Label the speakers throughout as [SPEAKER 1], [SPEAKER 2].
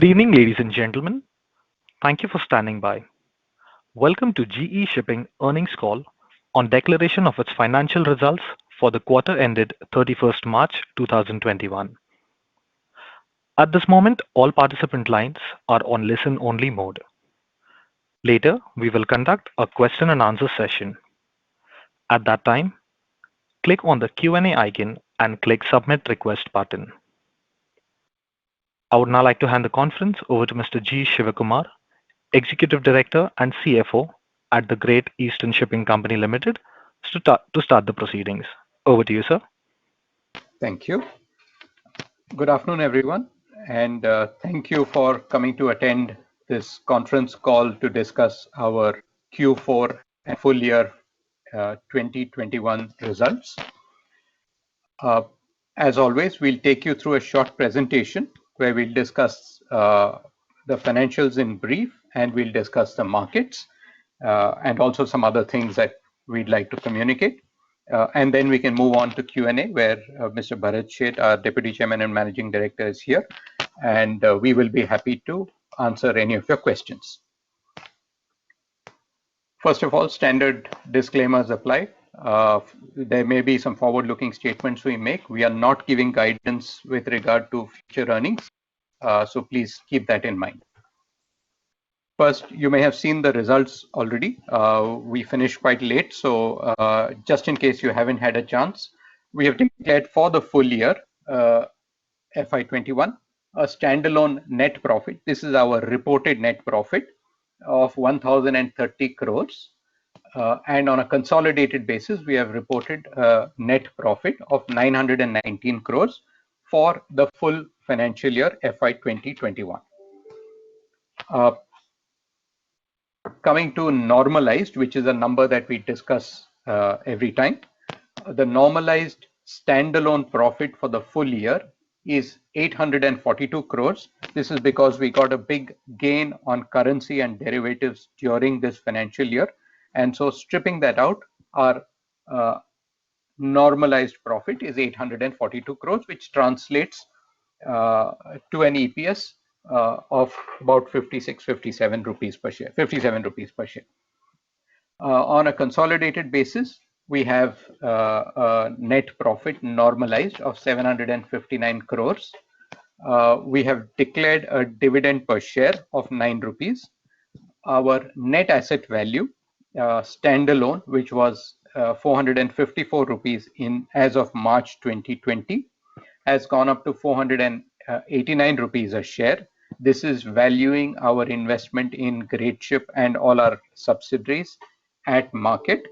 [SPEAKER 1] Good evening, ladies and gentlemen. Thank you for standing by. Welcome to GE Shipping earnings call on declaration of its financial results for the quarter ended 31st March 2021. At this moment, all participant lines are on listen-only mode. Later, we will conduct a question and answer session. At that time, click on the Q&A icon and click Submit Request button. I would now like to hand the conference over to Mr. G. Shivakumar, Executive Director and CFO at the Great Eastern Shipping Company Limited, to start the proceedings. Over to you, sir.
[SPEAKER 2] Thank you. Good afternoon, everyone, and thank you for coming to attend this conference call to discuss our Q4 and full year 2021 results. As always, we'll take you through a short presentation where we'll discuss the financials in brief, and we'll discuss the markets and also some other things that we'd like to communicate. And then we can move on to Q&A, where Mr. Bharat Sheth, our Deputy Chairman and Managing Director, is here, and we will be happy to answer any of your questions. First of all, standard disclaimers apply. There may be some forward-looking statements we make. We are not giving guidance with regard to future earnings, so please keep that in mind. First, you may have seen the results already. We finished quite late, so just in case you haven't had a chance, we have declared for the full year FY21 a standalone net profit. This is our reported net profit of 1,030 crores. And on a consolidated basis, we have reported a net profit of 919 crores for the full financial year FY 2021. Coming to normalized, which is a number that we discuss every time, the normalized standalone profit for the full year is 842 crores. This is because we got a big gain on currency and derivatives during this financial year. And so stripping that out, our normalized profit is 842 crores, which translates to an EPS of about 57 rupees per share. On a consolidated basis, we have a net profit normalized of 759 crores. We have declared a dividend per share of 9 rupees. Our net asset value standalone, which was 454 rupees as of March 2020, has gone up to 489 rupees a share. This is valuing our investment in Greatship and all our subsidiaries at market,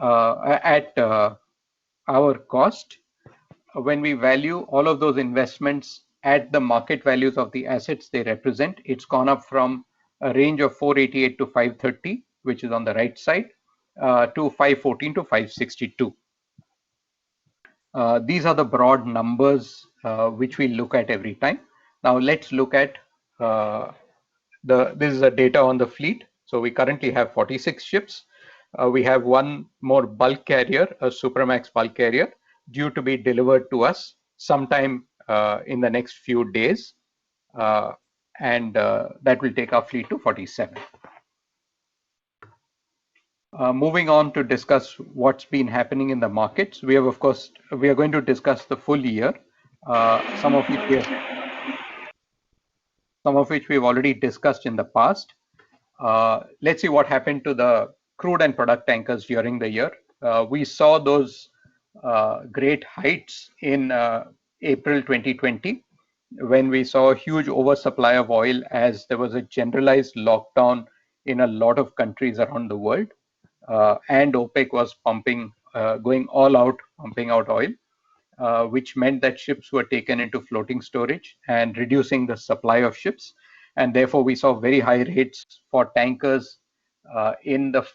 [SPEAKER 2] at our cost. When we value all of those investments at the market values of the assets they represent, it's gone up from a range of 488 to 530, which is on the right side, to 514 to 562. These are the broad numbers which we look at every time. Now let's look at this is the data on the fleet. So we currently have 46 ships. We have one more bulk carrier, a Supramax bulk carrier, due to be delivered to us sometime in the next few days, and that will take our fleet to 47. Moving on to discuss what's been happening in the markets. We are going to discuss the full year, some of which we've already discussed in the past. Let's see what happened to the crude and product tankers during the year. We saw those great heights in April 2020, when we saw a huge oversupply of oil as there was a generalized lockdown in a lot of countries around the world. And OPEC was going all out, pumping out oil, which meant that ships were taken into floating storage and reducing the supply of ships. And therefore, we saw very high rates for tankers in the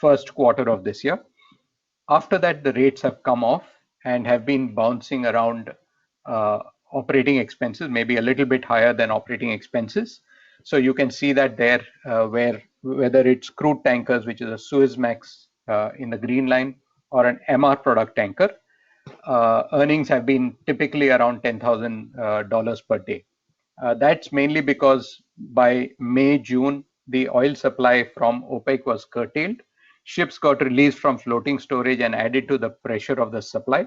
[SPEAKER 2] first quarter of this year. After that, the rates have come off and have been bouncing around operating expenses, maybe a little bit higher than operating expenses. So you can see that there, whether it's crude tankers, which is a Suezmax in the green line, or an MR product tanker, earnings have been typically around $10,000 per day. That's mainly because by May, June, the oil supply from OPEC was curtailed. Ships got released from floating storage and added to the pressure of the supply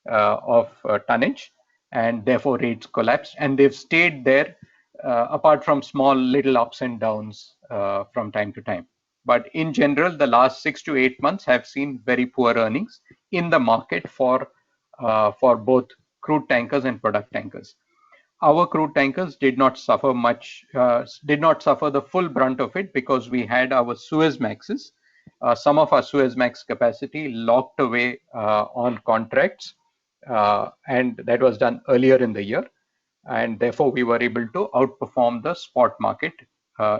[SPEAKER 2] of tonnage, and therefore rates collapsed. And they've stayed there, apart from small little ups and downs from time to time. But in general, the last 6 to 8 months have seen very poor earnings in the market for both crude tankers and product tankers. Our crude tankers did not suffer much, did not suffer the full brunt of it because we had our Suezmaxes, some of our Suezmax capacity locked away on contracts, and that was done earlier in the year. And therefore, we were able to outperform the spot market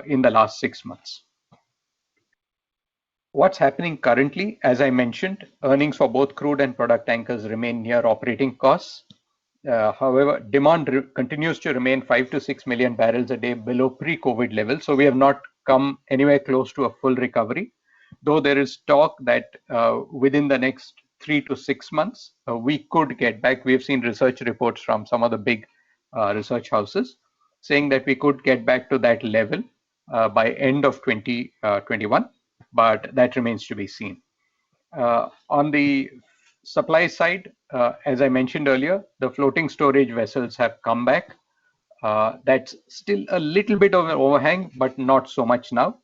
[SPEAKER 2] in the last 6 months. What's happening currently, as I mentioned, earnings for both crude and product tankers remain near operating costs. However, demand continues to remain 5 to 6 million barrels a day below pre-COVID levels. So we have not come anywhere close to a full recovery, though there is talk that within the next 3 to 6 months, we could get back. We've seen research reports from some of the big research houses saying that we could get back to that level by end of 2021, but that remains to be seen. On the supply side, as I mentioned earlier, the floating storage vessels have come back. That's still a little bit of an overhang, but not so much now.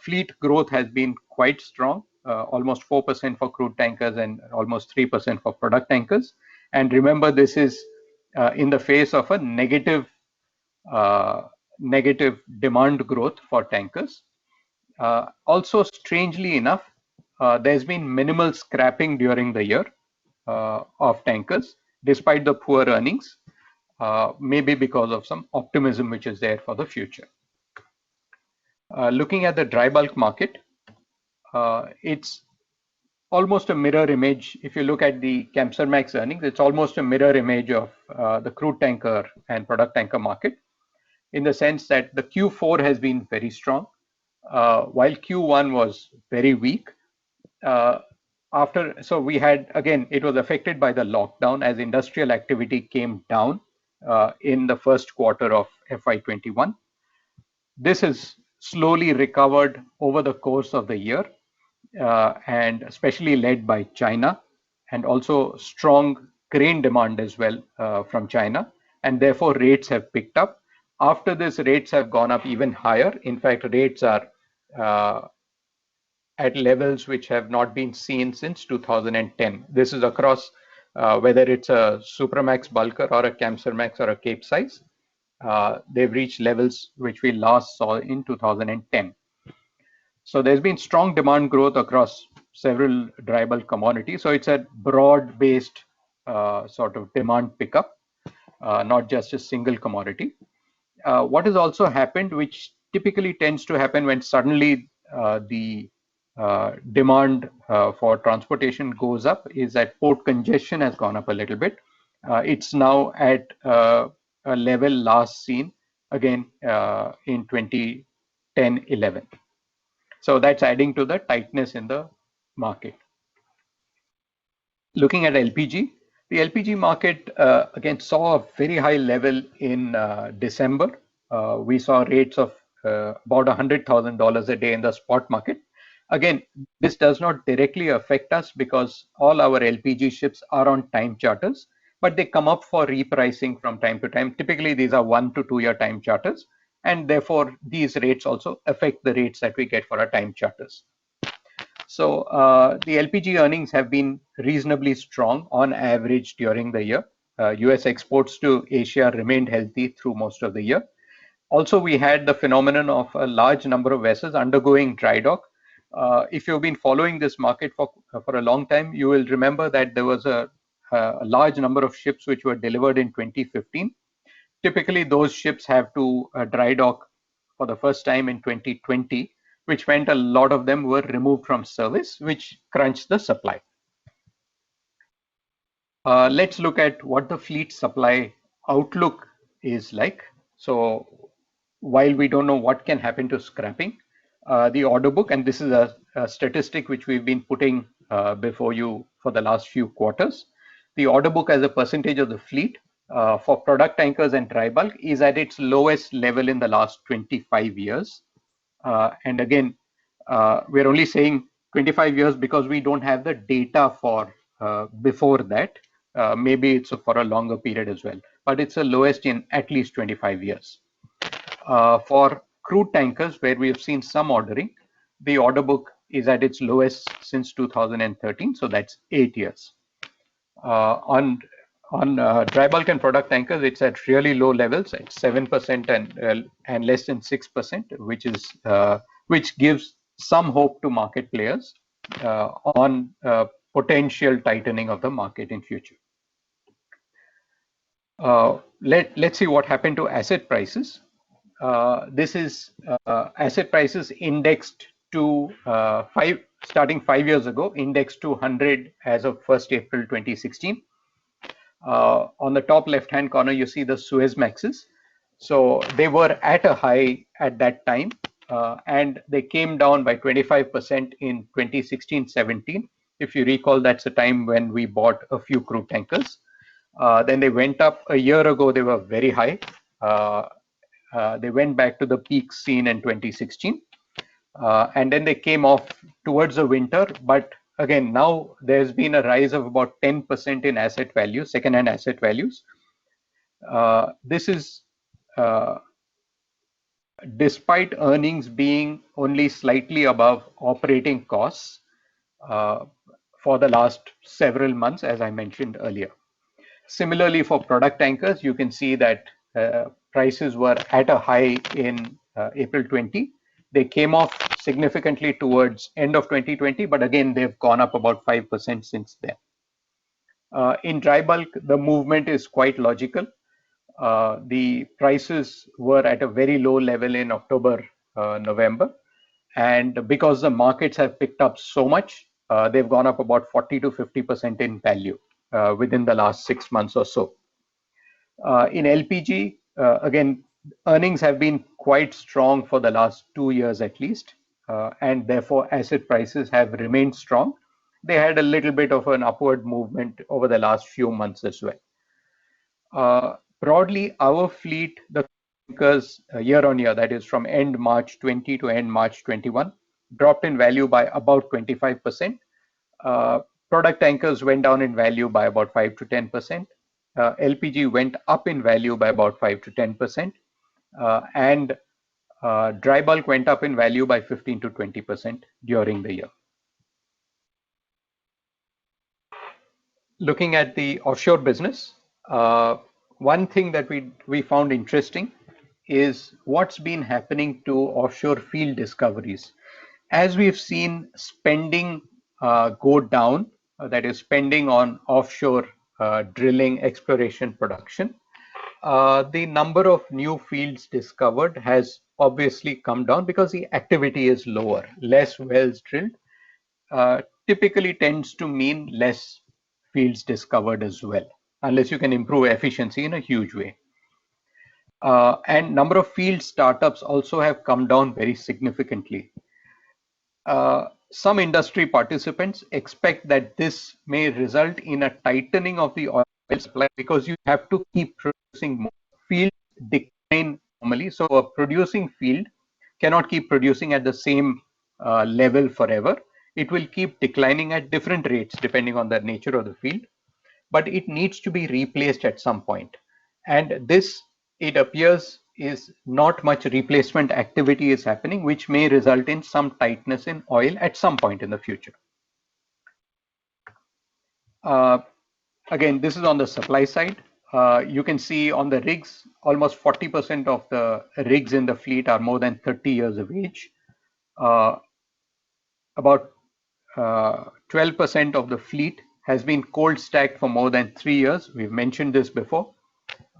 [SPEAKER 2] Fleet growth has been quite strong, almost 4% for crude tankers and almost 3% for product tankers. And remember, this is in the face of a negative demand growth for tankers. Also, strangely enough, there's been minimal scrapping during the year of tankers, despite the poor earnings, maybe because of some optimism which is there for the future. Looking at the dry bulk market, it's almost a mirror image. If you look at the Kamsarmax earnings, it's almost a mirror image of the crude tanker and product tanker market, in the sense that the Q4 has been very strong, while Q1 was very weak. So we had, again, it was affected by the lockdown as industrial activity came down in the first quarter of FY21. This has slowly recovered over the course of the year, and especially led by China, and also strong grain demand as well from China, and therefore rates have picked up. After this, rates have gone up even higher. In fact, rates are at levels which have not been seen since 2010. This is across whether it's a Supramax bulker or a Kamsarmax or a Capesize. They've reached levels which we last saw in 2010. So there's been strong demand growth across several dry bulk commodities. So it's a broad-based sort of demand pickup, not just a single commodity. What has also happened, which typically tends to happen when suddenly the demand for transportation goes up, is that port congestion has gone up a little bit. It's now at a level last seen again in 2010-11. So that's adding to the tightness in the market. Looking at LPG, the LPG market again saw a very high level in December. We saw rates of about $100,000 a day in the spot market. Again, this does not directly affect us because all our LPG ships are on time charters, but they come up for repricing from time to time. Typically, these are 1 to 2 year time charters, and therefore these rates also affect the rates that we get for our time charters. So the LPG earnings have been reasonably strong on average during the year. US exports to Asia remained healthy through most of the year. Also, we had the phenomenon of a large number of vessels undergoing dry dock. If you've been following this market for a long time, you will remember that there was a large number of ships which were delivered in 2015. Typically, those ships have to dry dock for the first time in 2020, which meant a lot of them were removed from service, which crunched the supply. Let's look at what the fleet supply outlook is like. So while we don't know what can happen to scrapping, the order book, and this is a statistic which we've been putting before you for the last few quarters, the order book as a percentage of the fleet for product tankers and dry bulk is at its lowest level in the last 25 years. And again, we're only saying 25 years because we don't have the data for before that. Maybe it's for a longer period as well, but it's the lowest in at least 25 years. For crude tankers, where we have seen some ordering, the order book is at its lowest since 2013, so that's 8 years. On dry bulk and product tankers, it's at really low levels, at 7% and less than 6%, which gives some hope to market players on potential tightening of the market in future. Let's see what happened to asset prices. This is asset prices indexed to starting 5 years ago, indexed to 100 as of 1st April 2016. On the top left-hand corner, you see the Suezmaxes. So they were at a high at that time, and they came down by 25% in 2016-17. If you recall, that's the time when we bought a few crude tankers. Then they went up a year ago. They were very high. They went back to the peak seen in 2016. And then they came off towards the winter. But again, now there's been a rise of about 10% in asset values, second-hand asset values. This is despite earnings being only slightly above operating costs for the last several months, as I mentioned earlier. Similarly, for product tankers, you can see that prices were at a high in April 20. They came off significantly towards end of 2020, but again, they've gone up about 5% since then. In dry bulk, the movement is quite logical. The prices were at a very low level in October, November. And because the markets have picked up so much, they've gone up about 40 to 50% in value within the last 6 months or so. In LPG, again, earnings have been quite strong for the last 2 years at least, and therefore asset prices have remained strong. They had a little bit of an upward movement over the last few months as well. Broadly, our fleet, the tankers year on year, that is from end March 20 to end March 21, dropped in value by about 25%. Product tankers went down in value by about 5 to 10%. LPG went up in value by about 5 to 10%. And dry bulk went up in value by 15 to 20% during the year. Looking at the offshore business, one thing that we found interesting is what's been happening to offshore field discoveries. As we've seen spending go down, that is spending on offshore drilling, exploration, production, the number of new fields discovered has obviously come down because the activity is lower. Less wells drilled typically tends to mean less fields discovered as well, unless you can improve efficiency in a huge way. And number of field startups also have come down very significantly. Some industry participants expect that this may result in a tightening of the oil supply because you have to keep producing more. Fields decline normally, so a producing field cannot keep producing at the same level forever. It will keep declining at different rates depending on the nature of the field, but it needs to be replaced at some point. And this, it appears, is not much replacement activity is happening, which may result in some tightness in oil at some point in the future. Again, this is on the supply side. You can see on the rigs, almost 40% of the rigs in the fleet are more than 30 years of age. About 12% of the fleet has been cold stacked for more than 3 years. We've mentioned this before,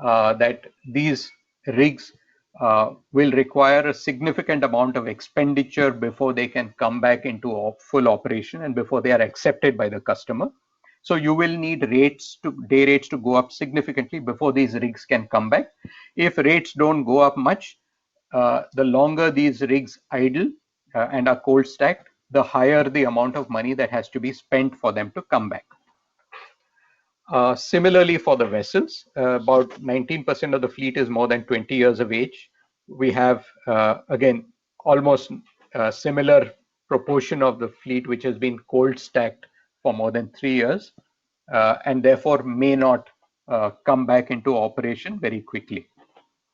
[SPEAKER 2] that these rigs will require a significant amount of expenditure before they can come back into full operation and before they are accepted by the customer. So you will need day rates to go up significantly before these rigs can come back. If rates don't go up much, the longer these rigs idle and are cold stacked, the higher the amount of money that has to be spent for them to come back. Similarly, for the vessels, about 19% of the fleet is more than 20 years of age. We have, again, almost a similar proportion of the fleet which has been cold stacked for more than 3 years and therefore may not come back into operation very quickly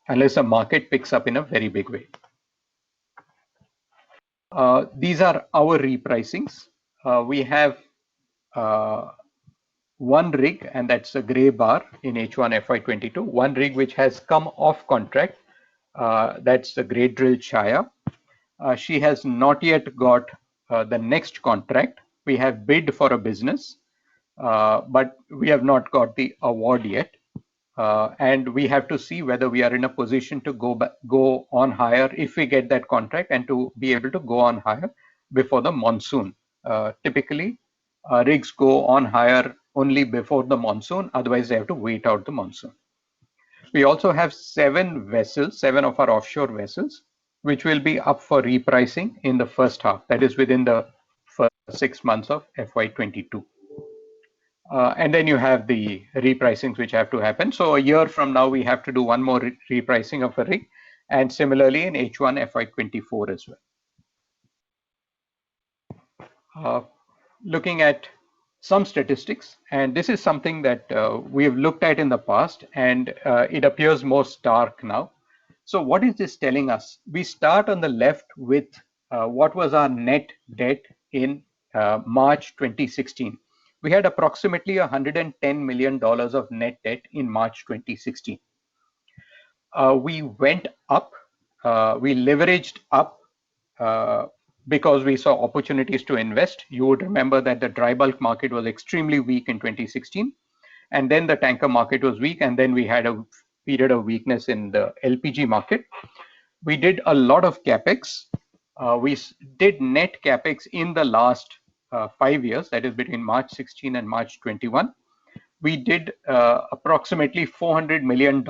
[SPEAKER 2] unless a market picks up in a very big way. These are our repricings. We have one rig, and that's a gray bar in H1 FY22, one rig which has come off contract. That's the Great Drill Chaya. She has not yet got the next contract. We have bid for a business, but we have not got the award yet. And we have to see whether we are in a position to go on hire if we get that contract and to be able to go on hire before the monsoon. Typically, rigs go on hire only before the monsoon, otherwise they have to wait out the monsoon. We also have 7 vessels, 7 of our offshore vessels, which will be up for repricing in the first half, that is within the first 6 months of FY22. And then you have the repricings which have to happen. So a year from now, we have to do one more repricing of a rig, and similarly in H1 FY24 as well. Looking at some statistics, and this is something that we have looked at in the past, and it appears more stark now. So what is this telling us? We start on the left with what was our net debt in March 2016. We had approximately $110 million of net debt in March 2016. We went up, we leveraged up because we saw opportunities to invest. You would remember that the dry bulk market was extremely weak in 2016, and then the tanker market was weak, and then we had a period of weakness in the LPG market. We did a lot of capex. We did net capex in the last 5 years, that is between March 16 and March 21. We did approximately $400 million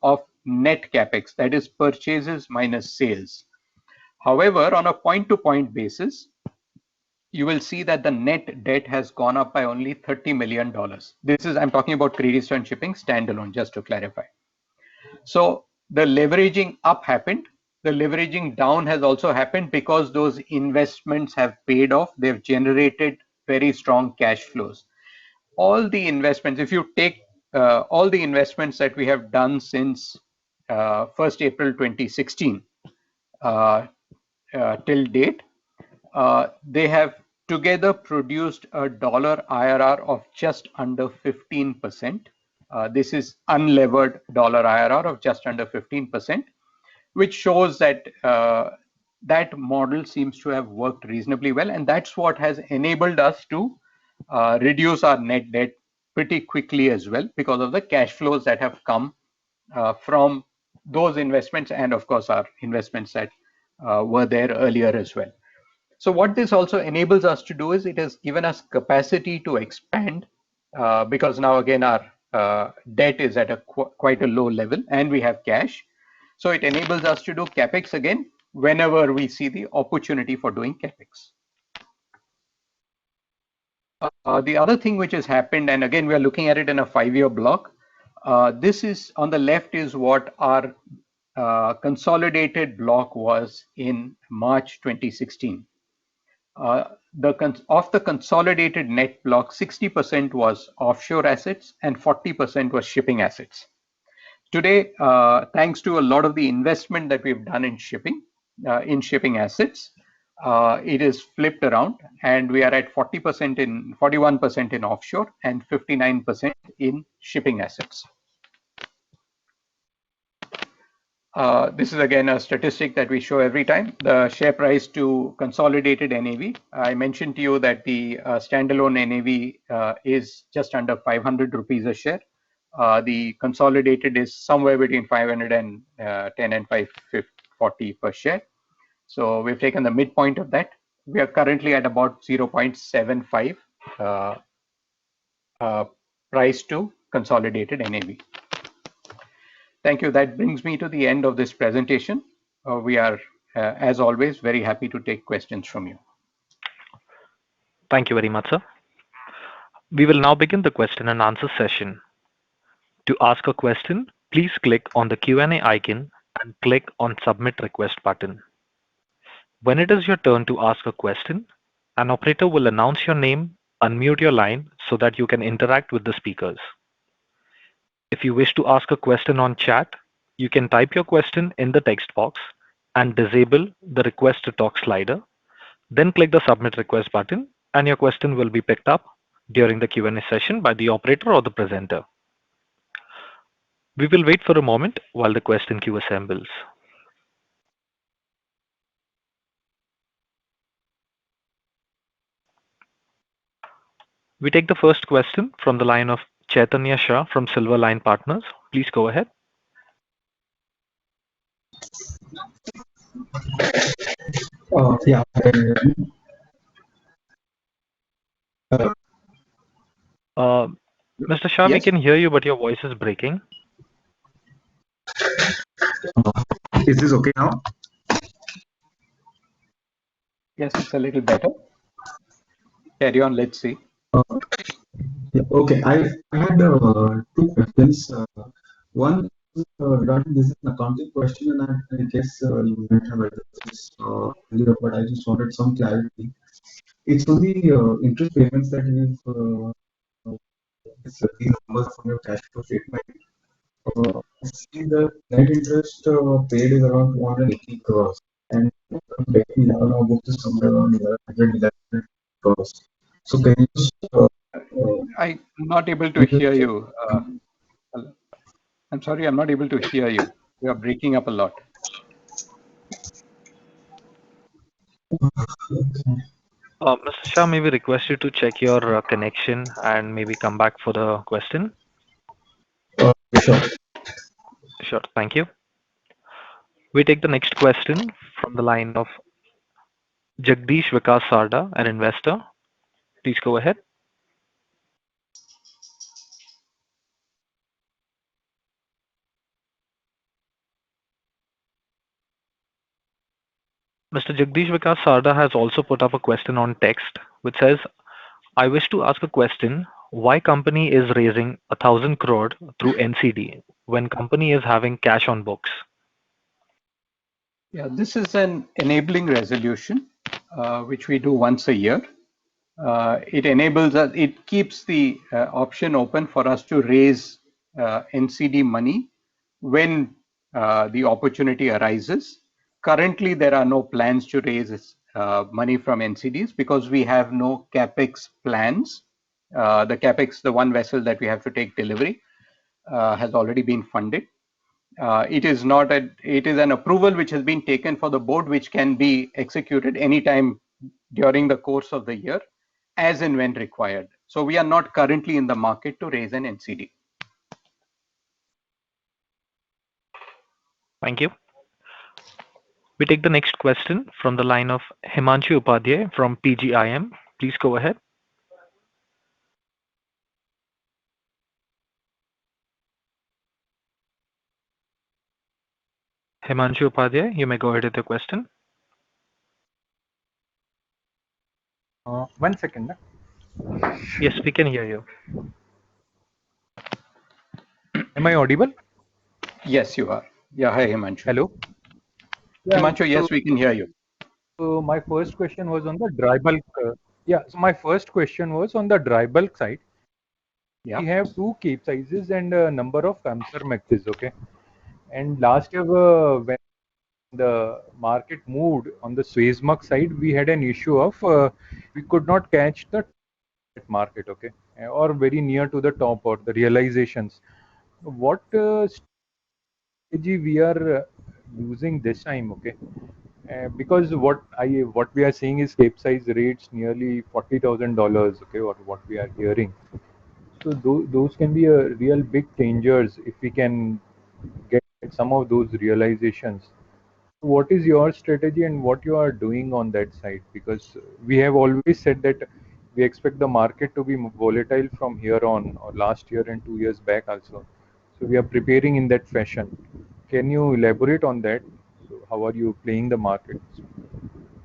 [SPEAKER 2] of net capex, that is purchases minus sales. However, on a point-to-point basis, you will see that the net debt has gone up by only $30 million. This is, I'm talking about Great Eastern Shipping standalone, just to clarify. So the leveraging up happened. The leveraging down has also happened because those investments have paid off. They've generated very strong cash flows. All the investments, if you take all the investments that we have done since 1st April 2016 till date, they have together produced a dollar IRR of just under 15%. This is unlevered dollar IRR of just under 15%, which shows that that model seems to have worked reasonably well, and that's what has enabled us to reduce our net debt pretty quickly as well, because of the cash flows that have come from those investments, and of course our investments that were there earlier as well. So what this also enables us to do is it has given us capacity to expand because now again our debt is at a quite a low level and we have cash. So it enables us to do capex again whenever we see the opportunity for doing capex. The other thing which has happened, and again we are looking at it in a 5-year block. This is on the left is what our consolidated block was in March 2016. Of the consolidated net block, 60% was offshore assets and 40% was shipping assets. Today, thanks to a lot of the investment that we've done in shipping assets, it is flipped around, and we are at 41% in offshore and 59% in shipping assets. This is again a statistic that we show every time, the share price to consolidated NAV. I mentioned to you that the standalone NAV is just under 500 rupees a share. The consolidated is somewhere between 510 and 540 per share. So we've taken the midpoint of that. We are currently at about 0.75 price to consolidated NAV. Thank you. That brings me to the end of this presentation. We are, as always, very happy to take questions from you.
[SPEAKER 1] Thank you very much, sir. We will now begin the question and answer session. To ask a question, please click on the Q&A icon and click on Submit Request button. When it is your turn to ask a question, an operator will announce your name, unmute your line so that you can interact with the speakers. If you wish to ask a question on chat, you can type your question in the text box and disable the Request to Talk slider. Then click the Submit Request button and your question will be picked up during the Q&A session by the operator or the presenter. We will wait for a moment while the question queue assembles. We take the first question from the line of Chaitanya Shah from Silver Line Partners. Please go ahead.
[SPEAKER 3] Yeah.
[SPEAKER 1] Mr. Shah, we can hear you, but your voice is breaking.
[SPEAKER 3] Is this okay now?
[SPEAKER 2] Yes, it's a little better. Carry on, let's see.
[SPEAKER 3] Yeah, okay, I had two questions. One, regarding this is an accounting question, and I guess you might have addressed this earlier, but I just wanted some clarity. It's on the interest payments that you've these numbers from your cash flow statement. I see the net interest paid is around 280 crores, and debt we have now booked is somewhere around 1100 crores. So can you just
[SPEAKER 2] I'm not able to hear you. I'm sorry, I'm not able to hear you. You are breaking up a lot.
[SPEAKER 1] Mr. Shah, may we request you to check your connection and maybe come back for the question?
[SPEAKER 3] Sure.
[SPEAKER 1] Sure, thank you. We take the next question from the line of Jagdish Vikas Sarda, an investor. Please go ahead. Mr. Jagdish Vikas Sarda has also put up a question on text, which says, I wish to ask a question. Why company is raising 1,000 crore through NCD when company is having cash on books?
[SPEAKER 2] Yeah, this is an enabling resolution, which we do once a year. It enables us, it keeps the option open for us to raise NCD money when the opportunity arises. Currently, there are no plans to raise money from NCDs because we have no capex plans. The capex, the one vessel that we have to take delivery, has already been funded. It is not a, it is an approval which has been taken for the board, which can be executed anytime during the course of the year, as and when required. So we are not currently in the market to raise an NCD.
[SPEAKER 1] Thank you. We take the next question from the line of Himanshu Upadhyay from PGIM. Please go ahead. Himanshu Upadhyay, you may go ahead with your question.
[SPEAKER 4] 1 second.
[SPEAKER 1] Yes, we can hear you.
[SPEAKER 4] Am I audible?
[SPEAKER 2] Yes, you are. Yeah, hi Himanshu.
[SPEAKER 4] Hello.
[SPEAKER 2] Himanshu, yes, we can hear you.
[SPEAKER 4] So my first question was on the dry bulk. So my first question was on the dry bulk side.
[SPEAKER 2] Yeah.
[SPEAKER 4] We have 2 Capesizes and a number of Kamsarmaxes, okay? And last year, when the market moved on the Suezmax side, we had an issue of we could not catch the market, okay, or very near to the top or the realizations. What strategy we are using this time, okay? Because what we are seeing is Capesize rates nearly $40,000, okay, or what we are hearing. So those can be a real big dangers if we can get some of those realizations. What is your strategy and what you are doing on that side? Because we have always said that we expect the market to be volatile from here on, or last year and 2 years back also. So we are preparing in that fashion. Can you elaborate on that? So how are you playing the market?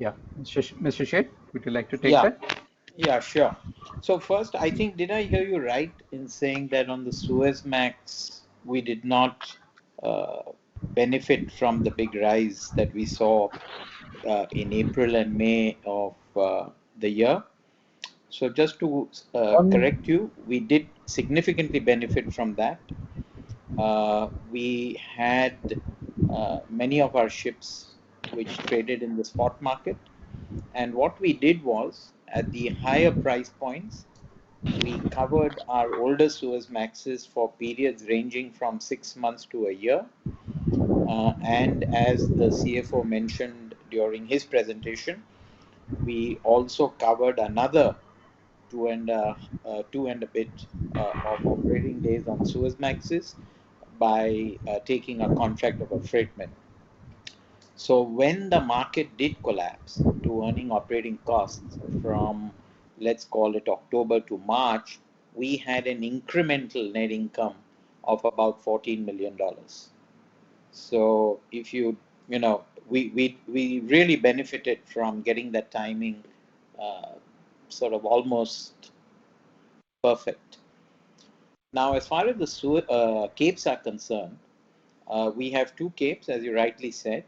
[SPEAKER 2] Yeah, Mr. Sheth, would you like to take that?
[SPEAKER 5] Yeah, sure. So first, I think, did I hear you right in saying that on the Suezmax, we did not uh, benefit from the big rise that we saw in April and May of the year? So just to
[SPEAKER 4] On
[SPEAKER 5] correct you, we did significantly benefit from that. We had many of our ships which traded in the spot market, and what we did was at the higher price points, we covered our older Suezmaxes for periods ranging from 6 months to a year. And as the CFO mentioned during his presentation, we also covered another two and a bit of operating days on Suezmaxes by taking a contract of affreightment. So when the market did collapse to earning operating costs from, let's call it October to March, we had an incremental net income of about $14 million. So if we really benefited from getting that timing uh, sort of almost perfect. Now, as far as the capes are concerned, we have two capes, as you rightly said,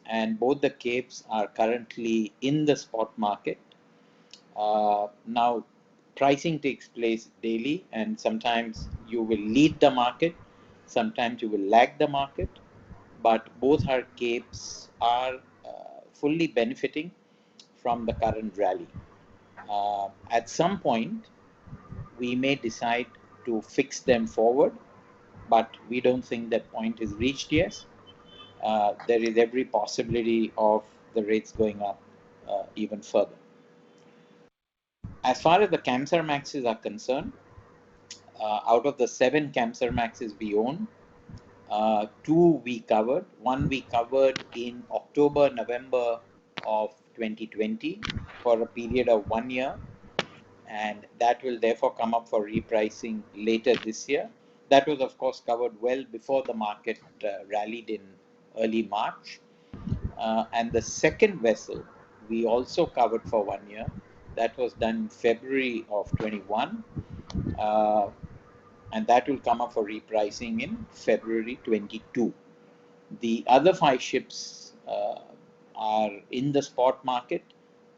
[SPEAKER 5] and both the capes are currently in the spot market. Now, pricing takes place daily, and sometimes you will lead the market, sometimes you will lag the market, but both our capes are fully benefiting from the current rally. At some point, we may decide to fix them forward, but we don't think that point is reached yet. There is every possibility of the rates going up even further. As far as the Kamsarmaxes are concerned, out of the 7 Kamsarmaxes we own, 2 we covered. One we covered in October, November of 2020 for a period of 1 year, and that will therefore come up for repricing later this year. That was, of course, covered well before the market rallied in early March. And the second vessel we also covered for 1 year. That was done in February of 21, and that will come up for repricing in February 22. The other 5 ships are in the spot market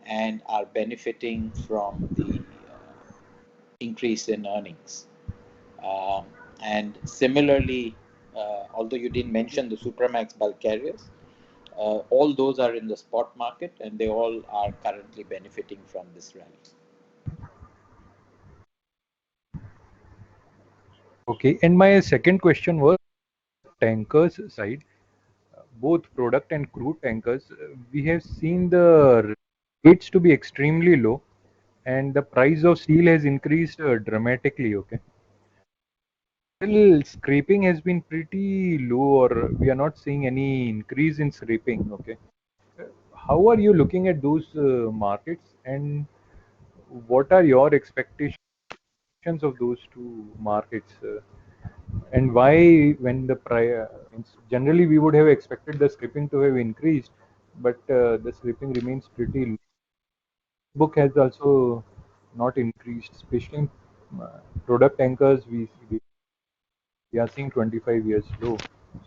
[SPEAKER 5] and are benefiting from the increase in earnings. And similarly, although you didn't mention the Supramax bulk carriers, all those are in the spot market and they all are currently benefiting from this rally.
[SPEAKER 4] Okay, and my second question was tankers side, both product and crude tankers. We have seen the rates to be extremely low, and the price of steel has increased dramatically. Okay, still scraping has been pretty low, or we are not seeing any increase in scraping. Okay, how are you looking at those markets, and what are your expectations of those two markets? And why, when the prior, generally we would have expected the scrapping to have increased, but the scrapping remains pretty low. Book has also not increased, especially in product tankers. We are seeing 25 years low.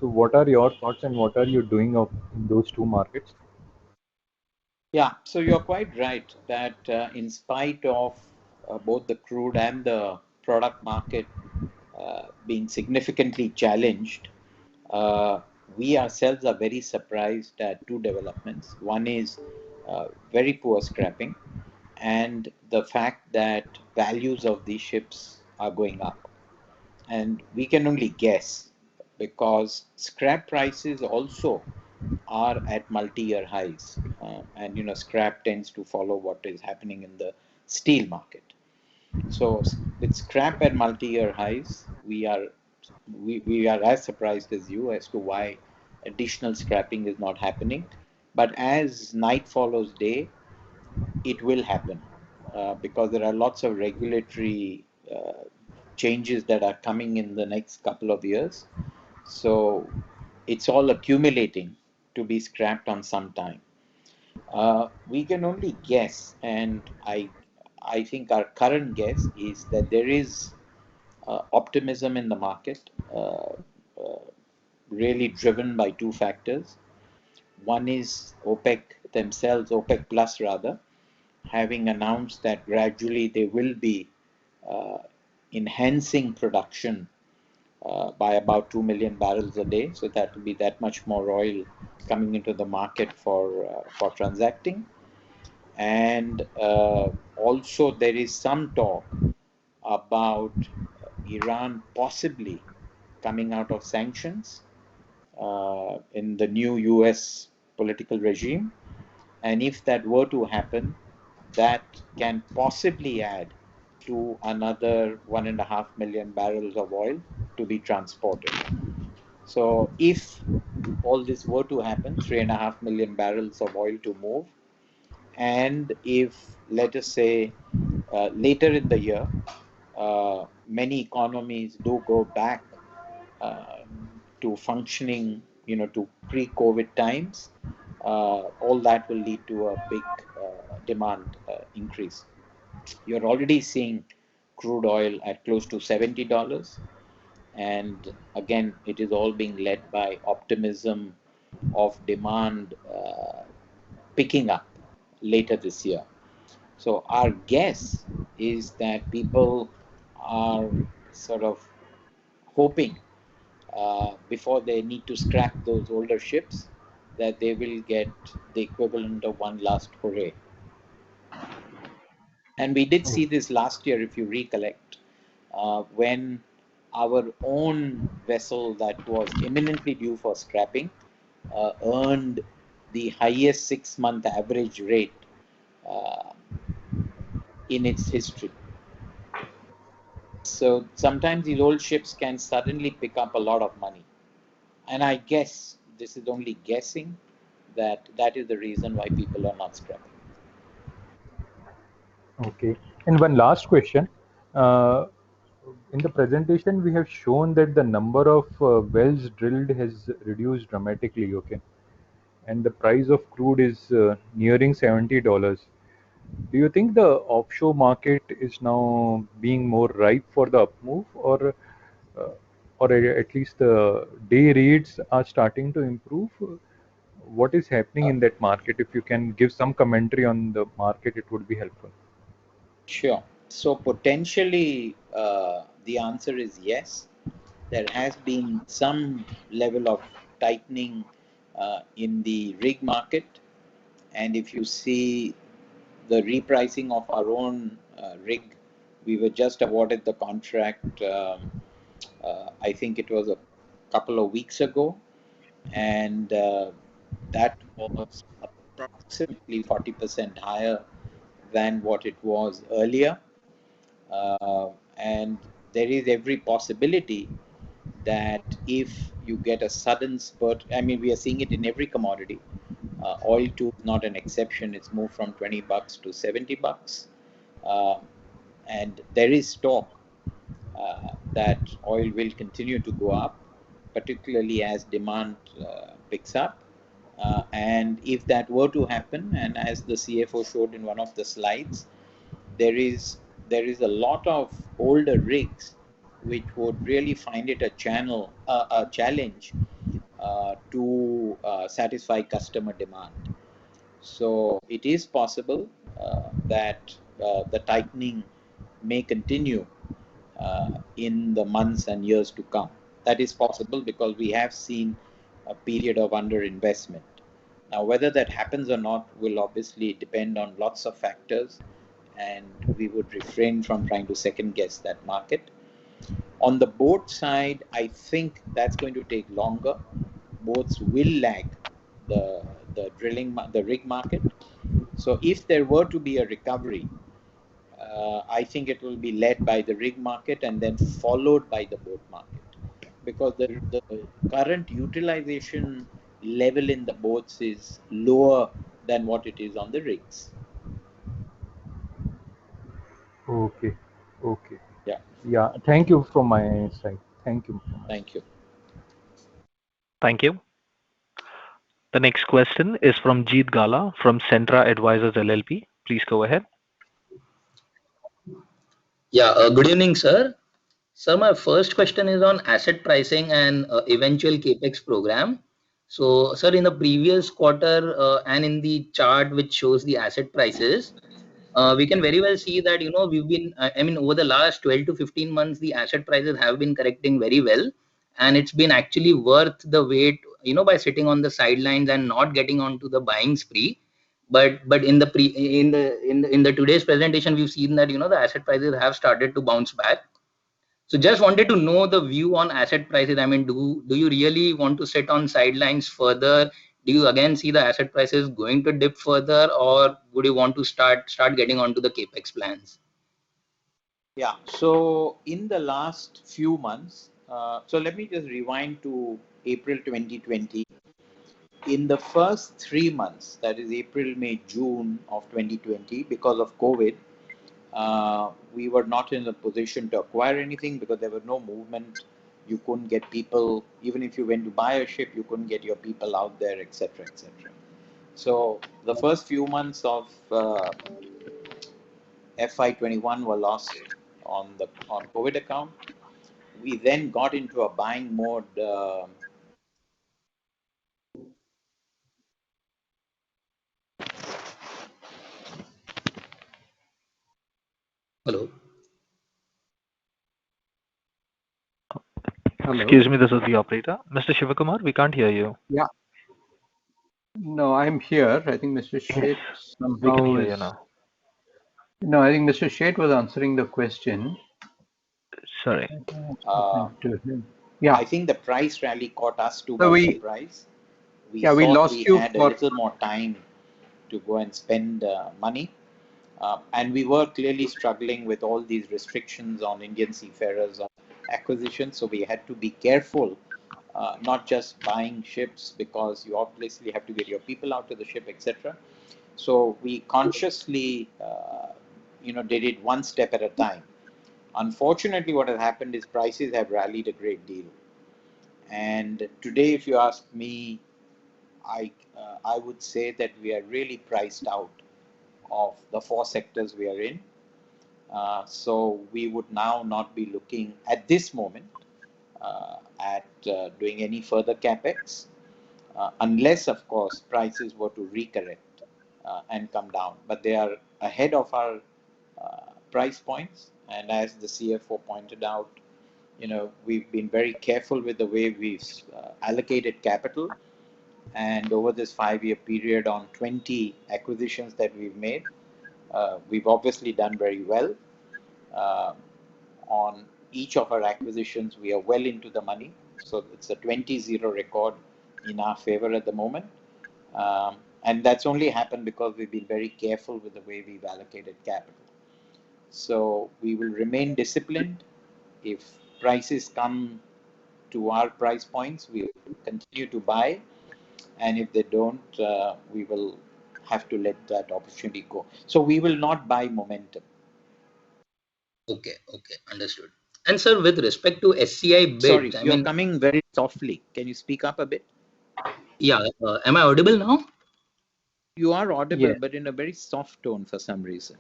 [SPEAKER 4] So what are your thoughts and what are you doing of in those two markets?
[SPEAKER 5] Yeah, so you're quite right that in spite of both the crude and the product market being significantly challenged, uh, we ourselves are very surprised at two developments. One is very poor scrapping, and the fact that values of these ships are going up. And we can only guess because scrap prices also are at multi-year highs, and scrap tends to follow what is happening in the steel market. So with scrap at multi-year highs, we are as surprised as you as to why additional scrapping is not happening. But as night follows day, it will happen because there are lots of regulatory changes that are coming in the next couple of years. So it's all accumulating to be scrapped on some time. We can only guess, and I think our current guess is that there is optimism in the market, really driven by two factors. One is OPEC themselves, OPEC Plus rather, having announced that gradually they will be uh, enhancing production by about 2 million barrels a day. So that will be that much more oil coming into the market for transacting. And also there is some talk about Iran possibly coming out of sanctions in the new US political regime. And if that were to happen, that can possibly add to another 1.5 million barrels of oil to be transported. So if all this were to happen, 3.5 million barrels of oil to move, and if, let us say, later in the year, many economies do go back to functioning, to pre-COVID times, all that will lead to a big demand increase. You're already seeing crude oil at close to $70. And again, it is all being led by optimism of demand picking up later this year. So our guess is that people are sort of hoping before they need to scrap those older ships that they will get the equivalent of one last hooray. And we did see this last year, if you recollect, when our own vessel that was imminently due for scrapping earned the highest 6-month average rate uh, in its history. So sometimes these old ships can suddenly pick up a lot of money. And I guess, this is only guessing, that is the reason why people are not scrapping.
[SPEAKER 4] Okay. And one last question. Uh, in the presentation, we have shown that the number of wells drilled has reduced dramatically. Okay. And the price of crude is nearing $70. Do you think the offshore market is now being more ripe for the up move, uh, or at least the day rates are starting to improve? What is happening
[SPEAKER 5] Uh,
[SPEAKER 4] in that market? If you can give some commentary on the market, it would be helpful.
[SPEAKER 5] Sure. So potentially, the answer is yes. There has been some level of tightening in the rig market, and if you see the repricing of our own rig, we were just awarded the contract. I think it was a couple of weeks ago, and that was approximately 40% higher than what it was earlier. And there is every possibility that if you get a sudden spurt, I mean, we are seeing it in every commodity. Oil too is not an exception. It's moved from $20 to $70, and there is talk that oil will continue to go up, particularly as demand picks up. And if that were to happen, and as the CFO showed in one of the slides, there is a lot of older rigs which would really find it a challenge to satisfy customer demand. So it is possible that the tightening may continue in the months and years to come. That is possible because we have seen a period of underinvestment. Now, whether that happens or not will obviously depend on lots of factors, and we would refrain from trying to second guess that market. On the boat side, I think that's going to take longer. Boats will lag the rig market. So if there were to be a recovery, I think it will be led by the rig market and then followed by the boat market, because the current utilization level in the boats is lower than what it is on the rigs.
[SPEAKER 4] Okay. Okay.
[SPEAKER 5] Yeah,
[SPEAKER 4] Yeah. Thank you from my side. Thank you from my side.
[SPEAKER 5] thank you.
[SPEAKER 1] Thank you. The next question is from Jeet Gala from Centra Advisors LLP. Please go ahead.
[SPEAKER 6] Yeah, good evening, sir. Sir, my first question is on asset pricing and eventual capex program. So, sir, in the previous quarter and in the chart which shows the asset prices, we can very well see that we've been I mean over the last 12 to 15 months the asset prices have been correcting very well, and it's been actually worth the wait by sitting on the sidelines and not getting onto the buying spree. But in the pre in the today's presentation we've seen that the asset prices have started to bounce back. So just wanted to know the view on asset prices. I mean, do you really want to sit on sidelines further? Do you again see the asset prices going to dip further, or would you want to start getting onto the capex plans?
[SPEAKER 5] Yeah. So in the last few months, so let me just rewind to April 2020. In the first 3 months, that is April, May, June of 2020, because of COVID, we were not in a position to acquire anything because there was no movement. You couldn't get people, even if you went to buy a ship, you couldn't get your people out there, etc., etc. So the first few months of FY21 were lost on COVID account. We then got into a buying mode.
[SPEAKER 6] Hello.
[SPEAKER 2] Hello.
[SPEAKER 1] Excuse me, this is the operator. Mr. Shivakumar, we can't hear you.
[SPEAKER 2] Yeah. No, I'm here. I think Mr. Sheth
[SPEAKER 1] We can
[SPEAKER 2] somehow
[SPEAKER 1] hear you
[SPEAKER 2] is.
[SPEAKER 1] now.
[SPEAKER 2] No, I think Mr. Sheth was answering the question.
[SPEAKER 1] Sorry.
[SPEAKER 2] What's
[SPEAKER 5] Uh,
[SPEAKER 2] happened to him? Yeah.
[SPEAKER 5] I think the price rally caught us too
[SPEAKER 2] So
[SPEAKER 5] by
[SPEAKER 2] we,
[SPEAKER 5] surprise. We
[SPEAKER 2] yeah, we
[SPEAKER 5] thought
[SPEAKER 2] lost
[SPEAKER 5] we
[SPEAKER 2] you
[SPEAKER 5] had a
[SPEAKER 2] for.
[SPEAKER 5] little more time to go and spend money. And we were clearly struggling with all these restrictions on Indian seafarers on acquisition. So we had to be careful, not just buying ships because you obviously have to get your people out of the ship, etc. So we consciously, did it one step at a time. Unfortunately, what has happened is prices have rallied a great deal. And today, if you ask me, I would say that we are really priced out of the four sectors we are in. So we would now not be looking at this moment at doing any further capex, unless, of course, prices were to recorrect and come down. But they are ahead of our price points, and as the CFO pointed out, we've been very careful with the way we've allocated capital. And over this 5-year period, on 20 acquisitions that we've made, we've obviously done very well. On each of our acquisitions, we are well into the money. So it's a 20-0 record in our favor at the moment. And that's only happened because we've been very careful with the way we've allocated capital. So we will remain disciplined. If prices come to our price points, we will continue to buy. And if they don't, we will have to let that opportunity go. So we will not buy momentum.
[SPEAKER 6] Okay, understood. And sir, with respect to SCI
[SPEAKER 5] Sorry,
[SPEAKER 6] bids, I
[SPEAKER 5] you're
[SPEAKER 6] mean,
[SPEAKER 5] coming very softly. Can you speak up a bit?
[SPEAKER 6] yeah, am I audible now?
[SPEAKER 5] You are audible,
[SPEAKER 2] Yes.
[SPEAKER 5] but in a very soft tone for some reason.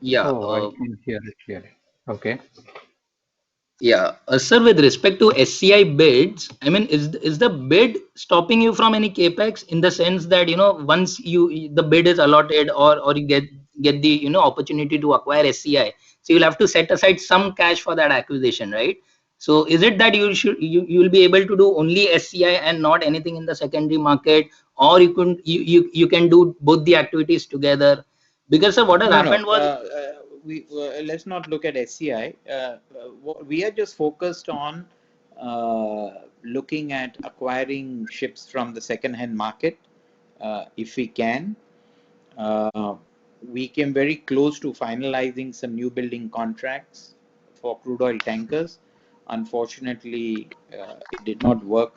[SPEAKER 6] Yeah,
[SPEAKER 2] Oh, I can hear it clearly. Okay.
[SPEAKER 6] yeah, sir, with respect to SCI bids, I mean, is the bid stopping you from any capex in the sense that once the bid is allotted, or you get the opportunity to acquire SCI, so you'll have to set aside some cash for that acquisition, right? So is it that you will be able to do only SCI and not anything in the secondary market, or you can do both the activities together? Because sir, what has
[SPEAKER 5] No, no.
[SPEAKER 6] happened was,
[SPEAKER 5] Let's not look at SCI. We are just focused on looking at acquiring ships from the second-hand market, if we can. We came very close to finalizing some new building contracts for crude oil tankers. Unfortunately, it did not work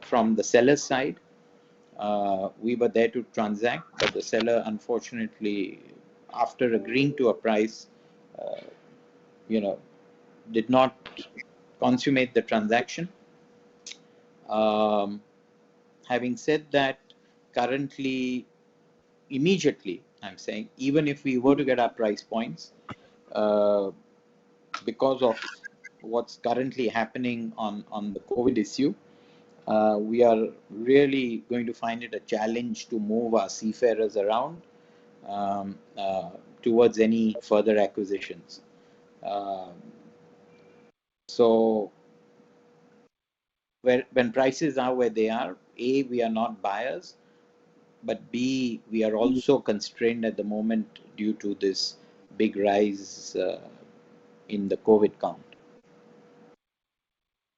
[SPEAKER 5] from the seller's side. We were there to transact, but the seller, unfortunately, after agreeing to a price, uh, did not consummate the transaction. Having said that, currently, immediately, I'm saying, even if we were to get our price points, because of what's currently happening on the COVID issue, we are really going to find it a challenge to move our seafarers around um, uh, towards any further acquisitions. Um so when prices are where they are, A, we are not buyers, but B, we are also constrained at the moment due to this big rise in the COVID count.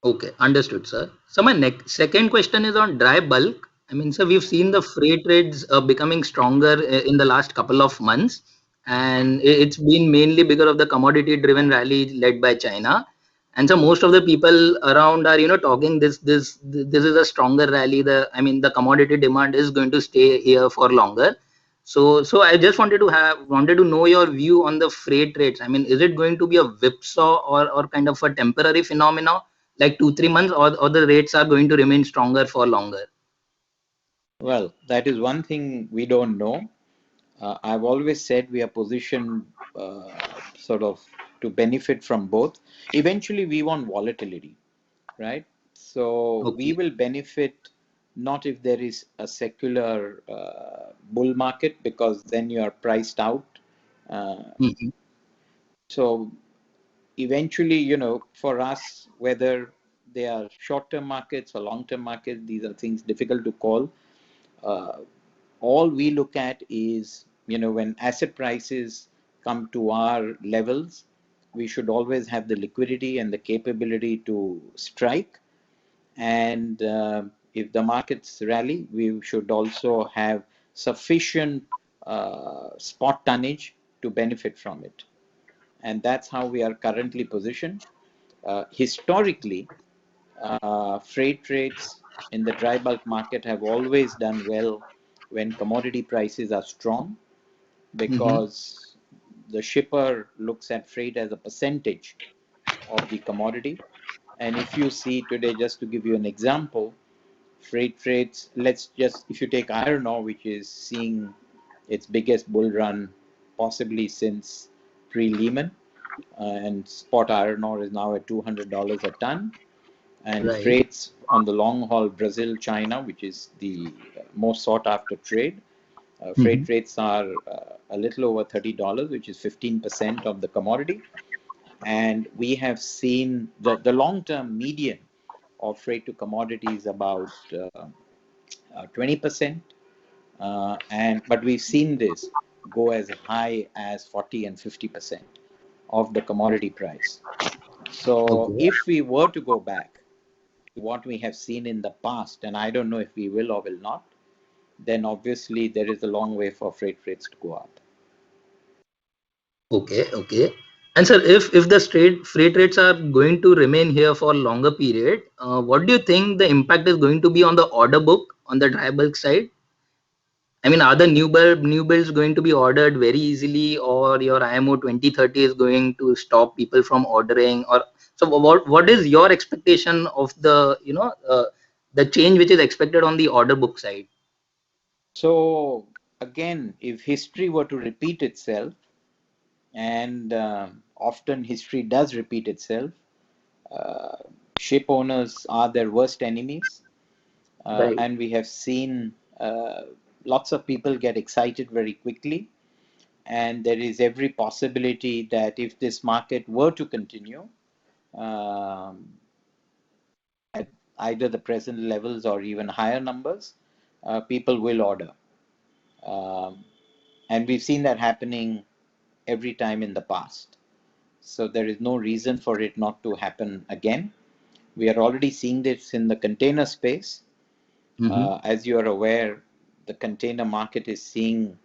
[SPEAKER 6] Okay, understood, sir. So my next second question is on dry bulk. I mean, sir, we've seen the freight rates becoming stronger in the last couple of months, and it's been mainly because of the commodity-driven rally led by China. And so most of the people around are, talking this is a stronger rally. The commodity demand is going to stay here for longer. So I just wanted to know your view on the freight rates. I mean, is it going to be a whipsaw or kind of a temporary phenomenon? Like 2 3 months, or the rates are going to remain stronger for longer?
[SPEAKER 5] Well, that is one thing we don't know. I've always said we are positioned sort of to benefit from both. Eventually, we want volatility, right? So we
[SPEAKER 6] Okay.
[SPEAKER 5] will benefit not if there is a secular bull market, because then you are priced out. Uh,
[SPEAKER 6] Mhm.
[SPEAKER 5] so eventually, for us, whether they are short-term markets or long-term markets, these are things difficult to call. Uh, all we look at is, when asset prices come to our levels, we should always have the liquidity and the capability to strike. And if the markets rally, we should also have sufficient spot tonnage to benefit from it. And that's how we are currently positioned. Historically, freight rates in the dry bulk market have always done well when commodity prices are strong,
[SPEAKER 6] Mhm.
[SPEAKER 5] because the shipper looks at freight as a percentage of the commodity. And if you see today, just to give you an example, freight rates, if you take iron ore, which is seeing its biggest bull run possibly since pre-Lehman, and spot iron ore is now at $200 a ton. And
[SPEAKER 6] Right.
[SPEAKER 5] freights on the long haul Brazil, China, which is the most sought after trade, freight
[SPEAKER 6] Mhm.
[SPEAKER 5] rates are a little over $30, which is 15% of the commodity. And we have seen the long-term median of freight to commodity is about 20%. But we've seen this go as high as 40 and 50% of the commodity price. So
[SPEAKER 6] Okay.
[SPEAKER 5] if we were to go back to what we have seen in the past, and I don't know if we will or will not, then obviously there is a long way for freight rates to go up.
[SPEAKER 6] Okay. Okay. And sir, if the straight freight rates are going to remain here for longer period, what do you think the impact is going to be on the order book on the dry bulk side? I mean, are the new builds going to be ordered very easily, or your IMO 2030 is going to stop people from ordering? Or so, what is your expectation of the change which is expected on the order book side?
[SPEAKER 5] So again, if history were to repeat itself, and often history does repeat itself, uh, ship owners are their worst enemies.
[SPEAKER 6] Right.
[SPEAKER 5] And we have seen lots of people get excited very quickly. And there is every possibility that if this market were to continue um, at either the present levels or even higher numbers, people will order. Um, and we've seen that happening every time in the past. So there is no reason for it not to happen again. We are already seeing this in the container space.
[SPEAKER 6] Mm-hmm.
[SPEAKER 5] As you are aware, the container market is seeing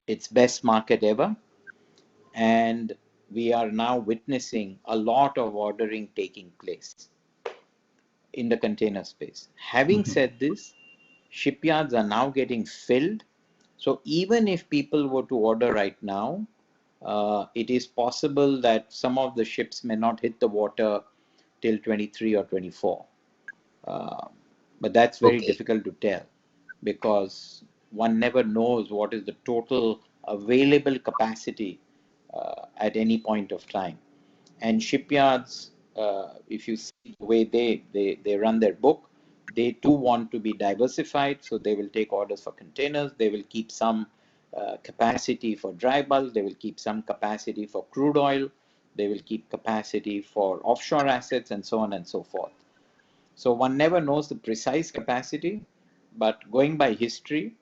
[SPEAKER 5] its best market ever. And we are now witnessing a lot of ordering taking place in the container space. Having
[SPEAKER 6] Mm-hmm.
[SPEAKER 5] said this, shipyards are now getting filled. So even if people were to order right now, it is possible that some of the ships may not hit the water till 23 or 24. Uh, but that's very
[SPEAKER 6] Okay.
[SPEAKER 5] difficult to tell, because one never knows what is the total available capacity at any point of time. And shipyards, if you see the way they run their book, they too want to be diversified. So they will take orders for containers. They will keep some capacity for dry bulk. They will keep some capacity for crude oil. They will keep capacity for offshore assets and so on and so forth. So one never knows the precise capacity, but going by history,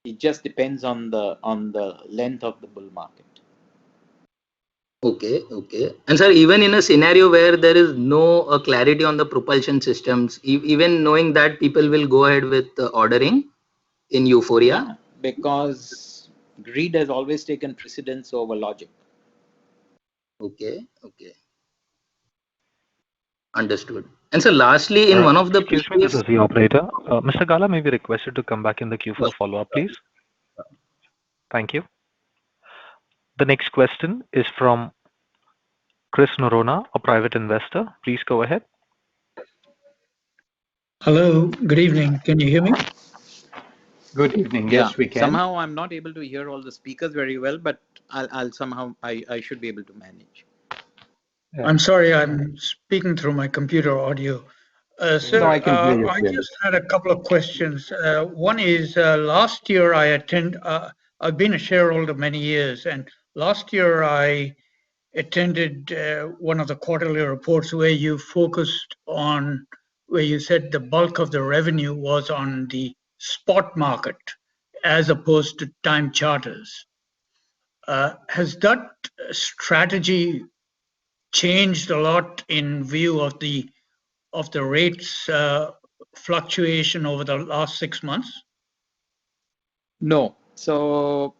[SPEAKER 5] it just depends on the length of the bull market.
[SPEAKER 6] Okay, okay. And sir, even in a scenario where there is no clarity on the propulsion systems, even knowing that people will go ahead with ordering in euphoria.
[SPEAKER 5] Yeah, because greed has always taken precedence over logic.
[SPEAKER 6] Okay, okay. Understood. And so lastly, in one of the
[SPEAKER 1] Excuse me, this is the operator. Mr. Gala may be requested to come back in the queue for a follow-up, please. Thank you. The next question is from Chris Norona, a private investor. Please go ahead.
[SPEAKER 7] Hello, good evening. Can you hear me?
[SPEAKER 2] Good evening. Yes, we can.
[SPEAKER 5] Somehow I'm not able to hear all the speakers very well, but I'll somehow I should be able to manage.
[SPEAKER 4] Yeah.
[SPEAKER 7] I'm sorry, I'm speaking through my computer audio. Sir,
[SPEAKER 2] No, I can hear you
[SPEAKER 7] I
[SPEAKER 2] clearly.
[SPEAKER 7] just had a couple of questions. One is last year I've been a shareholder many years, and last year I attended one of the quarterly reports where you focused on, where you said the bulk of the revenue was on the spot market as opposed to time charters. Has that strategy changed a lot in view of the rates fluctuation over the last 6 months?
[SPEAKER 5] No. So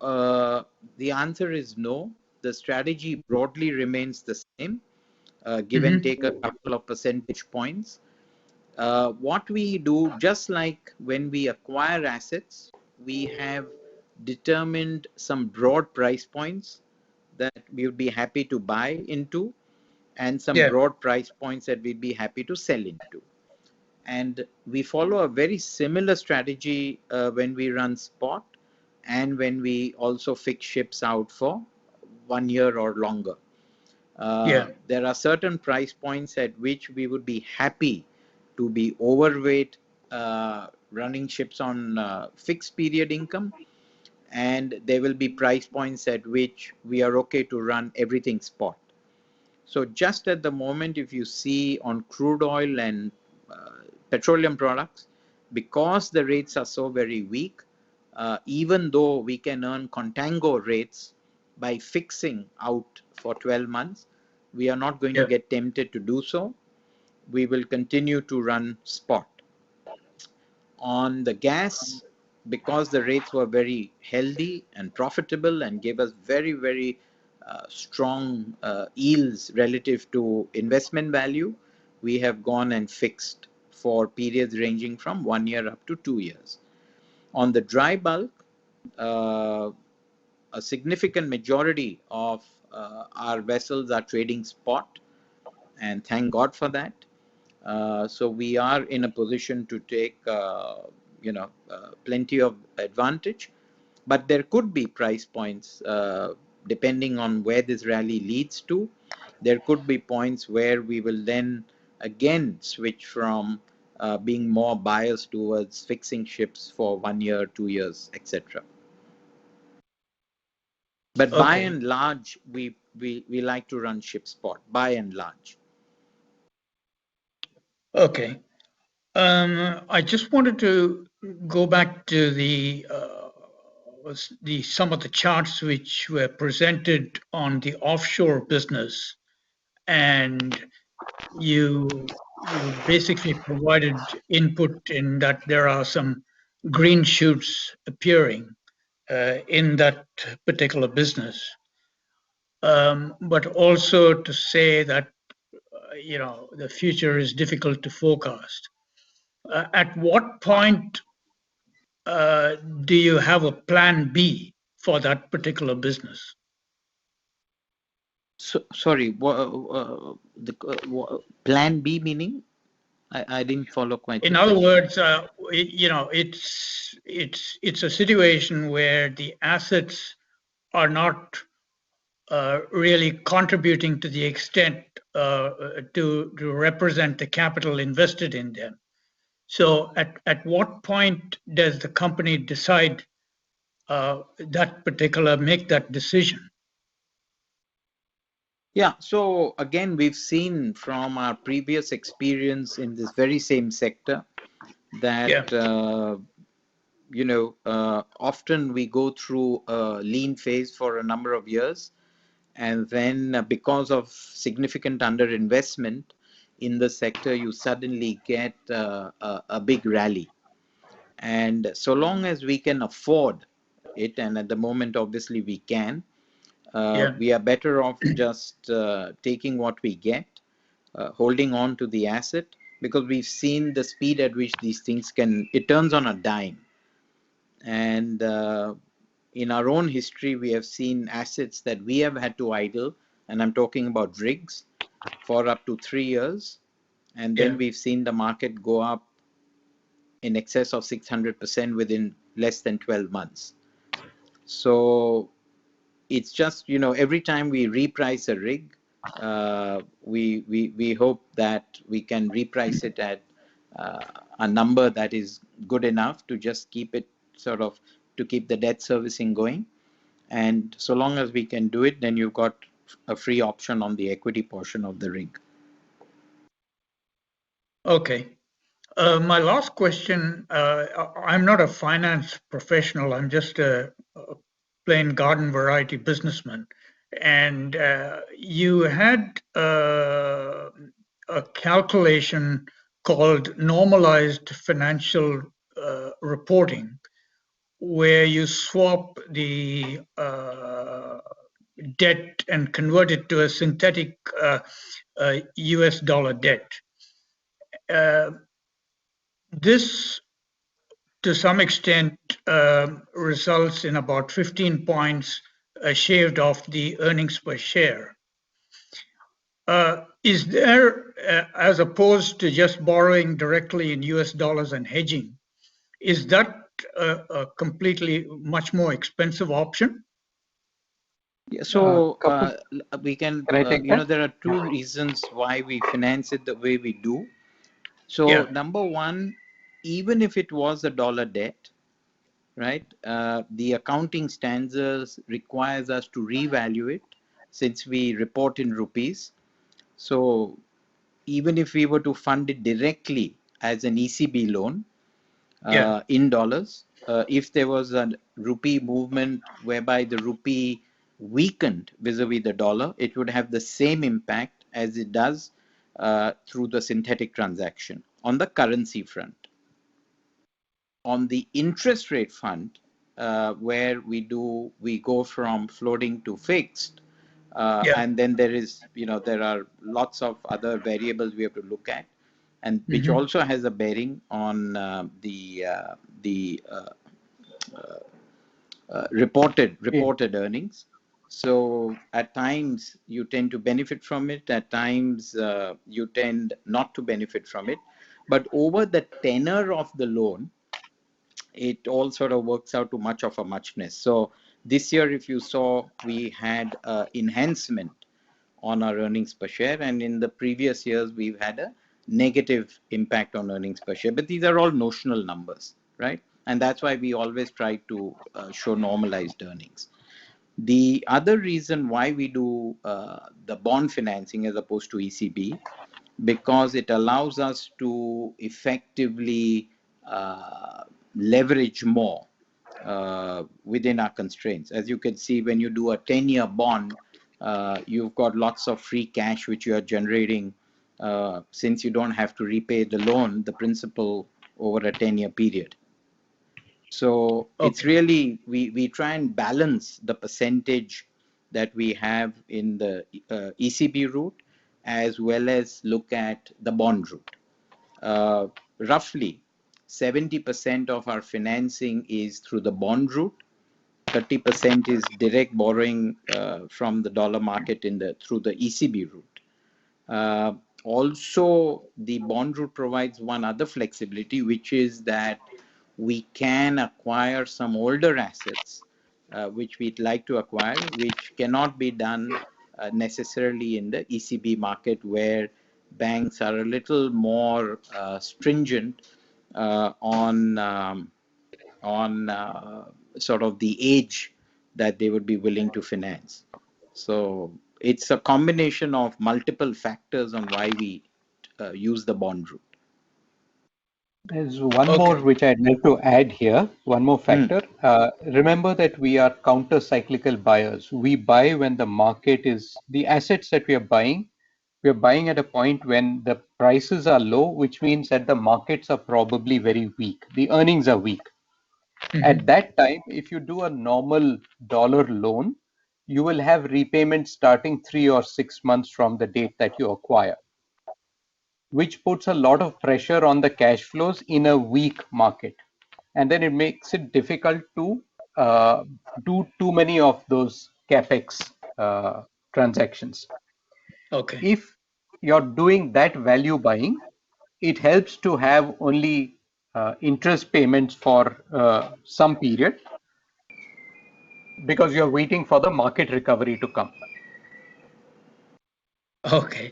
[SPEAKER 5] the answer is no. The strategy broadly remains the same, give and take a couple of percentage points. What we do, just like when we acquire assets, we have determined some broad price points that we would be happy to buy into, and some broad price points that we'd be happy to sell into. And we follow a very similar strategy when we run spot and when we also fix ships out for 1 year or longer. There are certain price points at which we would be happy to be overweight running ships on fixed period income, and there will be price points at which we are okay to run everything spot. So just at the moment, if you see on crude oil and petroleum products, because the rates are so very weak, even though we can earn contango rates by fixing out for 12 months, we are not going to get tempted to do so. We will continue to run spot. On the gas, because the rates were very healthy and profitable and gave us very, very strong yields relative to investment value, we have gone and fixed for periods ranging from 1 year up to 2 years. On the dry bulk, a significant majority of our vessels are trading spot, and thank God for that. So we are in a position to take, plenty of advantage, but there could be price points depending on where this rally leads to. There could be points where we will then again switch from being more biased towards fixing ships for 1 year, 2 years, etc. But by and large, we like to run ship spot, by and large.
[SPEAKER 7] Okay. I just wanted to go back to some of the charts which were presented on the offshore business, and you basically provided input in that there are some green shoots appearing in that particular business, but also to say that the future is difficult to forecast. At what point do you have a plan B for that particular business?
[SPEAKER 5] So, sorry, plan B meaning? I didn't follow quite.
[SPEAKER 7] In other words, it's a situation where the assets are not really contributing to the extent to represent the capital invested in them. So at what point does the company decide make that decision?
[SPEAKER 5] Yeah, so again, we've seen from our previous experience in this very same sector that often we go through a lean phase for a number of years, and then because of significant underinvestment in the sector, you suddenly get a big rally. And so long as we can afford it, and at the moment, obviously, we can, we are better off just taking what we get, holding on to the asset, because we've seen the speed at which these things it turns on a dime. And in our own history, we have seen assets that we have had to idle, and I'm talking about rigs, for up to 3 years. And then we've seen the market go up in excess of 600% within less than 12 months. So it's just, every time we reprice a rig, we hope that we can reprice it at a number that is good enough to just keep it to keep the debt servicing going. And so long as we can do it, then you've got a free option on the equity portion of the rig.
[SPEAKER 7] Okay. My last question, I'm not a finance professional. I'm just a plain garden variety businessman. And you had a calculation called normalized financial reporting, where you swap the debt and convert it to a synthetic US dollar debt. This, to some extent, results in about 15 points shaved off the earnings per share. Is there, as opposed to just borrowing directly in US dollars and hedging, is that a completely much more expensive option?
[SPEAKER 5] Yeah, so we can,
[SPEAKER 2] I take that?
[SPEAKER 5] there are two reasons why we finance it the way we do. So number one, even if it was a dollar debt, right, the accounting standards requires us to revalue it since we report in rupees. So even if we were to fund it directly as an ECB loan in dollars, if there was a rupee movement whereby the rupee weakened vis-a-vis the dollar, it would have the same impact as it does through the synthetic transaction on the currency front. On the interest rate front, where we go from floating to fixed, and then there are lots of other variables we have to look at, and which also has a bearing on the reported earnings. So at times you tend to benefit from it, at times you tend not to benefit from it. But over the tenor of the loan, it all sort of works out to much of a muchness. So this year, if you saw, we had enhancement on our earnings per share, and in the previous years, we've had a negative impact on earnings per share. But these are all notional numbers, right? And that's why we always try to show normalized earnings. The other reason why we do the bond financing as opposed to ECB, because it allows us to effectively leverage more within our constraints. As you can see, when you do a 10-year bond, you've got lots of free cash which you are generating since you don't have to repay the loan, the principal, over a 10-year period. So it's really, we try and balance the percentage that we have in the ECB route as well as look at the bond route. Roughly 70% of our financing is through the bond route, 30% is direct borrowing from the dollar market through the ECB route. Also, the bond route provides one other flexibility, which is that we can acquire some older assets which we'd like to acquire, which cannot be done necessarily in the ECB market, where banks are a little more stringent on sort of the age that they would be willing to finance. So it's a combination of multiple factors on why we use the bond route.
[SPEAKER 2] There's one more which I'd like to add here. One more factor. Remember that we are counter-cyclical buyers. We buy when the market is, the assets that we are buying at a point when the prices are low, which means that the markets are probably very weak. The earnings are weak. At that time, if you do a normal dollar loan, you will have repayments starting 3 or 6 months from the date that you acquire, which puts a lot of pressure on the cash flows in a weak market. And then it makes it difficult to do too many of those capex transactions.
[SPEAKER 7] Okay.
[SPEAKER 2] If you're doing that value buying, it helps to have only interest payments for some period, because you're waiting for the market recovery to come.
[SPEAKER 7] Okay.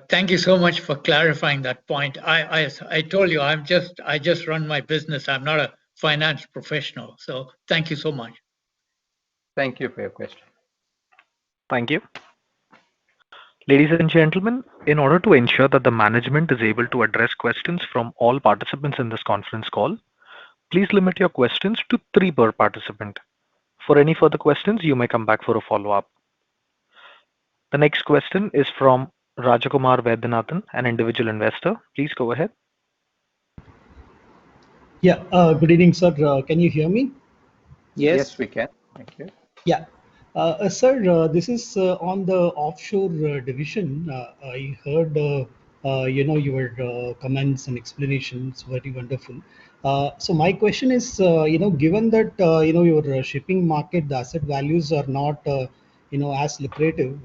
[SPEAKER 7] Thank you so much for clarifying that point. I told you I just run my business. I'm not a finance professional. So thank you so much.
[SPEAKER 2] Thank you for your question.
[SPEAKER 1] Thank you. Ladies and gentlemen, in order to ensure that the management is able to address questions from all participants in this conference call, please limit your questions to 3 per participant. For any further questions, you may come back for a follow-up. The next question is from Rajakumar Vaidyanathan, an individual investor. Please go ahead.
[SPEAKER 8] Yeah, good evening, sir. Can you hear me?
[SPEAKER 2] Yes, we can. Thank you.
[SPEAKER 8] Yeah. Sir, this is on the offshore division. I heard, your comments and explanations, very wonderful. So my question is, given that, your shipping market, the asset values are not, as lucrative,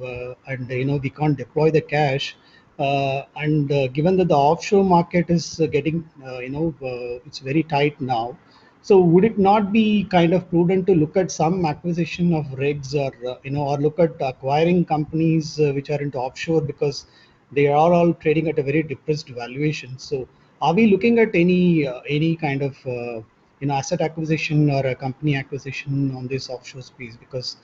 [SPEAKER 8] and, we can't deploy the cash. And given that the offshore market is getting, it's very tight now. So would it not be kind of prudent to look at some acquisition of rigs, or or look at acquiring companies which are into offshore, because they are all trading at a very depressed valuation? So are we looking at any kind of asset acquisition or a company acquisition on this offshore space? Because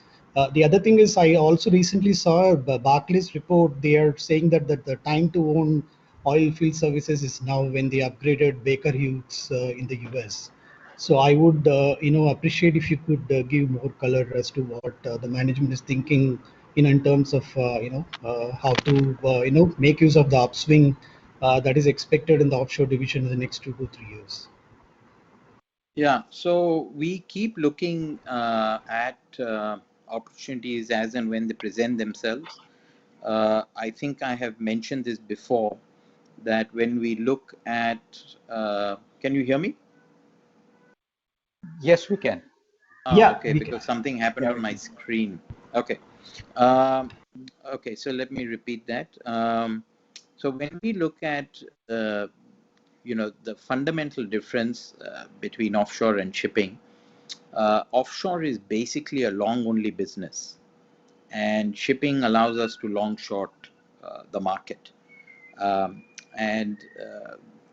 [SPEAKER 8] the other thing is, I also recently saw a Barclays report. They are saying that the time to own oil field services is now when they upgraded Baker Hughes in the US. So I would, appreciate if you could give more color as to what the management is thinking in terms of, how to, make use of the upswing that is expected in the offshore division in the next 2 to 3 years.
[SPEAKER 5] Yeah, so we keep looking at opportunities as and when they present themselves. I think I have mentioned this before, that when we look at, can you hear me?
[SPEAKER 2] Yes, we can.
[SPEAKER 8] Yeah,
[SPEAKER 5] okay, because something happened on my screen. Okay. Okay, so let me repeat that. So when we look at the fundamental difference between offshore and shipping, offshore is basically a long only business, and shipping allows us to long short the market. And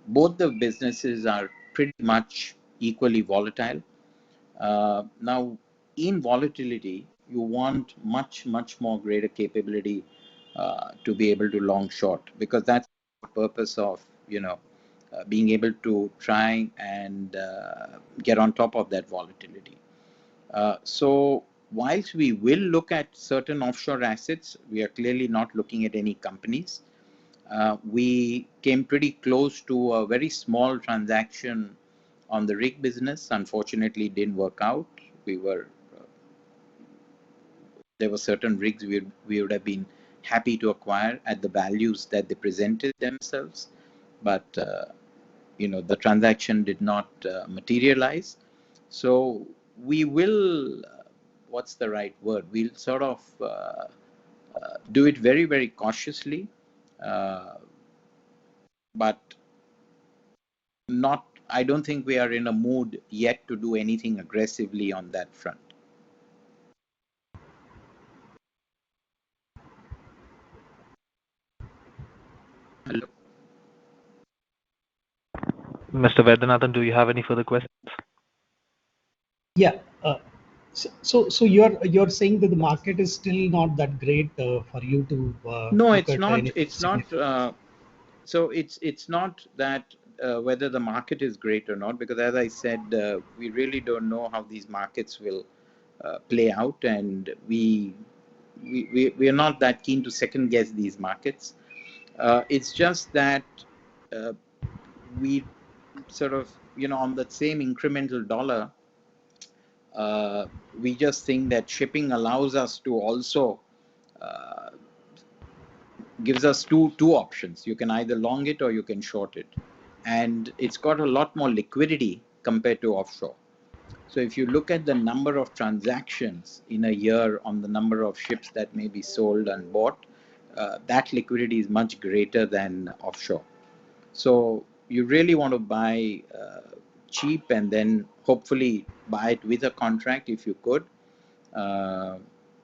[SPEAKER 5] both the businesses are pretty much equally volatile. Now, in volatility, you want much more greater capability to be able to long short, because that's the purpose of being able to try and get on top of that volatility. So whilst we will look at certain offshore assets, we are clearly not looking at any companies. We came pretty close to a very small transaction on the rig business. Unfortunately, it didn't work out. There were certain rigs we would have been happy to acquire at the values that they presented themselves, but the transaction did not materialize. So we will, what's the right word? We'll sort of do it very cautiously, but I don't think we are in a mood yet to do anything aggressively on that front. Hello.
[SPEAKER 1] Mr. Vedyanathan, do you have any further questions?
[SPEAKER 8] Yeah. So you're saying that the market is still not that great for you to
[SPEAKER 5] No,
[SPEAKER 8] look
[SPEAKER 5] it's
[SPEAKER 8] at
[SPEAKER 5] not.
[SPEAKER 8] anything
[SPEAKER 5] It's not.
[SPEAKER 8] significant.
[SPEAKER 5] So it's not that whether the market is great or not, because as I said, we really don't know how these markets will play out, and we are not that keen to second guess these markets. It's just that uh, we sort of, on that same incremental dollar, we just think that shipping allows us to also uh, gives us two options. You can either long it or you can short it, and it's got a lot more liquidity compared to offshore. So if you look at the number of transactions in a year on the number of ships that may be sold and bought, that liquidity is much greater than offshore. So you really want to buy cheap and then hopefully buy it with a contract if you could. Uh,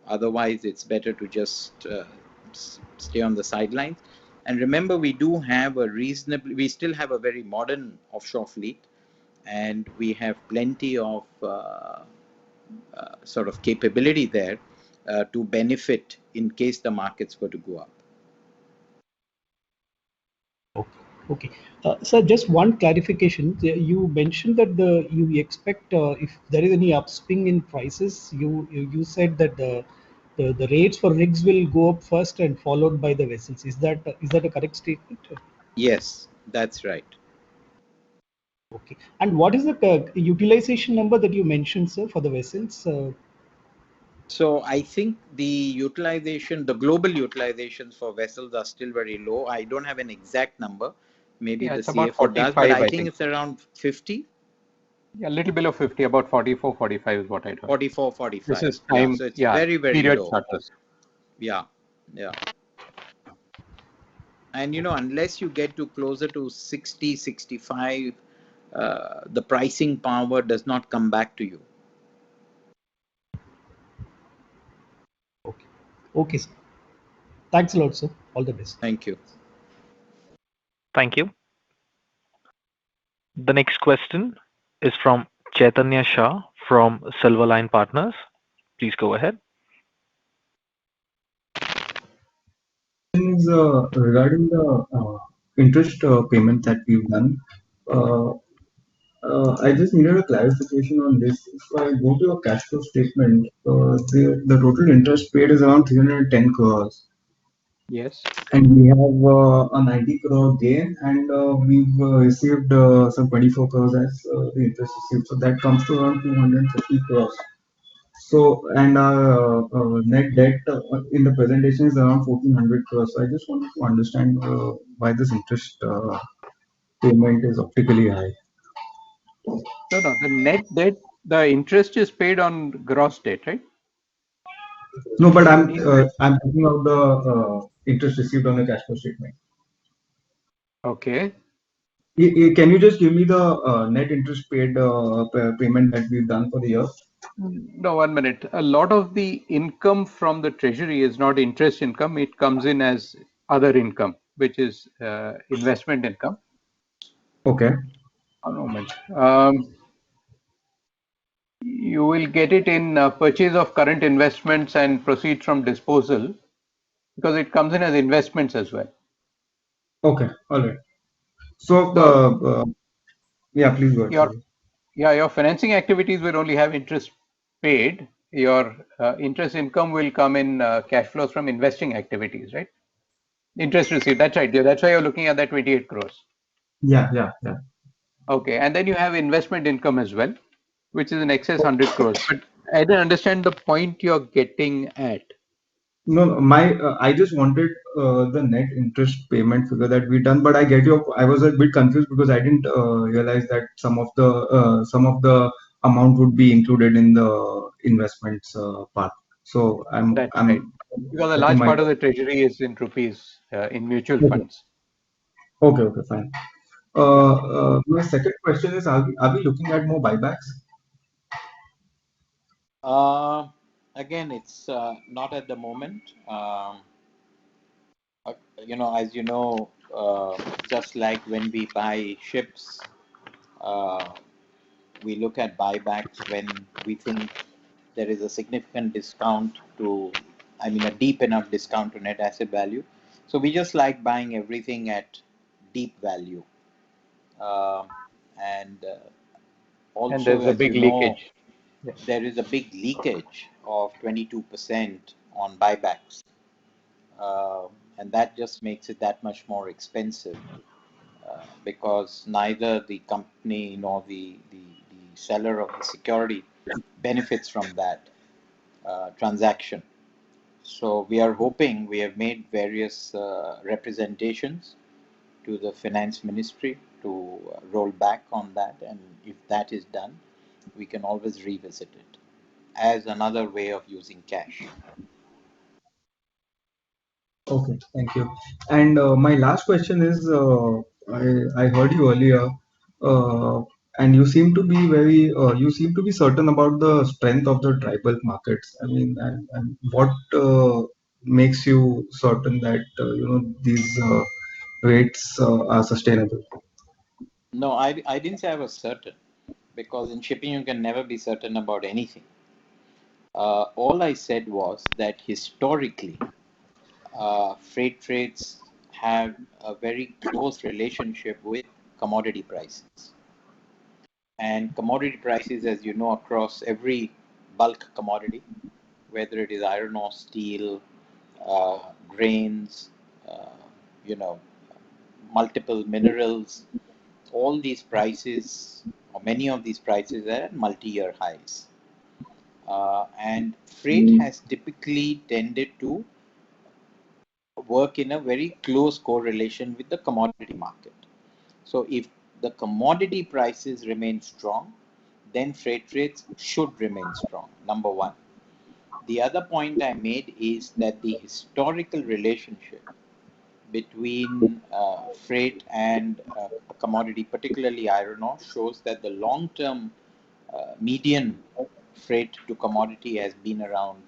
[SPEAKER 5] Otherwise, it's better to just stay on the sidelines. And remember, we still have a very modern offshore fleet, and we have plenty of sort of capability there to benefit in case the markets were to go up.
[SPEAKER 8] Okay. Sir, just one clarification. You mentioned that you expect if there is any upswing in prices, you said that the rates for rigs will go up first and followed by the vessels. Is that a correct statement?
[SPEAKER 5] Yes, that's right.
[SPEAKER 8] Okay. And what is the utilization number that you mentioned, sir, for the vessels?
[SPEAKER 5] So I think the global utilizations for vessels are still very low. I don't have an exact number. Maybe
[SPEAKER 2] Yeah,
[SPEAKER 5] the
[SPEAKER 2] it's about
[SPEAKER 5] CFO does, but
[SPEAKER 2] 45,
[SPEAKER 5] I
[SPEAKER 2] I
[SPEAKER 5] think
[SPEAKER 2] think.
[SPEAKER 5] it's around 50,
[SPEAKER 2] Yeah, a little below 50, about 44, 45 is what I heard.
[SPEAKER 5] 44,
[SPEAKER 2] This
[SPEAKER 5] 45.
[SPEAKER 2] is
[SPEAKER 5] Yeah,
[SPEAKER 2] time,
[SPEAKER 5] so it's
[SPEAKER 2] yeah,
[SPEAKER 5] very, very
[SPEAKER 2] period
[SPEAKER 5] low.
[SPEAKER 2] charters.
[SPEAKER 5] Yeah, yeah. And unless you get to closer to 60, 65, the pricing power does not come back to you.
[SPEAKER 8] Okay. Okay, sir. Thanks a lot, sir. All the best.
[SPEAKER 5] Thank you.
[SPEAKER 1] Thank you. The next question is from Chaitanya Shah from Silverline Partners. Please go ahead.
[SPEAKER 3] Is regarding the interest payment that we've done. Uh, I just needed a clarification on this. If I go to your cash flow statement, the total interest paid is around 310 crores.
[SPEAKER 2] Yes.
[SPEAKER 3] And we have a 90 crore gain, and we've received some 24 crores as the interest received. So that comes to around 250 crores. So, and our net debt in the presentation is around 1400 crores. So I just wanted to understand why this interest payment is optically high.
[SPEAKER 2] No, the net debt, the interest is paid on gross debt, right?
[SPEAKER 3] No, but I'm
[SPEAKER 2] In
[SPEAKER 3] talking about the interest received on the cash flow statement.
[SPEAKER 2] Okay.
[SPEAKER 3] Can you just give me the net interest paid payment that we've done for the year?
[SPEAKER 2] No, 1 minute. A lot of the income from the treasury is not interest income. It comes in as other income, which is investment income.
[SPEAKER 3] Okay.
[SPEAKER 2] A moment. You will get it in purchase of current investments and proceeds from disposal, because it comes in as investments as well.
[SPEAKER 3] Okay. All right. So,
[SPEAKER 2] So
[SPEAKER 3] yeah, please go ahead.
[SPEAKER 2] your financing activities will only have interest paid. Your interest income will come in cash flows from investing activities, right? Interest received. That's right. Yeah, that's why you're looking at that 28 crores.
[SPEAKER 3] Yeah.
[SPEAKER 2] Okay, and then you have investment income as well, which is in excess 100 crores. But I don't understand the point you're getting at.
[SPEAKER 3] No, I just wanted the net interest payment figure that we done, but I get your. I was a bit confused because I didn't realize that some of the amount would be included in the investments part. So
[SPEAKER 2] That's
[SPEAKER 3] I'm
[SPEAKER 2] right. Because a
[SPEAKER 3] I think
[SPEAKER 2] large
[SPEAKER 3] my
[SPEAKER 2] part of the treasury is in rupees in mutual
[SPEAKER 3] okay,
[SPEAKER 2] funds.
[SPEAKER 3] okay, fine.
[SPEAKER 2] Yeah.
[SPEAKER 3] My second question is: are we looking at more buybacks?
[SPEAKER 5] Again, it's not at the moment. As you know, just like when we buy ships, we look at buybacks when we think there is a significant discount to, I mean, a deep enough discount to net asset value. So we just like buying everything at deep value. And also,
[SPEAKER 2] there's a
[SPEAKER 5] as you
[SPEAKER 2] big
[SPEAKER 5] know,
[SPEAKER 2] leakage. Yeah.
[SPEAKER 5] there is a big leakage of 22% on buybacks. And that just makes it that much more expensive because neither the company nor the seller of the security benefits from that transaction. So we are hoping, we have made various representations to the finance ministry to roll back on that, and if that is done, we can always revisit it as another way of using cash.
[SPEAKER 3] Okay, thank you. And my last question is, I heard you earlier, and you seem to be you seem to be certain about the strength of the dry bulk markets. I mean, and what makes you certain that these rates are sustainable?
[SPEAKER 5] No, I didn't say I was certain, because in shipping you can never be certain about anything. All I said was that historically, freight rates have a very close relationship with commodity prices. And commodity prices, as you know, across every bulk commodity, whether it is iron ore, steel, grains, you know, multiple minerals, all these prices, or many of these prices, are at multi-year highs. And freight has typically tended to work in a very close correlation with the commodity market. So if the commodity prices remain strong, then freight rates should remain strong, number one. The other point I made is that the historical relationship between freight and commodity, particularly iron ore, shows that the long-term median freight to commodity has been around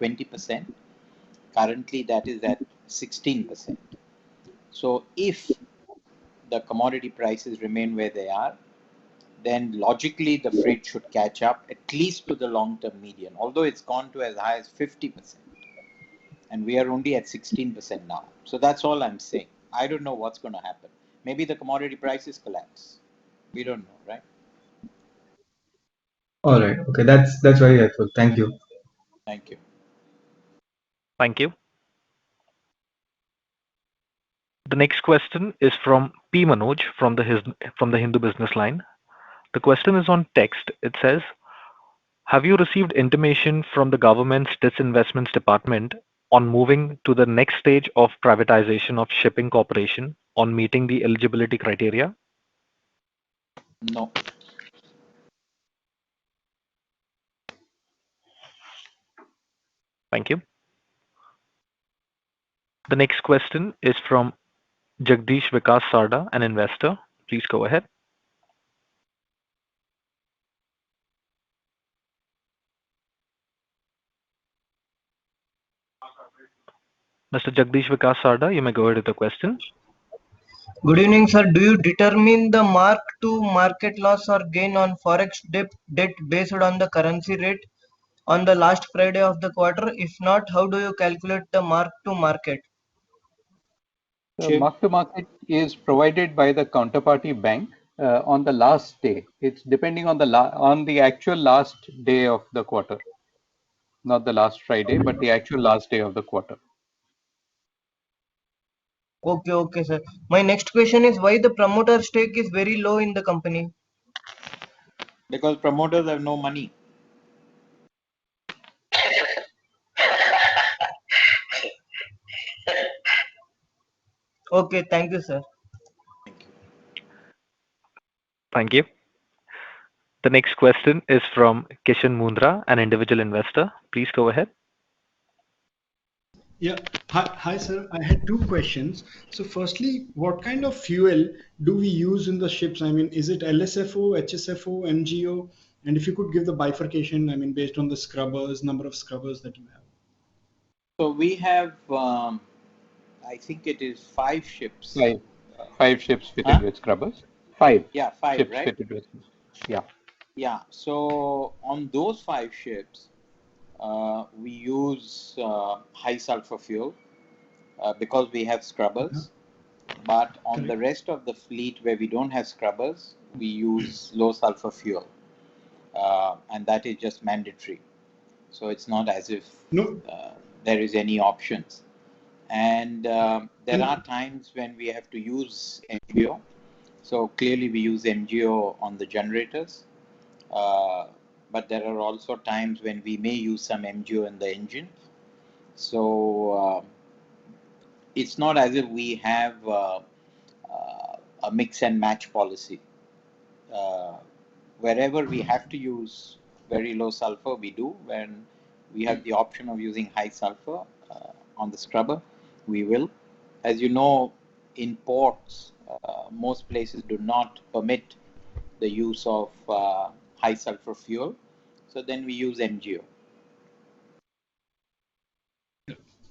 [SPEAKER 5] 20%. Currently, that is at 16%. So if the commodity prices remain where they are, then logically the freight should catch up at least to the long-term median, although it's gone to as high as 50%. And we are only at 16% now. So that's all I'm saying. I don't know what's going to happen. Maybe the commodity prices collapse. We don't know, right?
[SPEAKER 3] All right. Okay, that's very helpful. Thank you.
[SPEAKER 5] Thank you.
[SPEAKER 1] Thank you. The next question is from P. Manoj from the Hindu Business Line. The question is on text. It says, have you received intimation from the government's disinvestments department on moving to the next stage of privatization of shipping corporation on meeting the eligibility criteria?
[SPEAKER 5] No.
[SPEAKER 1] Thank you. The next question is from Jagdish Vikas Sarda, an investor. Please go ahead. Mr. Jagdish Vikas Sarda, you may go ahead with the question.
[SPEAKER 9] Good evening, sir. Do you determine the mark-to-market loss or gain on forex debt based on the currency rate on the last Friday of the quarter? If not, how do you calculate the mark-to-market?
[SPEAKER 2] The mark-to-market is provided by the counterparty bank on the last day. It's depending on the actual last day of the quarter, not the last Friday, but the actual last day of the quarter.
[SPEAKER 9] Okay, sir. My next question is why the promoter stake is very low in the company?
[SPEAKER 5] Because promoters have no money.
[SPEAKER 9] Okay, thank you, sir.
[SPEAKER 5] Thank you.
[SPEAKER 1] Thank you. The next question is from Kishan Mundra, an individual investor. Please go ahead.
[SPEAKER 10] Yeah. Hi, sir. I had two questions. So firstly, what kind of fuel do we use in the ships? I mean, is it LSFO, HSFO, MGO? And if you could give the bifurcation, I mean, based on the scrubbers, number of scrubbers that you have.
[SPEAKER 5] So we have, I think it is 5 ships
[SPEAKER 2] 5 ships fitted with scrubbers. 5
[SPEAKER 5] Yeah, 5,
[SPEAKER 2] ships
[SPEAKER 5] right?
[SPEAKER 2] fitted with. Yeah.
[SPEAKER 5] Yeah. So on those 5 ships, we use high sulfur fuel because we have scrubbers. But on the rest of the fleet where we don't have scrubbers, we use low sulfur fuel, and that is just mandatory. So it's not as if there is any options. And there are times when we have to use MGO. So clearly we use MGO on the generators, but there are also times when we may use some MGO in the engine. So it's not as if we have a mix and match policy. Wherever we have to use very low sulfur, we do. When we have the option of using high sulfur on the scrubber, we will. As you know, in ports, most places do not permit the use of high sulfur fuel. So then we use MGO.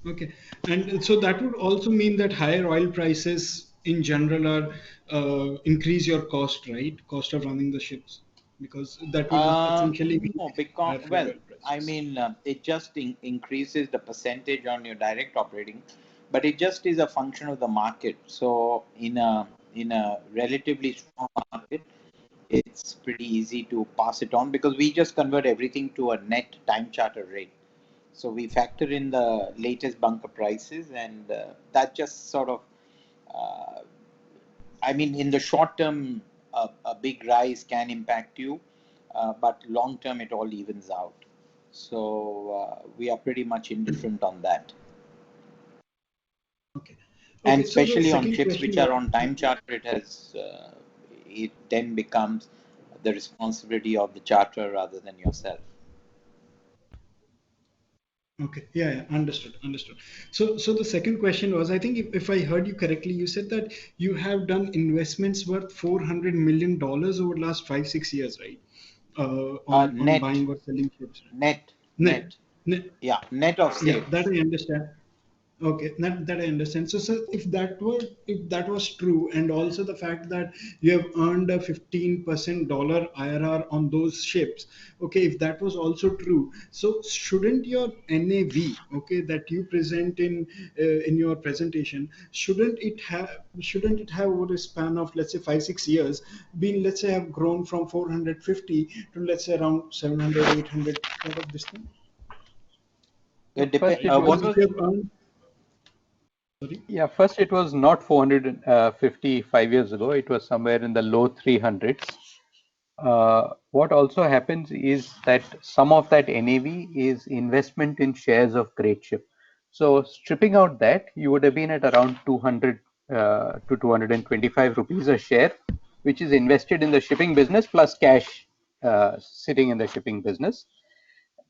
[SPEAKER 10] Okay, and so that would also mean that higher oil prices in general are increase your cost, right? Cost of running the ships, because that would essentially be
[SPEAKER 5] No, because, well, I mean, it just increases the percentage on your direct operating, but it just is a function of the market. So in a relatively strong market, it's pretty easy to pass it on because we just convert everything to a net time charter rate. So we factor in the latest bunker prices, and that just sort of, I mean, in the short term, a big rise can impact you, but long term, it all evens out. So we are pretty much indifferent on that.
[SPEAKER 10] Okay.
[SPEAKER 5] And
[SPEAKER 10] Okay, so the
[SPEAKER 5] especially on
[SPEAKER 10] second
[SPEAKER 5] ships which
[SPEAKER 10] question
[SPEAKER 5] are on time charter, it then becomes the responsibility of the charterer rather than yourself.
[SPEAKER 10] Okay, yeah, understood. So the second question was, I think if I heard you correctly, you said that you have done investments worth $400 million over the last 5-6 years, right? On
[SPEAKER 5] Net.
[SPEAKER 10] buying or selling ships.
[SPEAKER 5] Net. Yeah, net of sales.
[SPEAKER 10] Yeah, that I understand. Okay, that I understand. So, sir, if that was true, and also the fact that you have earned a 15% dollar IRR on those ships, okay, if that was also true, so shouldn't your NAV, okay, that you present in your presentation, shouldn't it have over a span of, let's say, 5-6 years, been, let's say, have grown from 450 to, let's say, around 700, 800 kind of this thing?
[SPEAKER 2] It depends. Yeah, first it was not 455 years ago. It was somewhere in the low 300s. What also happens is that some of that NAV is investment in shares of Greatship. So stripping out that, you would have been at around 200 to 225 rupees a share, which is invested in the shipping business plus cash sitting in the shipping business.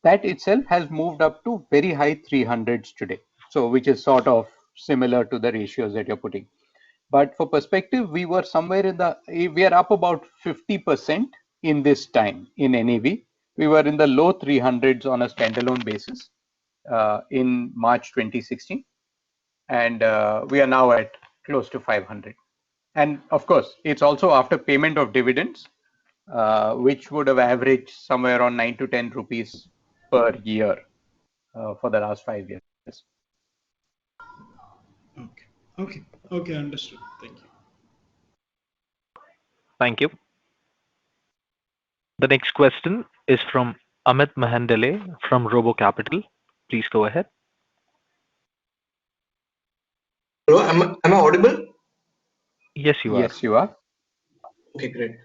[SPEAKER 2] That itself has moved up to very high 300s today. So which is sort of similar to the ratios that you're putting. But for perspective, we were somewhere we are up about 50% in this time in NAV. We were in the low 300s on a standalone basis in March 2016. And we are now at close to 500. And of course, it's also after payment of dividends, which would have averaged somewhere on 9 to 10 rupees per year for the last 5 years.
[SPEAKER 10] Okay, understood. Thank you.
[SPEAKER 1] Thank you. The next question is from Amit Mahendale from Robo Capital. Please go ahead.
[SPEAKER 11] Hello, am I audible?
[SPEAKER 1] Yes, you are.
[SPEAKER 2] Yes, you are.
[SPEAKER 11] Okay, great.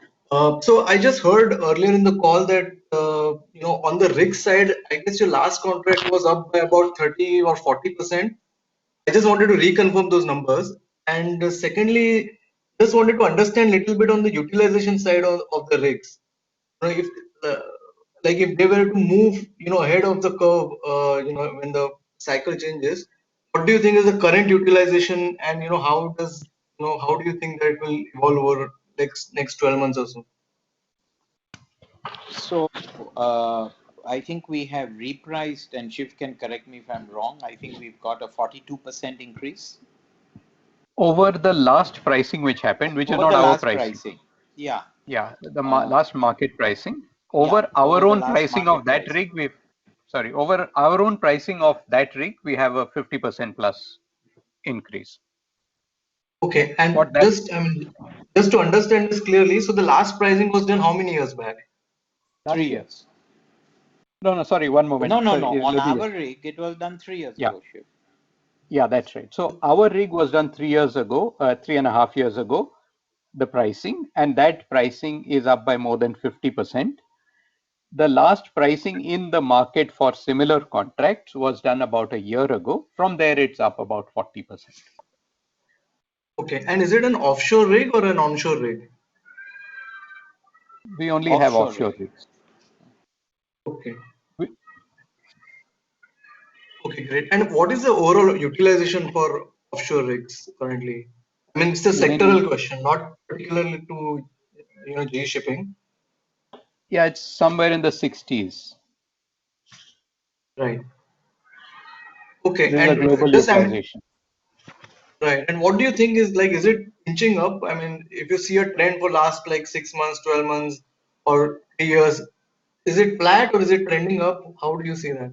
[SPEAKER 11] So I just heard earlier in the call that on the rig side, I guess your last contract was up by about 30 or 40%. I just wanted to reconfirm those numbers. And secondly, just wanted to understand a little bit on the utilization side of the rigs. If they were to move ahead of the curve, when the cycle changes, what do you think is the current utilization, and how do you think that it will evolve over next 12 months or so?
[SPEAKER 5] So I think we have repriced, and Shiv can correct me if I'm wrong. I think we've got a 42% increase.
[SPEAKER 2] Over the last pricing which happened, which is
[SPEAKER 5] Over
[SPEAKER 2] not
[SPEAKER 5] the
[SPEAKER 2] our
[SPEAKER 5] last
[SPEAKER 2] pricing.
[SPEAKER 5] yeah.
[SPEAKER 2] Yeah, the
[SPEAKER 5] Uh,
[SPEAKER 2] last market pricing.
[SPEAKER 5] yeah,
[SPEAKER 2] Over our
[SPEAKER 5] over the
[SPEAKER 2] own
[SPEAKER 5] last
[SPEAKER 2] pricing
[SPEAKER 5] market
[SPEAKER 2] of that
[SPEAKER 5] pricing.
[SPEAKER 2] rig, over our own pricing of that rig, we have a 50% plus increase.
[SPEAKER 11] Okay, and
[SPEAKER 2] What that
[SPEAKER 11] just just to understand this clearly, so the last pricing was done how many years back?
[SPEAKER 5] 3
[SPEAKER 2] last year?
[SPEAKER 5] years.
[SPEAKER 2] No, sorry, one moment.
[SPEAKER 5] No.
[SPEAKER 2] Sorry,
[SPEAKER 5] On
[SPEAKER 2] let me
[SPEAKER 5] our
[SPEAKER 2] just.
[SPEAKER 5] rig, it was done 3 years
[SPEAKER 2] Yeah,
[SPEAKER 5] ago, Shiv.
[SPEAKER 2] yeah, that's right. So our rig was done 3 years ago, 3.5 years ago, the pricing, and that pricing is up by more than 50%. The last pricing in the market for similar contracts was done about a year ago. From there, it's up about 40%.
[SPEAKER 11] Okay, and is it an offshore rig or an onshore rig?
[SPEAKER 2] We only have
[SPEAKER 5] Offshore
[SPEAKER 2] offshore
[SPEAKER 5] rig.
[SPEAKER 2] rigs.
[SPEAKER 11] Okay,
[SPEAKER 2] We,
[SPEAKER 11] okay, great. And what is the overall utilization for offshore rigs currently? I mean, it's a
[SPEAKER 2] you mean
[SPEAKER 11] sectoral question, not particularly to GE Shipping.
[SPEAKER 2] yeah, it's somewhere in the 60s.
[SPEAKER 11] Right. Okay,
[SPEAKER 2] This is a
[SPEAKER 11] and
[SPEAKER 2] global
[SPEAKER 11] just
[SPEAKER 2] utilization.
[SPEAKER 11] right. And what do you think is like, is it inching up? I mean, if you see a trend for last like 6 months, 12 months, or 3 years, is it flat or is it trending up? How do you see that?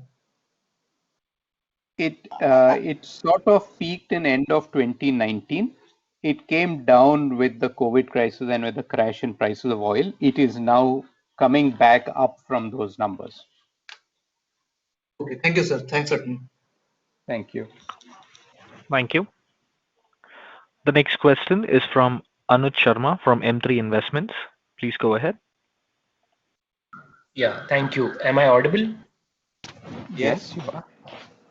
[SPEAKER 2] It sort of peaked in end of 2019. It came down with the COVID crisis and with the crash in prices of oil. It is now coming back up from those numbers.
[SPEAKER 11] Okay, thank you, sir. Thanks, Sachin.
[SPEAKER 2] Thank you.
[SPEAKER 1] Thank you. The next question is from Anuj Sharma from M3 Investments. Please go ahead.
[SPEAKER 12] Yeah, thank you. Am I audible?
[SPEAKER 5] Yes.
[SPEAKER 2] Yes, you are.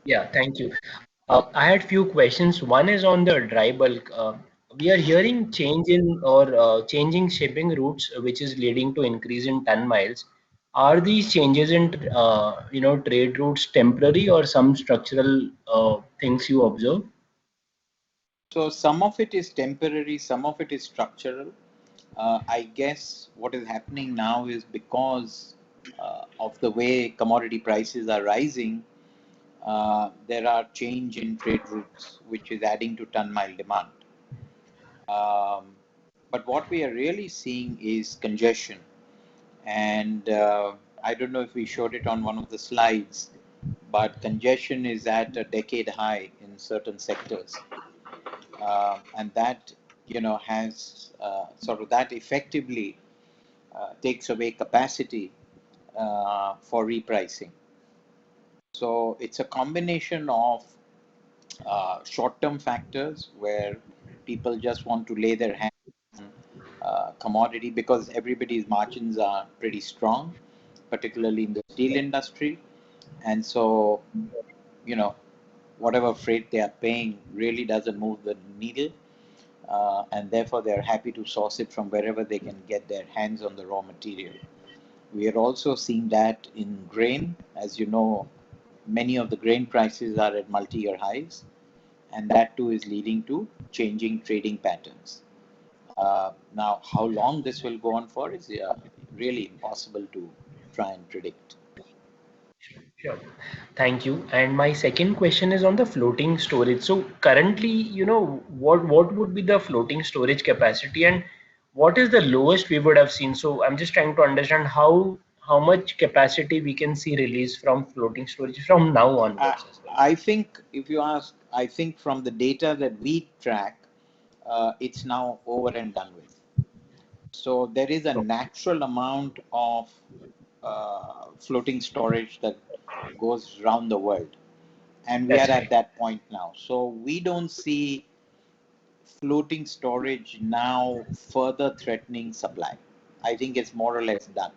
[SPEAKER 12] Yeah, thank you. I had few questions. One is on the dry bulk. We are hearing changing shipping routes, which is leading to increase in ton miles. Are these changes in trade routes temporary or some structural things you observe?
[SPEAKER 5] So some of it is temporary, some of it is structural. I guess what is happening now is because of the way commodity prices are rising, there are change in trade routes, which is adding to ton mile demand. But what we are really seeing is congestion. And I don't know if we showed it on one of the slides, but congestion is at a decade high in certain sectors. And that, has sort of that effectively takes away capacity for repricing. So it's a combination of short-term factors where people just want to lay their hands on commodity because everybody's margins are pretty strong, particularly in the steel industry. And so, whatever freight they are paying really doesn't move the needle. And therefore, they're happy to source it from wherever they can get their hands on the raw material. We are also seeing that in grain. As you know, many of the grain prices are at multi-year highs, and that too is leading to changing trading patterns. Now, how long this will go on for is really impossible to try and predict.
[SPEAKER 12] Sure. Thank you. And my second question is on the floating storage. So currently, what would be the floating storage capacity and what is the lowest we would have seen? So I'm just trying to understand how much capacity we can see release from floating storage from now onwards.
[SPEAKER 5] I think if you ask, I think from the data that we track, it's now over and done with. So there is a natural amount of floating storage that goes around the world, and we are
[SPEAKER 12] That's
[SPEAKER 5] at
[SPEAKER 12] right.
[SPEAKER 5] that point now. So we don't see floating storage now further threatening supply. I think it's more or less done.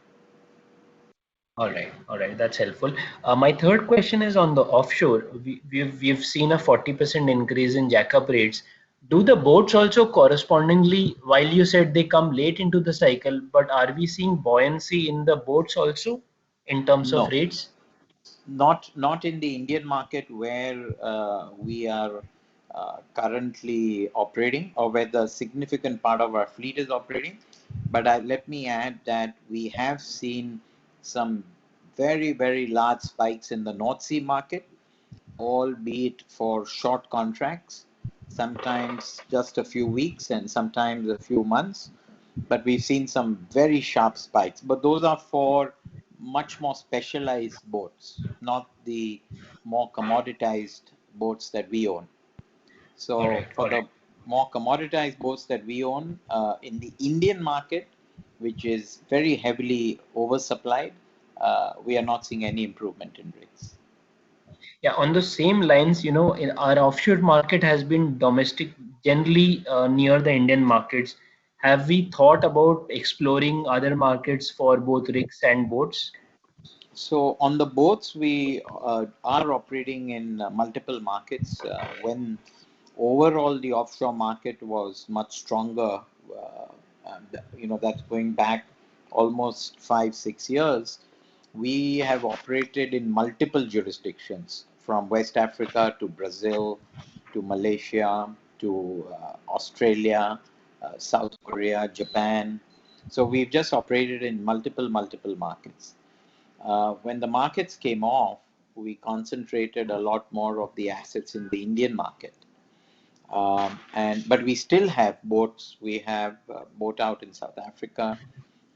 [SPEAKER 12] All right, that's helpful. My third question is on the offshore. We've seen a 40% increase in jackup rates. Do the boats also correspondingly, while you said they come late into the cycle, but are we seeing buoyancy in the boats also in terms of
[SPEAKER 5] No,
[SPEAKER 12] rates?
[SPEAKER 5] not in the Indian market where we are currently operating, or where the significant part of our fleet is operating. But let me add that we have seen some very, very large spikes in the North Sea market, albeit for short contracts. sometimes just a few weeks and sometimes a few months. But we've seen some very sharp spikes. But those are for much more specialized boats, not the more commoditized boats that we own. So for the more commoditized boats that we own in the Indian market, which is very heavily oversupplied, we are not seeing any improvement in rates.
[SPEAKER 12] Yeah, on the same lines, in our offshore market has been domestic, generally near the Indian markets. Have we thought about exploring other markets for both rigs and boats?
[SPEAKER 5] So on the boats, we are operating in multiple markets. When overall the offshore market was much stronger, that's going back almost 5-6 years. We have operated in multiple jurisdictions, from West Africa to Brazil, to Malaysia, to Australia, South Korea, Japan. So we've just operated in multiple markets. When the markets came off, we concentrated a lot more of the assets in the Indian market. But we still have boats. We have a boat out in South Africa.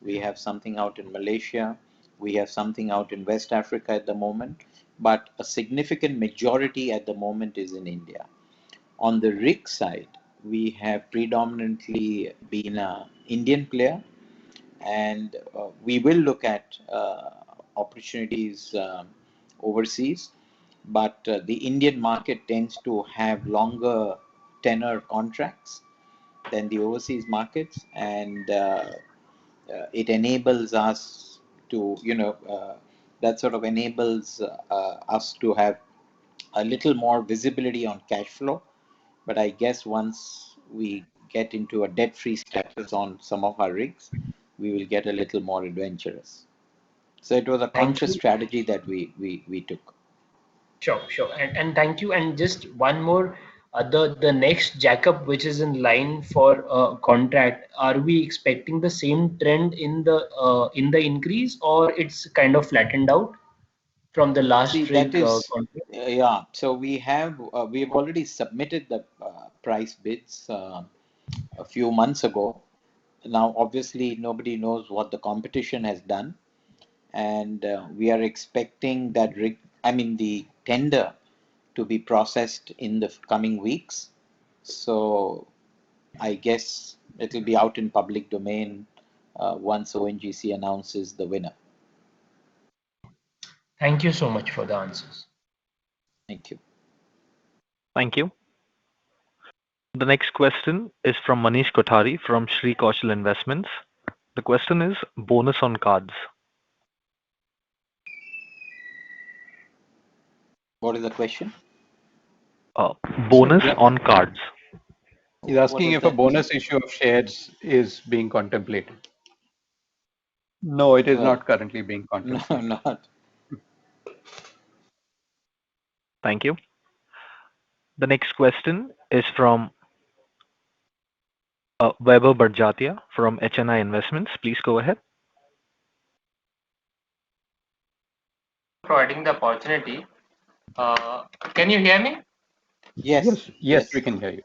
[SPEAKER 5] We have something out in Malaysia. We have something out in West Africa at the moment. But a significant majority at the moment is in India. On the rig side, we have predominantly been an Indian player, and we will look at opportunities overseas. But the Indian market tends to have longer tenor contracts than the overseas markets, and it enables us to, that sort of enables us to have a little more visibility on cash flow. But I guess once we get into a debt-free status on some of our rigs, we will get a little more adventurous. So it was a conscious strategy that we took.
[SPEAKER 12] Sure. And thank you. And just one more, the next jackup which is in line for contract, are we expecting the same trend in the increase, or it's kind of flattened out from the last rig contract?
[SPEAKER 5] Yeah. So we've already submitted the price bids a few months ago. Now, obviously, nobody knows what the competition has done, and we are expecting that the tender to be processed in the coming weeks. So I guess it will be out in public domain once ONGC announces the winner.
[SPEAKER 12] Thank you so much for the answers.
[SPEAKER 5] Thank you.
[SPEAKER 1] Thank you. The next question is from Manish Kothari from Sri Kaushal Investments. The question is bonus on cards.
[SPEAKER 5] What is the question?
[SPEAKER 1] Bonus on cards.
[SPEAKER 2] He's asking if a bonus issue of shares is being contemplated. No, it is not currently being contemplated.
[SPEAKER 5] No, not.
[SPEAKER 1] Thank you. The next question is from Weber Barjatia from HNI Investments. Please go ahead.
[SPEAKER 13] Providing the opportunity. Can you hear me?
[SPEAKER 2] Yes, we can hear you.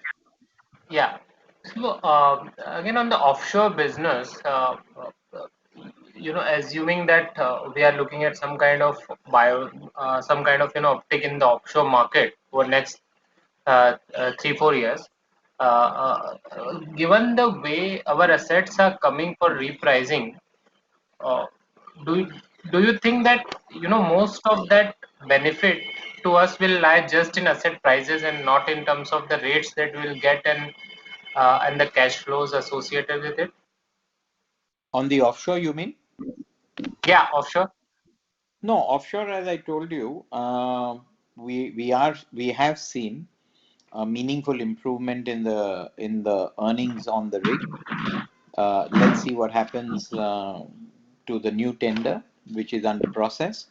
[SPEAKER 13] Yeah. So again, on the offshore business, assuming that we are looking at some kind of uptick in the offshore market for next 3-4 years. Given the way our assets are coming for repricing, do you think that most of that benefit to us will lie just in asset prices and not in terms of the rates that we'll get and the cash flows associated with it?
[SPEAKER 5] On the offshore, you mean?
[SPEAKER 13] Yeah, offshore.
[SPEAKER 5] No, offshore, as I told you, we have seen a meaningful improvement in the earnings on the rig. Let's see what happens to the new tender, which is under process.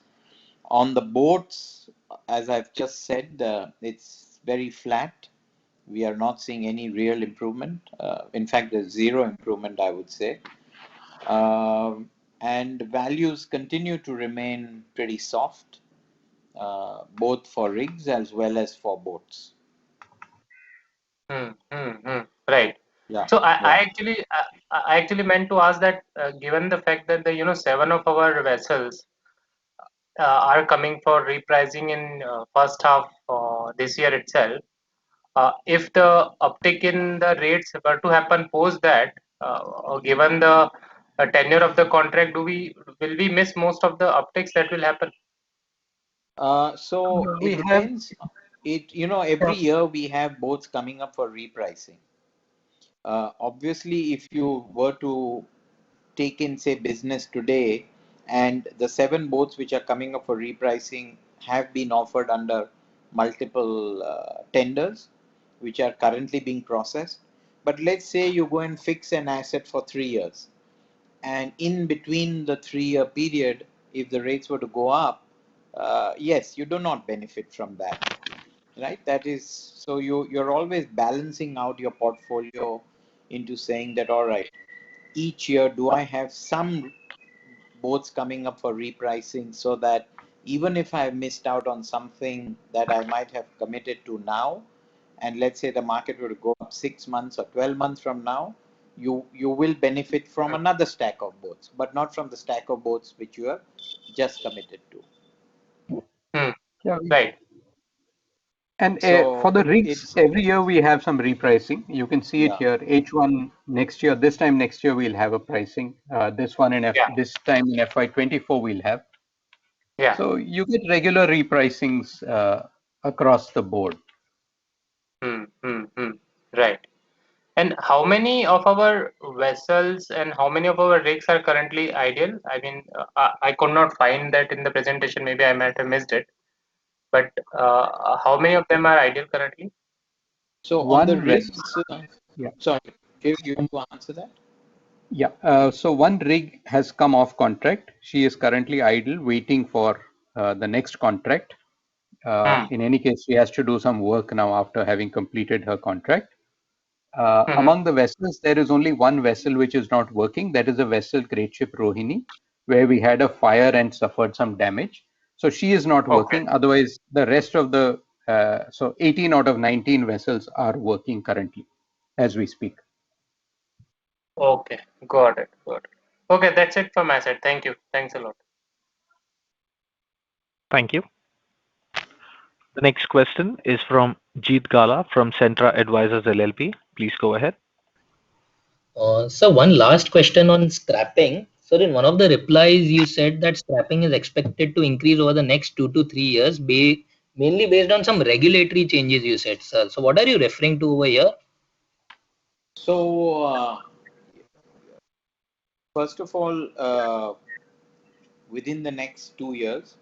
[SPEAKER 5] On the boats, as I've just said, it's very flat. We are not seeing any real improvement. In fact, there's zero improvement, I would say. And values continue to remain pretty soft, both for rigs as well as for boats.
[SPEAKER 13] Right.
[SPEAKER 5] Yeah.
[SPEAKER 13] So I
[SPEAKER 5] Yeah.
[SPEAKER 13] actually meant to ask that given the fact that the 7 of our vessels are coming for repricing in first half this year itself, if the uptick in the rates were to happen post that, or given the tenure of the contract, will we miss most of the upticks that will happen?
[SPEAKER 5] So
[SPEAKER 2] We
[SPEAKER 5] it
[SPEAKER 2] have
[SPEAKER 5] depends. Every year we have boats coming up for repricing. Obviously, if you were to take in, say, business today, and the 7 boats which are coming up for repricing have been offered under multiple tenders, which are currently being processed. But let's say you go and fix an asset for 3 years, and in between the 3-year period, if the rates were to go up, yes, you do not benefit from that, right? That is, so you're always balancing out your portfolio into saying that, all right, each year, do I have some boats coming up for repricing, so that even if I have missed out on something that I might have committed to now, and let's say the market were to go up 6 months or 12 months from now, you will benefit from another stack of boats, but not from the stack of boats which you have just committed to.
[SPEAKER 2] Yeah,
[SPEAKER 13] Right.
[SPEAKER 2] and for
[SPEAKER 5] So
[SPEAKER 2] the rigs,
[SPEAKER 5] it's,
[SPEAKER 2] every year we have some repricing. You can see it
[SPEAKER 5] yeah.
[SPEAKER 2] here. H1 next year, this time next year we'll have a pricing. This one in
[SPEAKER 13] Yeah.
[SPEAKER 2] this time in FY24 we'll have.
[SPEAKER 13] Yeah.
[SPEAKER 2] So you get regular repricings across the board.
[SPEAKER 13] Right. And how many of our vessels and how many of our rigs are currently idle? I mean, I could not find that in the presentation. Maybe I might have missed it. But how many of them are idle currently?
[SPEAKER 5] So on the
[SPEAKER 2] One rig,
[SPEAKER 5] rigs,
[SPEAKER 2] yeah.
[SPEAKER 5] sorry, if you want to answer that?
[SPEAKER 2] Yeah, so one rig has come off contract. She is currently idle, waiting for the next contract. In any case, she has to do some work now after having completed her contract. Among the vessels, there is only one vessel which is not working. That is a vessel, Great Ship Rohini, where we had a fire and suffered some damage. So she is not
[SPEAKER 13] Okay.
[SPEAKER 2] working. Otherwise, the rest of the, so 18 out of 19 vessels are working currently as we speak.
[SPEAKER 13] Okay. Got it. Got it. Okay, that's it from my side. Thank you. Thanks a lot.
[SPEAKER 1] Thank you. The next question is from Jeet Gala from Centra Advisors LLP. Please go ahead.
[SPEAKER 6] So one last question on scrapping. So in one of the replies, you said that scrapping is expected to increase over the next 2 to 3 years, mainly based on some regulatory changes, you said, sir. So what are you referring to over here?
[SPEAKER 5] So first of all, within the next 2 years,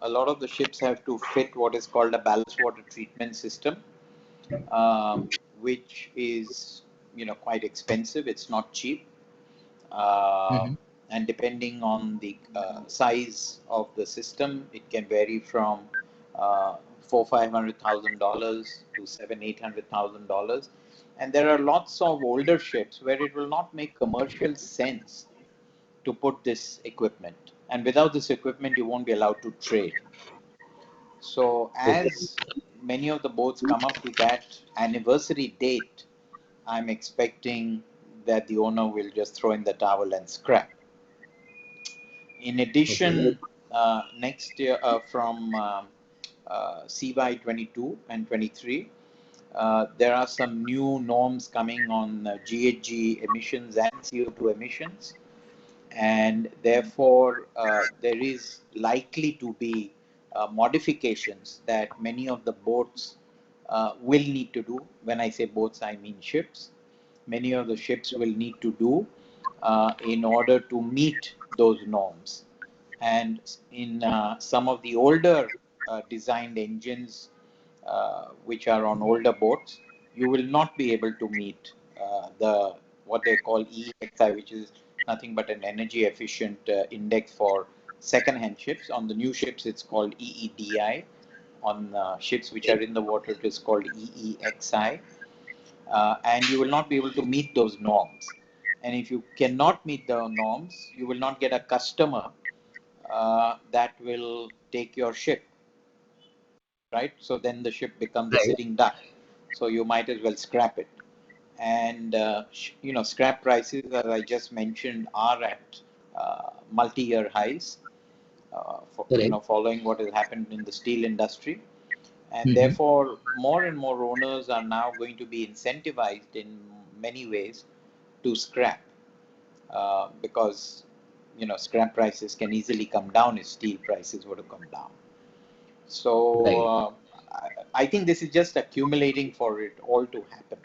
[SPEAKER 5] a lot of the ships have to fit what is called a ballast water treatment system, which is quite expensive. It's not cheap, and depending on the size of the system, it can vary from $400,000-$500,000 to $700,000-$800,000. And there are lots of older ships where it will not make commercial sense to put this equipment, and without this equipment you won't be allowed to trade. So as many of the boats come up to that anniversary date, I'm expecting that the owner will just throw in the towel and scrap. In addition, next year from CY 22 and 23, there are some new norms coming on GHG emissions and CO2 emissions, and therefore there is likely to be modifications that many of the boats will need to do. When I say boats, I mean ships. Many of the ships will need to do in order to meet those norms. And in some of the older designed engines, which are on older boats, you will not be able to meet the what they call EEXI, which is nothing but an energy efficient index for second-hand ships. On the new ships, it's called EEDI. On ships which are in the water, it is called EEXI. And you will not be able to meet those norms. And if you cannot meet the norms, you will not get a customer that will take your ship, right? So then the ship becomes a sitting duck. so you might as well scrap it. And scrap prices, as I just mentioned, are at multi-year highs,
[SPEAKER 6] Correct.
[SPEAKER 5] following what has happened in the steel industry. And
[SPEAKER 6] Mhm.
[SPEAKER 5] therefore, more and more owners are now going to be incentivized in many ways to scrap, because scrap prices can easily come down if steel prices were to come down. So
[SPEAKER 6] Right.
[SPEAKER 5] I think this is just accumulating for it all to happen.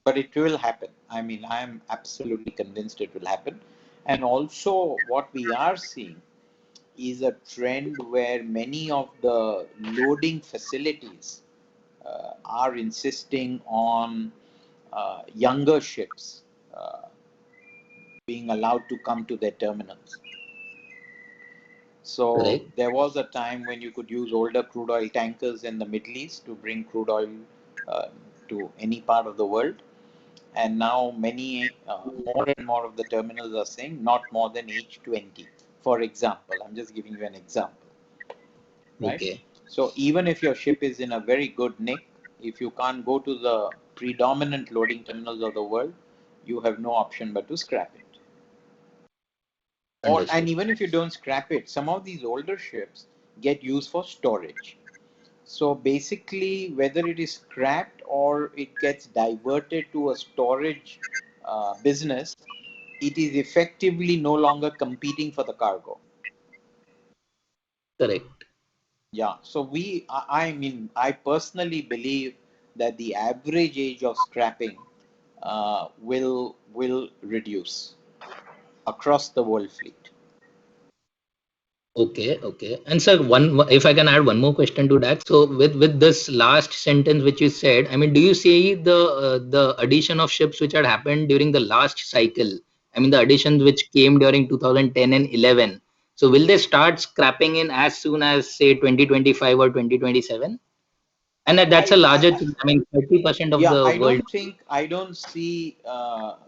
[SPEAKER 5] But it will happen. I mean, I am absolutely convinced it will happen. And also, what we are seeing is a trend where many of the loading facilities are insisting on younger ships being allowed to come to their terminals. So
[SPEAKER 6] Correct.
[SPEAKER 5] there was a time when you could use older crude oil tankers in the Middle East to bring crude oil to any part of the world. And now many, more and more of the terminals are saying not more than age 20. For example, I'm just giving you an example, right?
[SPEAKER 6] Okay.
[SPEAKER 5] So even if your ship is in a very good nick, if you can't go to the predominant loading terminals of the world, you have no option but to scrap it. And
[SPEAKER 6] Understood.
[SPEAKER 5] even if you don't scrap it, some of these older ships get used for storage. So basically, whether it is scrapped or it gets diverted to a storage business, it is effectively no longer competing for the cargo.
[SPEAKER 6] Correct.
[SPEAKER 5] Yeah. So I mean, I personally believe that the average age of scrapping will reduce across the world fleet.
[SPEAKER 6] Okay, okay. And sir, if I can add one more question to that. So with this last sentence which you said, I mean, do you see the addition of ships which had happened during the last cycle? I mean, the additions which came during 2010 and 11. So will they start scrapping in as soon as say 2025 or 2027? And that's a larger thing. I mean, 30% of
[SPEAKER 5] Yeah,
[SPEAKER 6] the world.
[SPEAKER 5] I don't see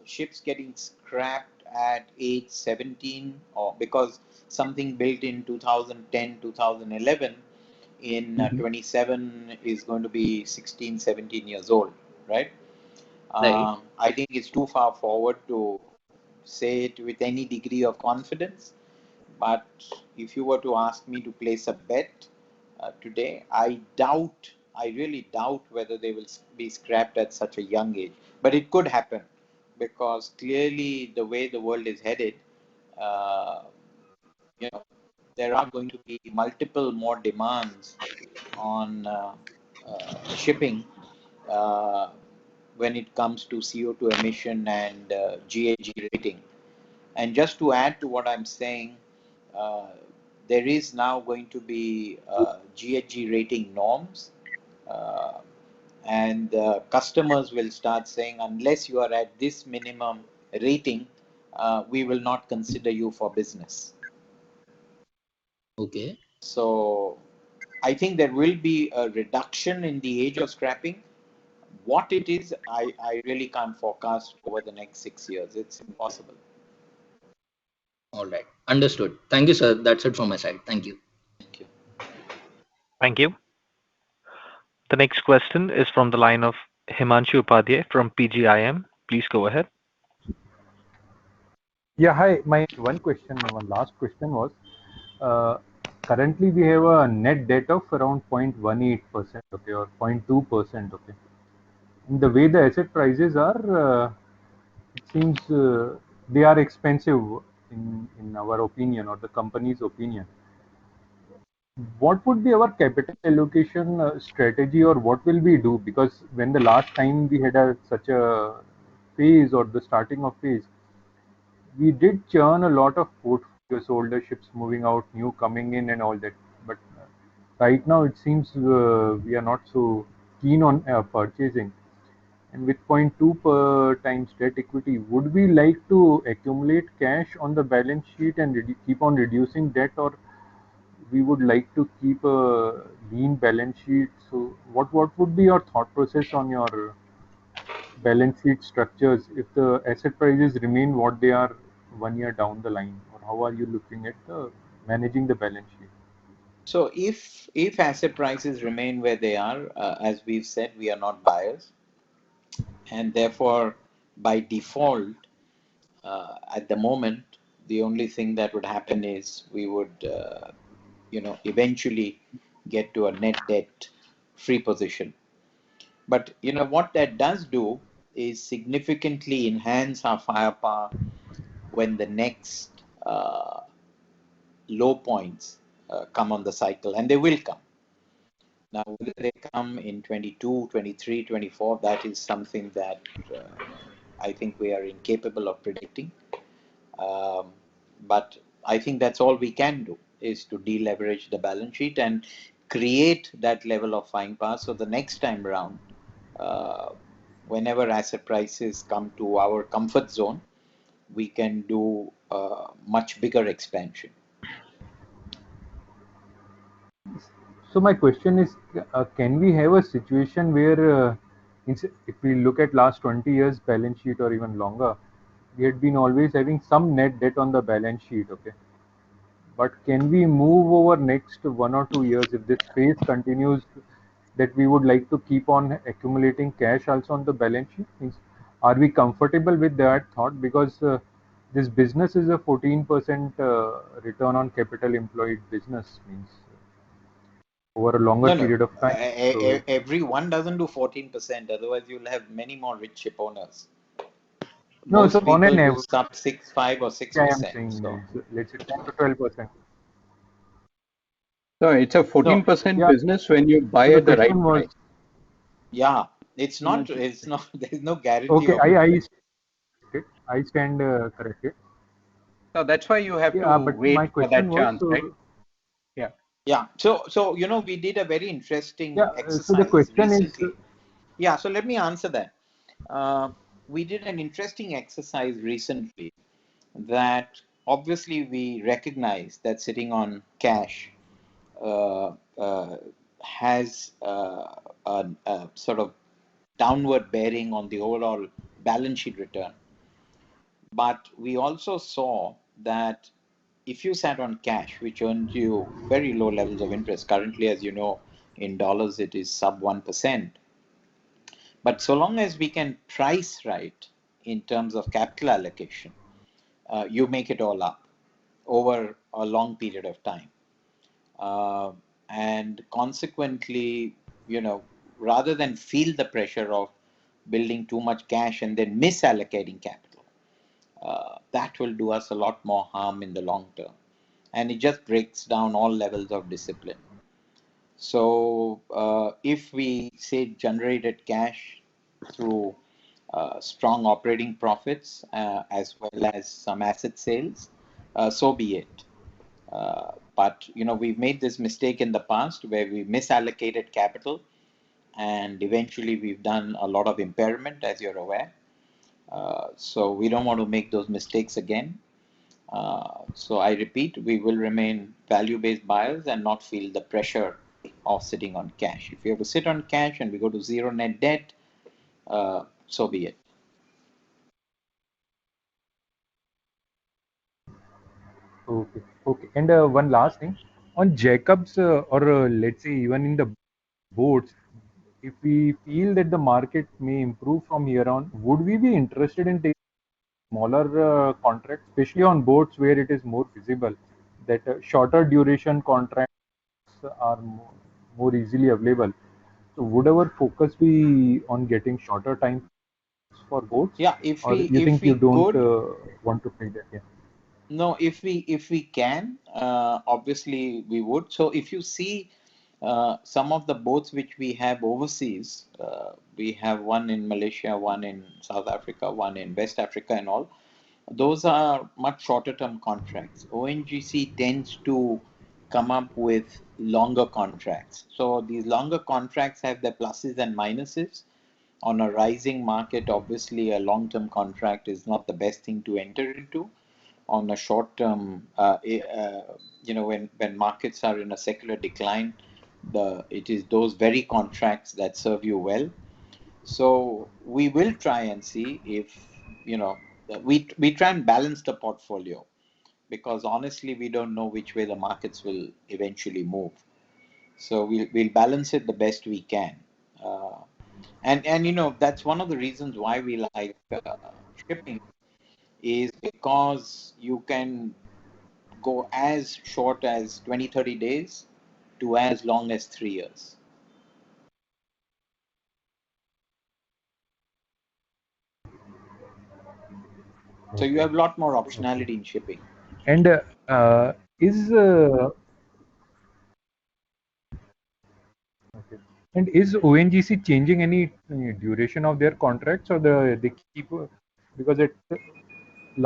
[SPEAKER 5] ships getting scrapped at age 17, or because something built in 2010, 2011 in
[SPEAKER 6] Mhm.
[SPEAKER 5] 27 is going to be 16, 17 years old, right?
[SPEAKER 6] Right.
[SPEAKER 5] I think it's too far forward to say it with any degree of confidence. But if you were to ask me to place a bet today, I really doubt whether they will be scrapped at such a young age. But it could happen, because clearly the way the world is headed, uh, there are going to be multiple more demands on shipping uh, when it comes to CO2 emission and GHG rating. And just to add to what I'm saying, uh, there is now going to be GHG rating norms, uh, and customers will start saying, unless you are at this minimum rating, we will not consider you for business.
[SPEAKER 6] Okay.
[SPEAKER 5] So I think there will be a reduction in the age of scrapping. What it is, I really can't forecast over the next 6 years. It's impossible.
[SPEAKER 6] All right. Understood. Thank you, sir. That's it from my side. Thank you.
[SPEAKER 5] Thank you.
[SPEAKER 1] Thank you. The next question is from the line of Himanshu Upadhyay from PGIM. Please go ahead.
[SPEAKER 4] Yeah, hi. My one last question was, currently we have a net debt of around 0.18%, okay, or 0.2%, okay. And the way the asset prices are, it seems they are expensive in our opinion, or the company's opinion. What would be our capital allocation strategy, or what will we do? Because when the last time we had such a phase, or the starting of phase, we did churn a lot of portfolios, older ships moving out, new coming in, and all that. But right now it seems we are not so keen on purchasing. And with 0.2 per times debt equity, would we like to accumulate cash on the balance sheet and keep on reducing debt, or we would like to keep a lean balance sheet? So what would be your thought process on your balance sheet structures if the asset prices remain what they are 1 year down the line, or how are you looking at managing the balance sheet?
[SPEAKER 5] So if asset prices remain where they are, as we've said, we are not buyers, and therefore by default, at the moment, the only thing that would happen is we would, eventually get to a net debt free position. But what that does do is significantly enhance our firepower when the next low points come on the cycle, and they will come. Now, whether they come in 22, 23, 24, that is something that I think we are incapable of predicting. But I think that's all we can do, is to deleverage the balance sheet and create that level of buying power. So the next time around, whenever asset prices come to our comfort zone, we can do much bigger expansion.
[SPEAKER 4] So my question is, can we have a situation where, if we look at last 20 years balance sheet or even longer, we had been always having some net debt on the balance sheet, okay? But can we move over next 1 or 2 years if this phase continues, that we would like to keep on accumulating cash also on the balance sheet? Means, are we comfortable with that thought? Because this business is a 14% return on capital employed business, means over a longer
[SPEAKER 5] No, no.
[SPEAKER 4] period of time. So
[SPEAKER 5] Everyone doesn't do 14%. Otherwise, you'll have many more rich ship owners.
[SPEAKER 4] no, so
[SPEAKER 5] Most
[SPEAKER 4] on
[SPEAKER 5] people
[SPEAKER 4] an
[SPEAKER 5] do
[SPEAKER 4] average,
[SPEAKER 5] sub 6, 5, or
[SPEAKER 4] I am
[SPEAKER 5] 6%.
[SPEAKER 4] saying,
[SPEAKER 5] So
[SPEAKER 4] let's say 10 to 12%.
[SPEAKER 2] So it's a
[SPEAKER 5] no,
[SPEAKER 2] 14%
[SPEAKER 4] Yeah.
[SPEAKER 2] business when you buy
[SPEAKER 4] So the
[SPEAKER 2] at the right
[SPEAKER 4] question was,
[SPEAKER 2] price.
[SPEAKER 5] yeah, it's not. There's no guarantee
[SPEAKER 4] okay,
[SPEAKER 5] of it.
[SPEAKER 4] I stand corrected.
[SPEAKER 2] So that's why you have
[SPEAKER 4] Yeah,
[SPEAKER 2] to
[SPEAKER 4] but
[SPEAKER 2] wait
[SPEAKER 4] my
[SPEAKER 2] for
[SPEAKER 4] question
[SPEAKER 2] that
[SPEAKER 4] was,
[SPEAKER 2] chance, right? Yeah.
[SPEAKER 5] Yeah. So we did a very interesting
[SPEAKER 4] yeah, so the
[SPEAKER 5] exercise
[SPEAKER 4] question is,
[SPEAKER 5] recently. Yeah. So let me answer that. We did an interesting exercise recently that obviously we recognize that sitting on cash uh, uh, has a sort of downward bearing on the overall balance sheet return. But we also saw that if you sat on cash, which earned you very low levels of interest, currently, as you know, in dollars, it is sub 1%. But so long as we can price right in terms of capital allocation, you make it all up over a long period of time. And consequently, rather than feel the pressure of building too much cash and then misallocating capital, that will do us a lot more harm in the long term. And it just breaks down all levels of discipline. So if we say generated cash through strong operating profits as well as some asset sales, so be it. But we've made this mistake in the past where we misallocated capital, and eventually we've done a lot of impairment, as you're aware. So we don't want to make those mistakes again. So I repeat, we will remain value-based buyers and not feel the pressure of sitting on cash. If we have to sit on cash and we go to zero net debt, so be it.
[SPEAKER 4] okay. And one last thing on Jacobs, or let's say even in the boats, if we feel that the market may improve from here on, would we be interested in taking smaller contracts, especially on boats where it is more feasible that shorter duration contracts are more easily available? So would our focus be on getting shorter time for boats,
[SPEAKER 5] Yeah, if
[SPEAKER 4] or
[SPEAKER 5] we
[SPEAKER 4] you
[SPEAKER 5] if
[SPEAKER 4] think you
[SPEAKER 5] we
[SPEAKER 4] don't
[SPEAKER 5] could,
[SPEAKER 4] want to play that? Yeah.
[SPEAKER 5] no, if we can, obviously we would. So if you see some of the boats which we have overseas, we have one in Malaysia, one in South Africa, one in West Africa, and all. Those are much shorter term contracts. ONGC tends to come up with longer contracts. So these longer contracts have their pluses and minuses. On a rising market, obviously, a long term contract is not the best thing to enter into. On a short term, when markets are in a secular decline, it is those very contracts that serve you well. So we will try and see if we try and balance the portfolio, because honestly, we don't know which way the markets will eventually move. So we'll balance it the best we can. Uh, and that's one of the reasons why we like shipping, is because you can go as short as 20-30 days to as long as 3 years. So you
[SPEAKER 4] Okay.
[SPEAKER 5] have a lot more
[SPEAKER 4] Okay.
[SPEAKER 5] optionality in shipping.
[SPEAKER 4] And is okay. And is ONGC changing any duration of their contracts, or they keep because at the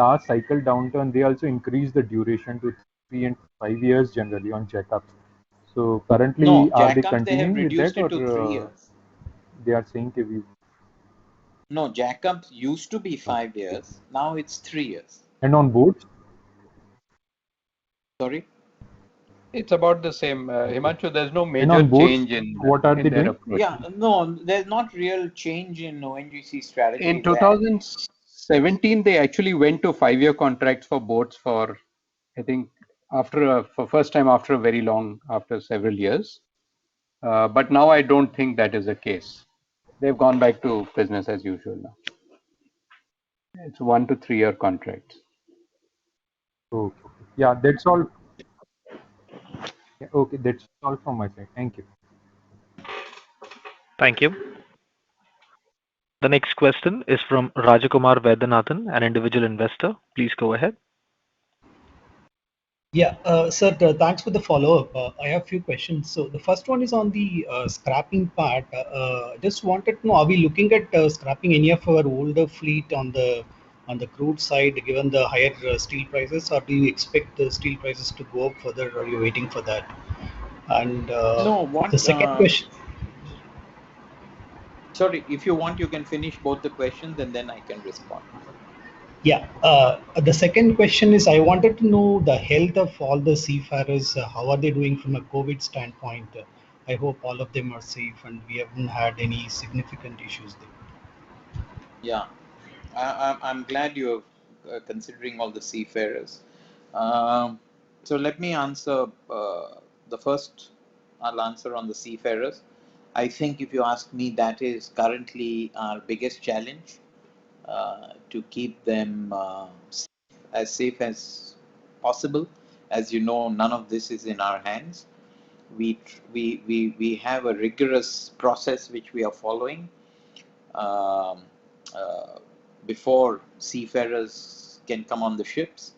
[SPEAKER 4] last cycle downturn they also increased the duration to 3 and 5 years generally on checkups. So currently,
[SPEAKER 5] No,
[SPEAKER 4] are they
[SPEAKER 5] jackups, they have
[SPEAKER 4] continuing with that,
[SPEAKER 5] reduced it to 3
[SPEAKER 4] or
[SPEAKER 5] years.
[SPEAKER 4] they are saying that we
[SPEAKER 5] No, jackups used to be 5
[SPEAKER 4] okay.
[SPEAKER 5] years. Now it's 3 years.
[SPEAKER 4] And on boats?
[SPEAKER 5] Sorry?
[SPEAKER 2] It's about the same.
[SPEAKER 4] Okay.
[SPEAKER 2] Himanshu, there's no
[SPEAKER 4] And
[SPEAKER 2] major
[SPEAKER 4] on boats,
[SPEAKER 2] change
[SPEAKER 4] what are
[SPEAKER 2] in
[SPEAKER 4] they
[SPEAKER 2] their
[SPEAKER 4] doing?
[SPEAKER 2] approach.
[SPEAKER 5] Yeah, no, there's not real change in ONGC strategy
[SPEAKER 2] In
[SPEAKER 5] there.
[SPEAKER 2] 2017, they actually went to 5-year contracts for boats for, I think, for first time after several years. But now I don't think that is the case. They've gone back to business as usual now. It's 1 to 3 year contracts.
[SPEAKER 4] Okay. Yeah, that's all. Yeah, okay, that's all from my side. Thank you.
[SPEAKER 1] Thank you. The next question is from Rajakumar Vedanathan, an individual investor. Please go ahead.
[SPEAKER 8] Yeah, sir, thanks for the follow-up. I have a few questions. So the first one is on the scrapping part. Just wanted to know, are we looking at scrapping any of our older fleet on the crude side, given the higher steel prices, or do you expect the steel prices to go up further, or are you waiting for that? And
[SPEAKER 5] No,
[SPEAKER 8] the second question.
[SPEAKER 5] sorry, if you want, you can finish both the questions and then I can respond.
[SPEAKER 8] Yeah, the second question is I wanted to know the health of all the seafarers. How are they doing from a COVID standpoint? I hope all of them are safe and we haven't had any significant issues there.
[SPEAKER 5] Yeah, I'm glad you're considering all the seafarers. Um, so let me answer the first. I'll answer on the seafarers. I think if you ask me, that is currently our biggest challenge, to keep them as safe as possible. As you know, none of this is in our hands. We have a rigorous process which we are following, um, uh, before seafarers can come on the ships.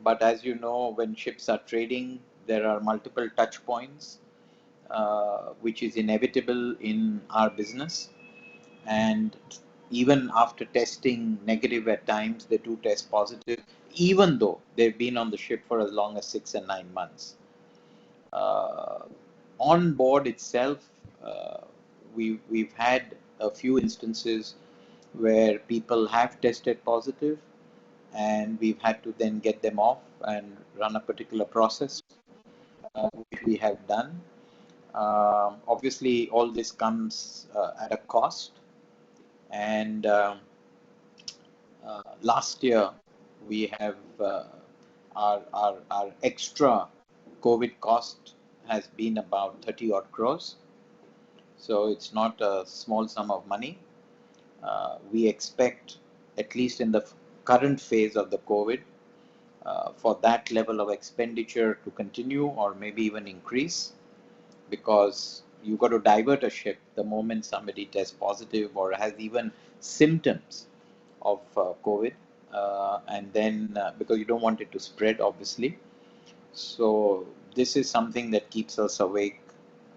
[SPEAKER 5] But as you know, when ships are trading, there are multiple touch points, which is inevitable in our business. And even after testing negative at times, they do test positive, even though they've been on the ship for as long as 6 and 9 months. Uh, on board itself, we've had a few instances where people have tested positive, and we've had to then get them off and run a particular process, which we have done. Obviously, all this comes at a cost, and last year we have our extra COVID cost has been about 30 odd crores. So it's not a small sum of money. We expect, at least in the current phase of the COVID, for that level of expenditure to continue or maybe even increase, because you've got to divert a ship the moment somebody tests positive or has even symptoms of COVID, and then because you don't want it to spread, obviously. So this is something that keeps us awake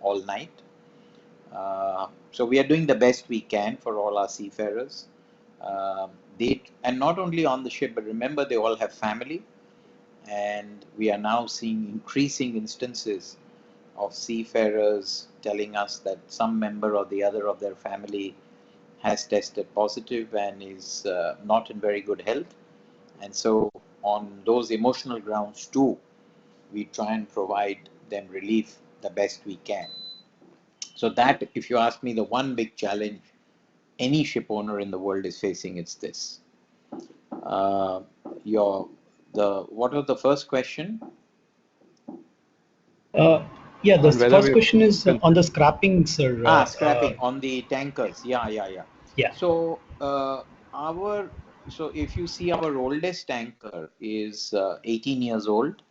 [SPEAKER 5] all night. So we are doing the best we can for all our seafarers. And not only on the ship, but remember they all have family, and we are now seeing increasing instances of seafarers telling us that some member or the other of their family has tested positive and is not in very good health. And so on those emotional grounds too, we try and provide them relief the best we can. So that, if you ask me, the one big challenge any ship owner in the world is facing, it's this. Uh, your What was the first question?
[SPEAKER 8] Yeah, the
[SPEAKER 4] On whether
[SPEAKER 8] first
[SPEAKER 4] we
[SPEAKER 8] question is
[SPEAKER 4] can
[SPEAKER 8] on the scrapping, sir.
[SPEAKER 5] Scrapping on the tankers. Yeah.
[SPEAKER 8] Yeah.
[SPEAKER 5] So if you see, our oldest tanker is 18 years old.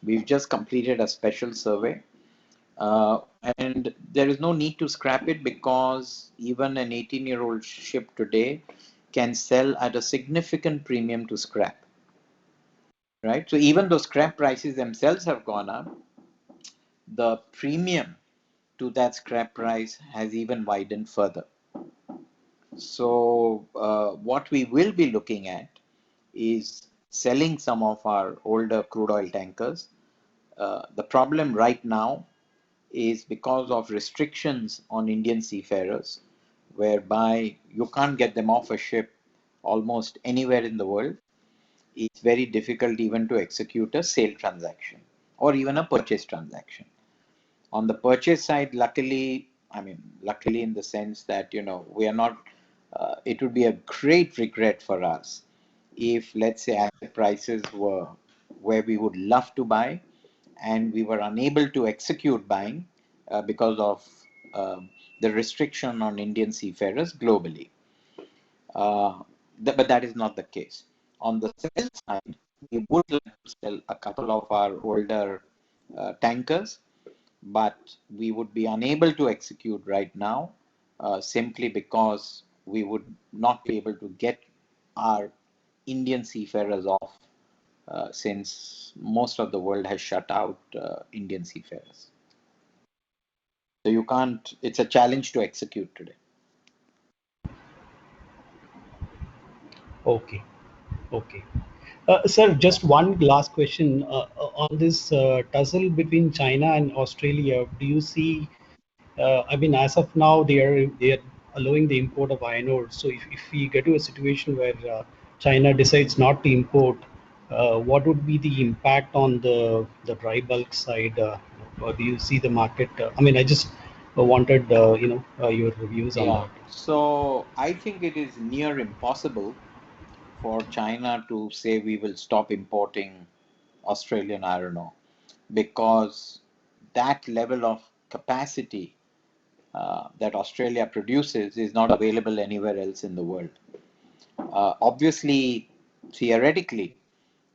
[SPEAKER 5] We've just completed a special survey, and there is no need to scrap it because even an 18-year-old ship today can sell at a significant premium to scrap. Right. So even though scrap prices themselves have gone up, the premium to that scrap price has even widened further. So what we will be looking at is selling some of our older crude oil tankers. The problem right now is because of restrictions on Indian seafarers, whereby you can't get them off a ship almost anywhere in the world. It's very difficult even to execute a sale transaction or even a purchase transaction. On the purchase side, luckily in the sense that, we are not, it would be a great regret for us if, let's say, asset prices were where we would love to buy and we were unable to execute buying because of the restriction on Indian seafarers globally. But that is not the case. On the sell side, we would like to sell a couple of our older tankers, but we would be unable to execute right now simply because we would not be able to get our Indian seafarers off since most of the world has shut out Indian seafarers. So you can't, it's a challenge to execute today.
[SPEAKER 8] Okay. Sir, just one last question on this tussle between China and Australia. Do you see? As of now, they are allowing the import of iron ore. So if we get to a situation where China decides not to import, what would be the impact on the dry bulk side? Or do you see the market? I just wanted your reviews on
[SPEAKER 5] Yeah.
[SPEAKER 8] that.
[SPEAKER 5] So I think it is near impossible for China to say we will stop importing Australian iron ore, because that level of capacity that Australia produces is not available anywhere else in the world. Obviously, theoretically,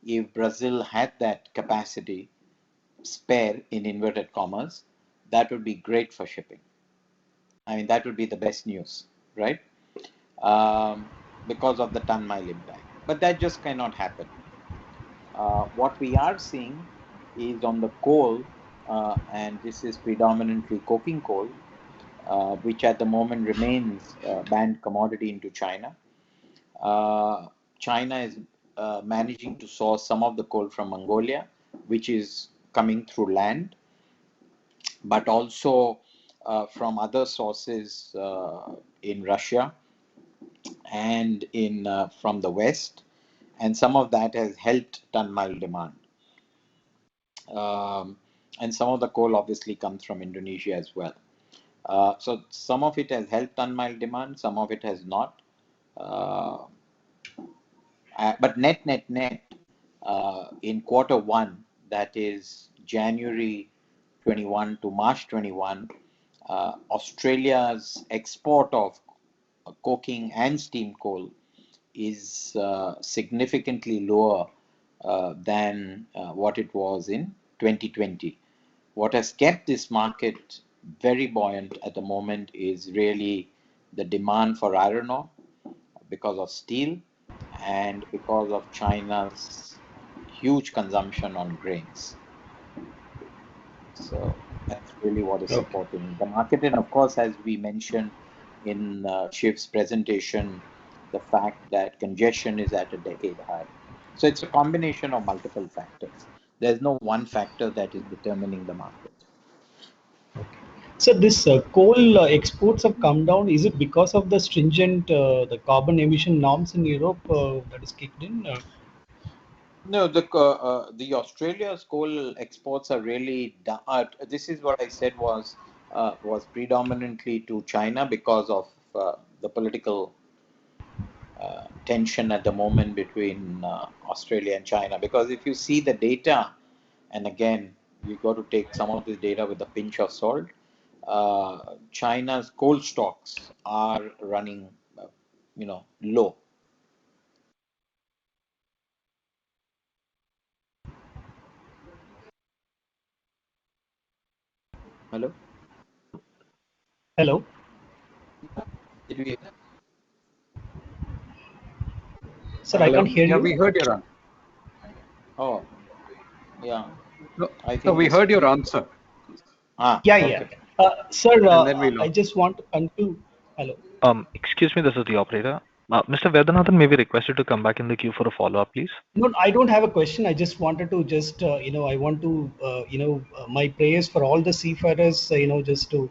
[SPEAKER 5] if Brazil had that capacity spare, in inverted commas, that would be great for shipping. That would be the best news, right? Because of the ton-mile impact. But that just cannot happen. What we are seeing is on the coal, and this is predominantly coking coal, which at the moment remains banned commodity into China. China is managing to source some of the coal from Mongolia, which is coming through land, but also from other sources in Russia and from the West, and some of that has helped ton-mile demand. And some of the coal obviously comes from Indonesia as well. So some of it has helped ton-mile demand, some of it has not. But net, in quarter one, that is January 21 to March 21, Australia's export of coking and steam coal is significantly lower than what it was in 2020. What has kept this market very buoyant at the moment is really the demand for iron ore because of steel and because of China's huge consumption on grains. So that's really what is supporting the market. And of course, as we mentioned in Shiv's presentation, the fact that congestion is at a decade high. So it's a combination of multiple factors. There's no one factor that is determining the market.
[SPEAKER 8] So this coal exports have come down. Is it because of the stringent the carbon emission norms in Europe that is kicked in?
[SPEAKER 5] No, the Australia's coal exports are really down. This is what I said was predominantly to China because of the political tension at the moment between Australia and China. Because if you see the data, and again, you got to take some of this data with a pinch of salt. China's coal stocks are running, low. Hello.
[SPEAKER 8] Hello.
[SPEAKER 5] Did we?
[SPEAKER 8] Sir, I can't hear
[SPEAKER 2] Yeah,
[SPEAKER 8] you.
[SPEAKER 2] we heard your answer.
[SPEAKER 5] Oh, yeah.
[SPEAKER 2] No,
[SPEAKER 5] I
[SPEAKER 2] so
[SPEAKER 5] think
[SPEAKER 2] we heard your answer.
[SPEAKER 8] Yeah,
[SPEAKER 5] okay.
[SPEAKER 8] Sir,
[SPEAKER 2] And then we
[SPEAKER 8] I
[SPEAKER 2] lost.
[SPEAKER 8] just want to conclude. Hello.
[SPEAKER 1] Excuse me, this is the operator. Mr. Vedanathan may be requested to come back in the queue for a follow-up, please.
[SPEAKER 8] No, I don't have a question. I just wanted to I want to, my prayers for all the seafarers, just to,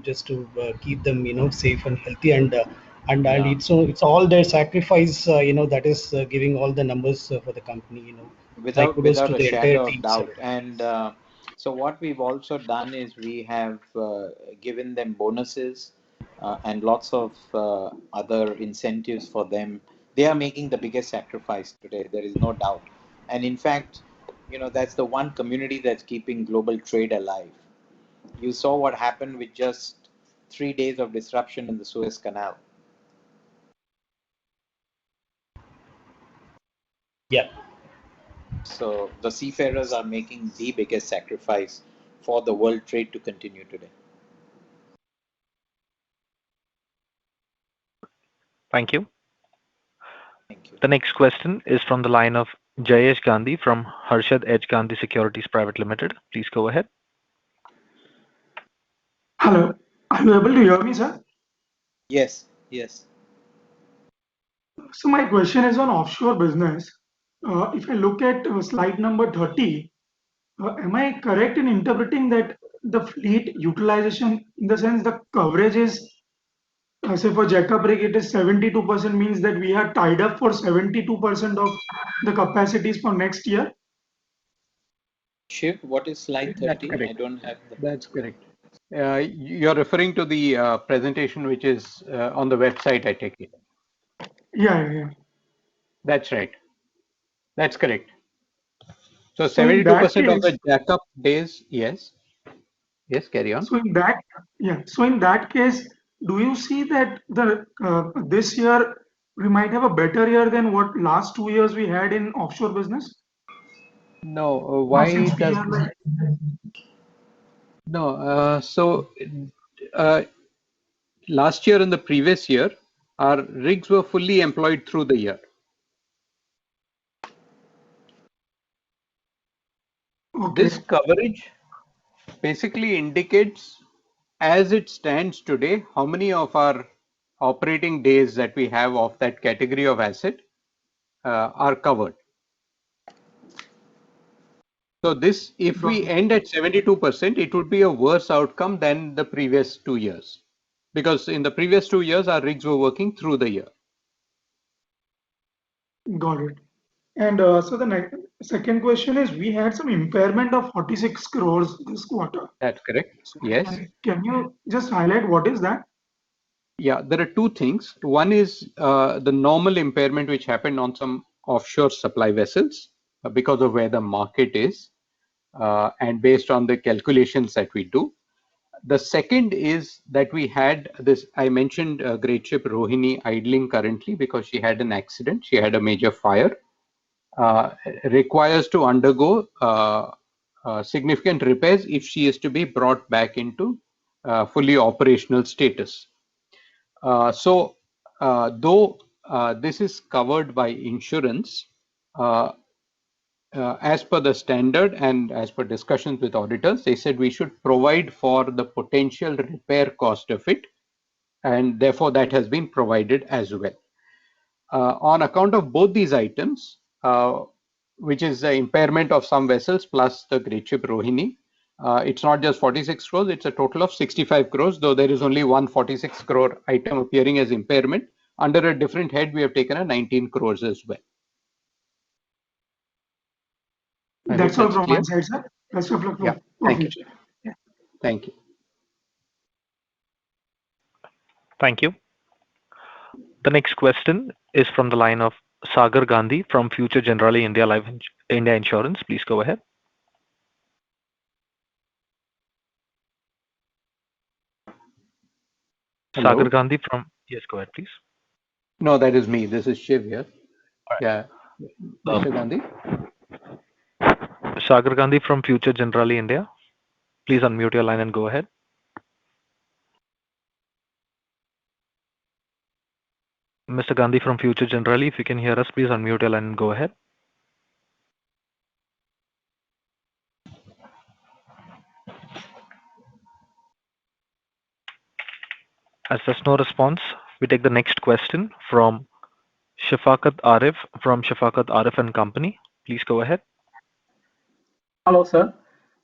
[SPEAKER 8] just to keep them, safe and healthy, and
[SPEAKER 5] Yeah.
[SPEAKER 8] it's all their sacrifice, that is giving all the numbers for the company,
[SPEAKER 5] Without
[SPEAKER 8] kudos to
[SPEAKER 5] a
[SPEAKER 8] the entire
[SPEAKER 5] shadow of
[SPEAKER 8] team, sir.
[SPEAKER 5] doubt. And so what we've also done is we have given them bonuses and lots of other incentives for them. They are making the biggest sacrifice today, there is no doubt. And in fact, that's the one community that's keeping global trade alive. You saw what happened with just 3 days of disruption in the Suez Canal.
[SPEAKER 8] Yeah.
[SPEAKER 5] So the seafarers are making the biggest sacrifice for the world trade to continue today.
[SPEAKER 1] Thank you.
[SPEAKER 5] Thank you.
[SPEAKER 1] The next question is from the line of Jayesh Gandhi from Harshad H. Gandhi Securities Private Limited. Please go ahead.
[SPEAKER 14] Hello. Are you able to hear me, sir?
[SPEAKER 5] Yes, yes.
[SPEAKER 14] So my question is on offshore business. If I look at slide number 30, am I correct in interpreting that the fleet utilization, in the sense the coverage is, say for Jacob Rig, it is 72%, means that we are tied up for 72% of the capacities for next year?
[SPEAKER 5] Shiv, what is slide 30?
[SPEAKER 2] That's correct.
[SPEAKER 5] I don't have the...
[SPEAKER 2] That's correct. You're referring to the presentation which is on the website, I take it.
[SPEAKER 14] Yeah.
[SPEAKER 2] That's right. That's correct. So
[SPEAKER 14] So in that
[SPEAKER 2] 72% of
[SPEAKER 14] case,
[SPEAKER 2] the jackup days, yes. Yes, carry on.
[SPEAKER 14] So in that case, do you see that the this year we might have a better year than what last 2 years we had in offshore business?
[SPEAKER 2] No,
[SPEAKER 14] Now,
[SPEAKER 2] why
[SPEAKER 14] since we
[SPEAKER 2] does
[SPEAKER 14] are like,
[SPEAKER 2] no? Last year and the previous year, our rigs were fully employed through the year.
[SPEAKER 14] okay,
[SPEAKER 2] This coverage basically indicates, as it stands today, how many of our operating days that we have of that category of asset are covered. So this, if we end at 72%, it would be a worse outcome than the previous 2 years, because in the previous 2 years our rigs were working through the year.
[SPEAKER 14] got it. And so the next, second question is, we had some impairment of 46 crores this quarter.
[SPEAKER 2] That's correct. Yes.
[SPEAKER 14] Can you just highlight what is that?
[SPEAKER 2] Yeah, there are two things. One is the normal impairment which happened on some offshore supply vessels because of where the market is and based on the calculations that we do. The second is that we had this, I mentioned great ship Rohini idling currently because she had an accident. She had a major fire, requires to undergo significant repairs if she is to be brought back into fully operational status. Though this is covered by insurance, as per the standard and as per discussions with auditors, they said we should provide for the potential repair cost of it, and therefore that has been provided as well. On account of both these items, which is the impairment of some vessels plus the great ship Rohini, it's not just 46 crores, it's a total of 65 crores, though there is only one 46 crore item appearing as impairment. Under a different head, we have taken a 19 crores as well.
[SPEAKER 14] That's all from my side, sir. Best of luck for future.
[SPEAKER 2] Yeah. Thank you.
[SPEAKER 1] Thank you. The next question is from the line of Sagar Gandhi from Future Generali India Insurance. Please go ahead.
[SPEAKER 2] Hello?
[SPEAKER 1] Sagar Gandhi from... Yes, go ahead, please.
[SPEAKER 2] No, that is me. This is Shiv here.
[SPEAKER 1] All right.
[SPEAKER 2] Yeah. Mr. Gandhi?
[SPEAKER 1] Sagar Gandhi from Future Generali India. Please unmute your line and go ahead. Mr. Gandhi from Future Generali, if you can hear us, please unmute your line and go ahead. As there's no response, we take the next question from Shafaqat Arif from Shafaqat Arif and Company. Please go ahead.
[SPEAKER 15] Hello, sir.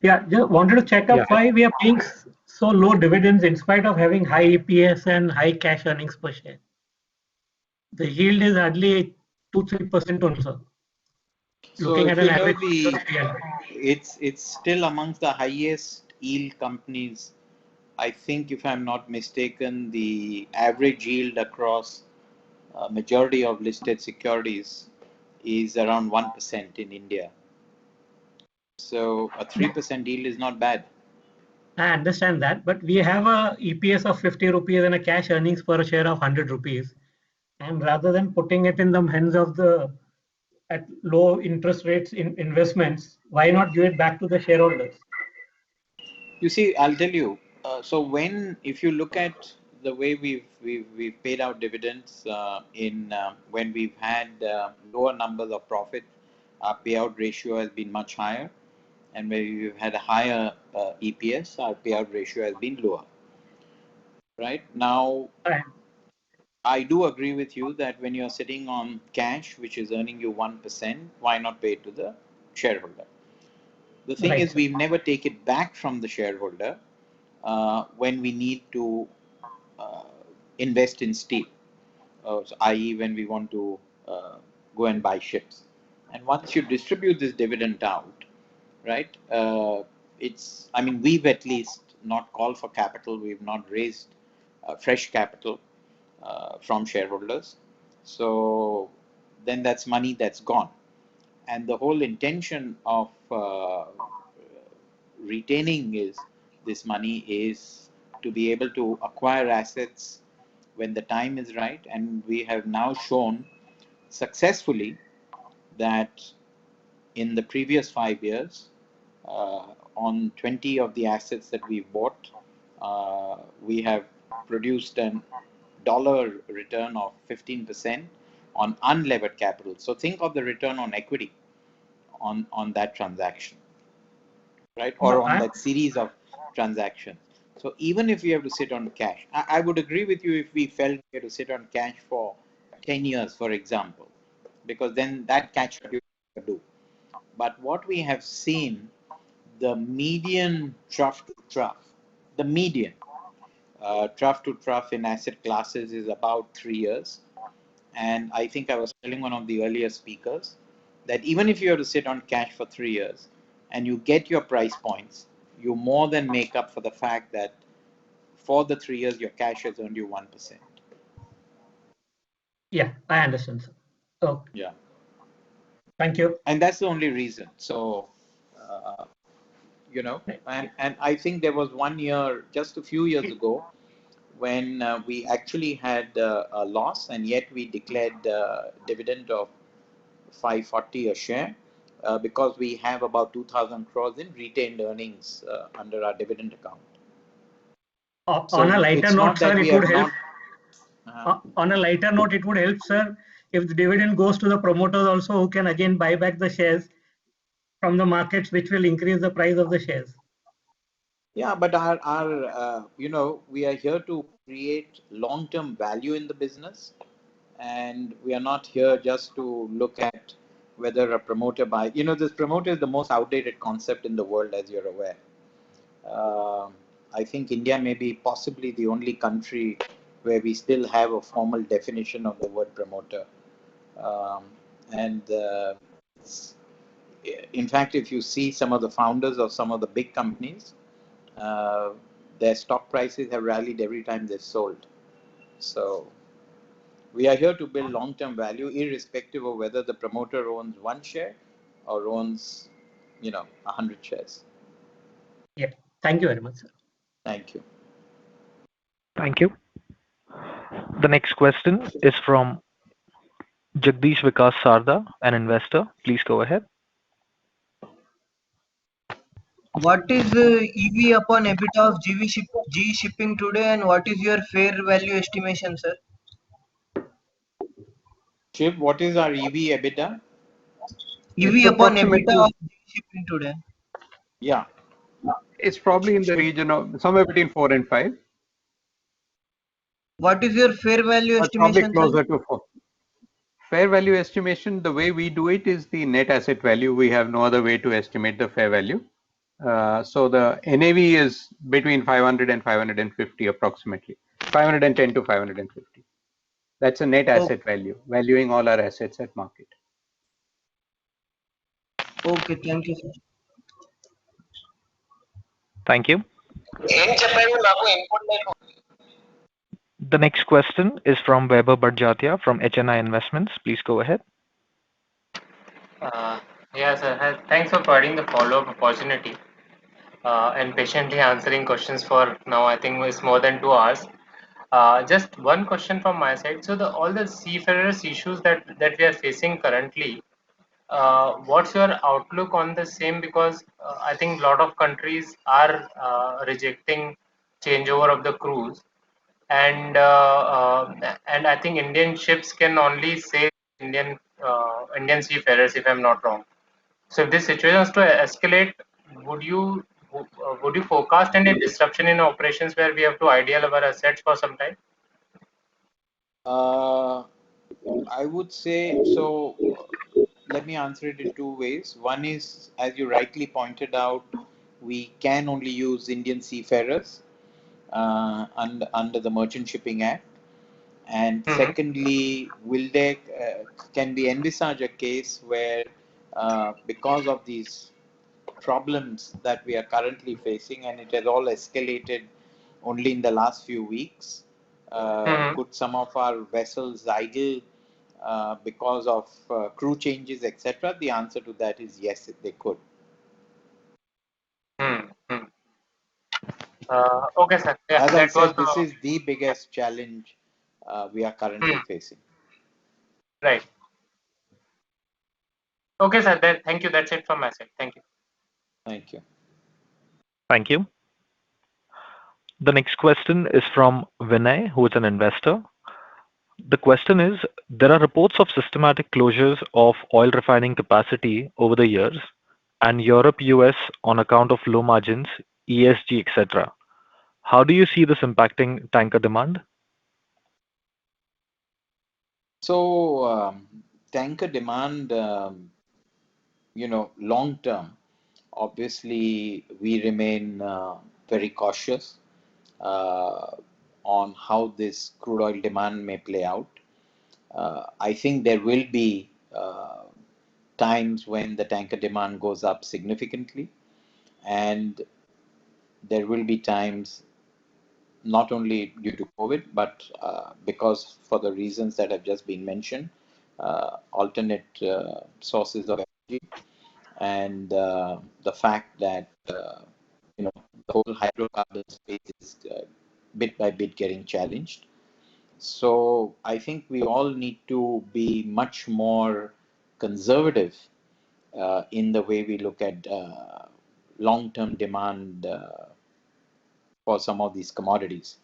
[SPEAKER 15] Yeah, just wanted to check up why we are paying so low dividends in spite of having high EPS and high cash earnings per share. The yield is hardly 2-3% also.
[SPEAKER 5] So
[SPEAKER 15] Looking at
[SPEAKER 5] if
[SPEAKER 15] an
[SPEAKER 5] you know
[SPEAKER 15] average,
[SPEAKER 5] it's still amongst the highest yield companies. I think, if I'm not mistaken, the average yield across a majority of listed securities is around 1% in India. So a 3% yield is not bad.
[SPEAKER 15] I understand that, but we have a EPS of 50 rupees and a cash earnings per share of 100 rupees. And rather than putting it in the hands of the at low interest rates in investments, why not give it back to the shareholders?
[SPEAKER 5] You see, I'll tell you. So if you look at the way we've paid out dividends when we've had lower numbers of profit, our payout ratio has been much higher, and when we've had a higher EPS, our payout ratio has been lower. Right now, I do agree with you that when you're sitting on cash, which is earning you 1%, why not pay it to the shareholder? The thing is, we never take it back from the shareholder when we need to invest in steel, i.e. when we want to go and buy ships. And once you distribute this dividend out, right, we've at least not called for capital. We've not raised fresh capital from shareholders. So then that's money that's gone. And the whole intention of retaining this money is to be able to acquire assets when the time is right. And we have now shown successfully that in the previous 5 years, on 20 of the assets that we've bought, we have produced an dollar return of 15% on unlevered capital. So think of the return on equity on that transaction, right? Or on that series of transactions. So even if we have to sit on cash, I would agree with you if we felt we had to sit on cash for 10 years, for example, because then that cash you do. But what we have seen, the median trough to trough, the median trough to trough in asset classes is about 3 years. And I think I was telling one of the earlier speakers that even if you have to sit on cash for 3 years and you get your price points, you more than make up for the fact that for the 3 years your cash has earned you 1%.
[SPEAKER 15] Yeah, I understand, sir. Oh,
[SPEAKER 5] yeah.
[SPEAKER 15] Thank you.
[SPEAKER 5] And that's the only reason. So, and I think there was 1 year, just a few years ago, when we actually had a loss, and yet we declared a dividend of 540 a share because we have about 2,000 crores in retained earnings under our dividend account.
[SPEAKER 15] On a lighter note, sir, it would help. On a lighter note, it would help, sir, if the dividend goes to the promoters also, who can again buy back the shares from the markets, which will increase the price of the shares.
[SPEAKER 5] Yeah, but we are here to create long-term value in the business, and we are not here just to look at whether a promoter buys. This promoter is the most outdated concept in the world, as you're aware. I think India may be possibly the only country where we still have a formal definition of the word promoter. In fact, if you see some of the founders of some of the big companies, their stock prices have rallied every time they've sold. So we are here to build long-term value, irrespective of whether the promoter owns 1 share or owns, 100 shares.
[SPEAKER 15] Yeah. Thank you very much, sir.
[SPEAKER 5] Thank you.
[SPEAKER 1] Thank you. The next question is from Jagdish Vikas Sarda, an investor. Please go ahead.
[SPEAKER 9] What is EV upon EBITDA of GE Shipping today, and what is your fair value estimation, sir?
[SPEAKER 5] Shiv, what is our EV EBITDA?
[SPEAKER 2] It's
[SPEAKER 9] EV upon EBITDA
[SPEAKER 2] approximately,
[SPEAKER 9] of GE Shipping today.
[SPEAKER 5] Yeah.
[SPEAKER 2] it's probably in the region of somewhere between 4 and 5,
[SPEAKER 9] What is your fair value
[SPEAKER 2] or probably
[SPEAKER 9] estimation, sir?
[SPEAKER 2] closer to 4. Fair value estimation, the way we do it is the net asset value. We have no other way to estimate the fair value. So the NAV is between 500 and 550 approximately, 510 to 550. That's a net asset value, valuing all our assets at market.
[SPEAKER 9] Okay, thank you, sir.
[SPEAKER 1] Thank you. The next question is from Weber Badjatia from HNI Investments. Please go ahead.
[SPEAKER 13] Yeah, sir. Thanks for providing the follow-up opportunity and patiently answering questions for now. I think it's more than 2 hours. Just one question from my side. So all the seafarers issues that we are facing currently, what's your outlook on the same? Because I think a lot of countries are rejecting changeover of the crews, and I think Indian ships can only save Indian seafarers, if I'm not wrong. So if this situation is to escalate, would you forecast any disruption in operations where we have to idle our assets for some time?
[SPEAKER 5] I would say so. Let me answer it in 2 ways. One is, as you rightly pointed out, we can only use Indian seafarers under the Merchant Shipping Act. And secondly, can we envisage a case where, because of these problems that we are currently facing, and it has all escalated only in the last few weeks, could some of our vessels idle because of crew changes, etc.? The answer to that is yes, they could.
[SPEAKER 13] Okay, sir. Yeah,
[SPEAKER 5] as I said, this is the biggest challenge we are currently facing.
[SPEAKER 13] Right. Okay, sir. Thank you. That's it from my side. Thank you.
[SPEAKER 5] Thank you.
[SPEAKER 1] Thank you. The next question is from Vinay, who is an investor. The question is, there are reports of systematic closures of oil refining capacity over the years, and Europe, US on account of low margins, ESG, etc. How do you see this impacting tanker demand?
[SPEAKER 5] So tanker demand, long term, obviously we remain very cautious on how this crude oil demand may play out. I think there will be times when the tanker demand goes up significantly, and there will be times not only due to COVID, but because for the reasons that have just been mentioned, alternate sources of energy, and the fact that the whole hydrocarbon space is bit by bit getting challenged. So I think we all need to be much more conservative in the way we look at long-term demand for some of these commodities.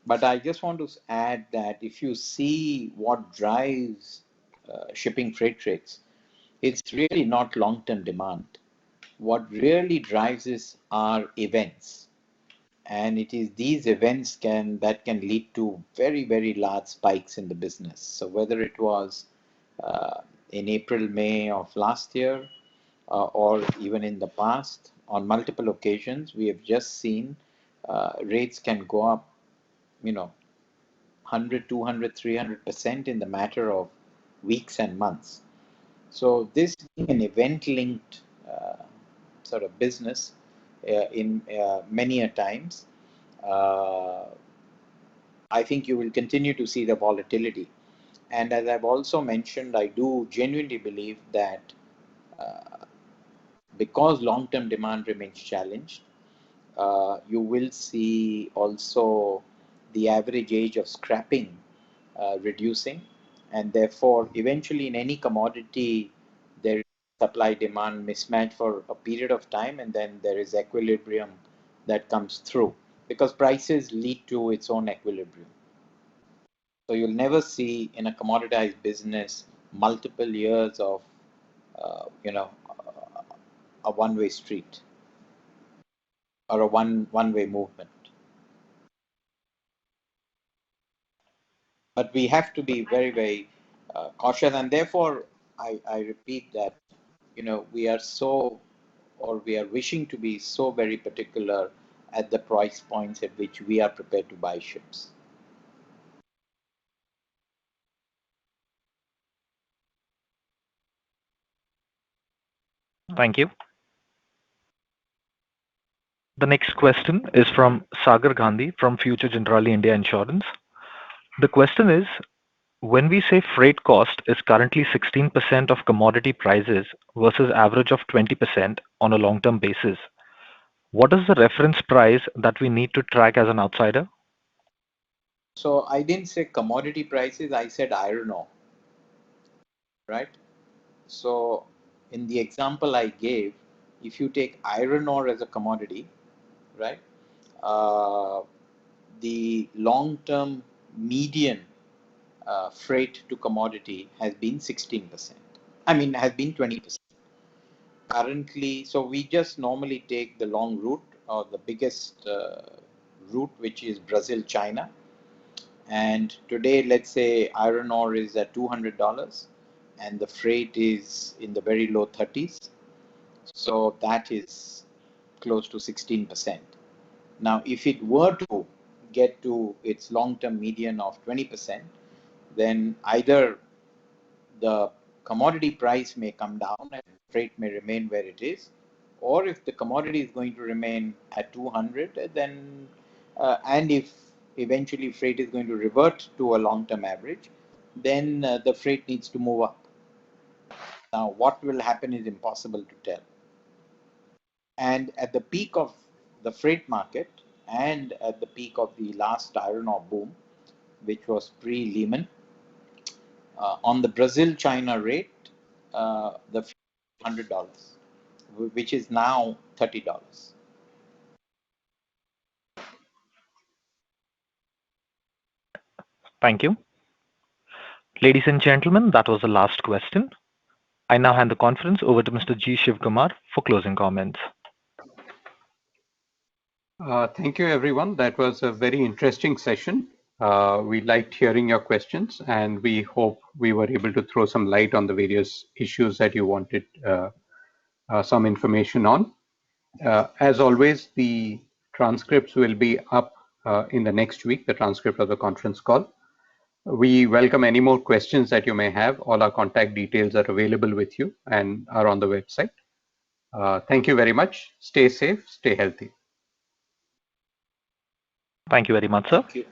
[SPEAKER 5] But I just want to add that if you see what drives shipping freight rates, it's really not long-term demand. What really drives are events. And it is these events that can lead to very, very large spikes in the business. So whether it was in April, May of last year, or even in the past, on multiple occasions, we have just seen rates can go up, 100, 200, 300% in the matter of weeks and months. So this being an event-linked sort of business in many a times, I think you will continue to see the volatility. And as I've also mentioned, I do genuinely believe that because long-term demand remains challenged, you will see also the average age of scrapping reducing, and therefore eventually in any commodity there is supply demand mismatch for a period of time, and then there is equilibrium that comes through because prices lead to its own equilibrium. So you'll never see in a commoditized business multiple years of a one-way street or a one-way movement. But we have to be very, very cautious, and therefore I repeat that we are wishing to be so very particular at the price points at which we are prepared to buy ships.
[SPEAKER 1] Thank you. The next question is from Sagar Gandhi from Future Generali India Insurance. The question is, when we say freight cost is currently 16% of commodity prices versus average of 20% on a long-term basis, what is the reference price that we need to track as an outsider?
[SPEAKER 5] So I didn't say commodity prices, I said iron ore, right? So in the example I gave, if you take iron ore as a commodity, right, the long-term median freight to commodity has been 16%. Has been 20%. Currently, so we just normally take the long route or the biggest route, which is Brazil, China. And today, let's say iron ore is at $200 and the freight is in the very low 30s. So that is close to 16%. Now, if it were to get to its long-term median of 20%, then either the commodity price may come down and freight may remain where it is, or if the commodity is going to remain at 200, then and if eventually freight is going to revert to a long-term average, then the freight needs to move up. Now, what will happen is impossible to tell. And at the peak of the freight market and at the peak of the last iron ore boom, which was pre-Lehman, on the Brazil-China rate, the $100, which is now $30.
[SPEAKER 1] Thank you. Ladies and gentlemen, that was the last question. I now hand the conference over to Mr. G. Shivkumar for closing comments.
[SPEAKER 2] Thank you, everyone. That was a very interesting session. We liked hearing your questions, and we hope we were able to throw some light on the various issues that you wanted some information on. As always, the transcripts will be up in the next week, the transcript of the conference call. We welcome any more questions that you may have. All our contact details are available with you and are on the website. Thank you very much. Stay safe, stay healthy.
[SPEAKER 1] Thank you very much, sir.
[SPEAKER 5] Thank you.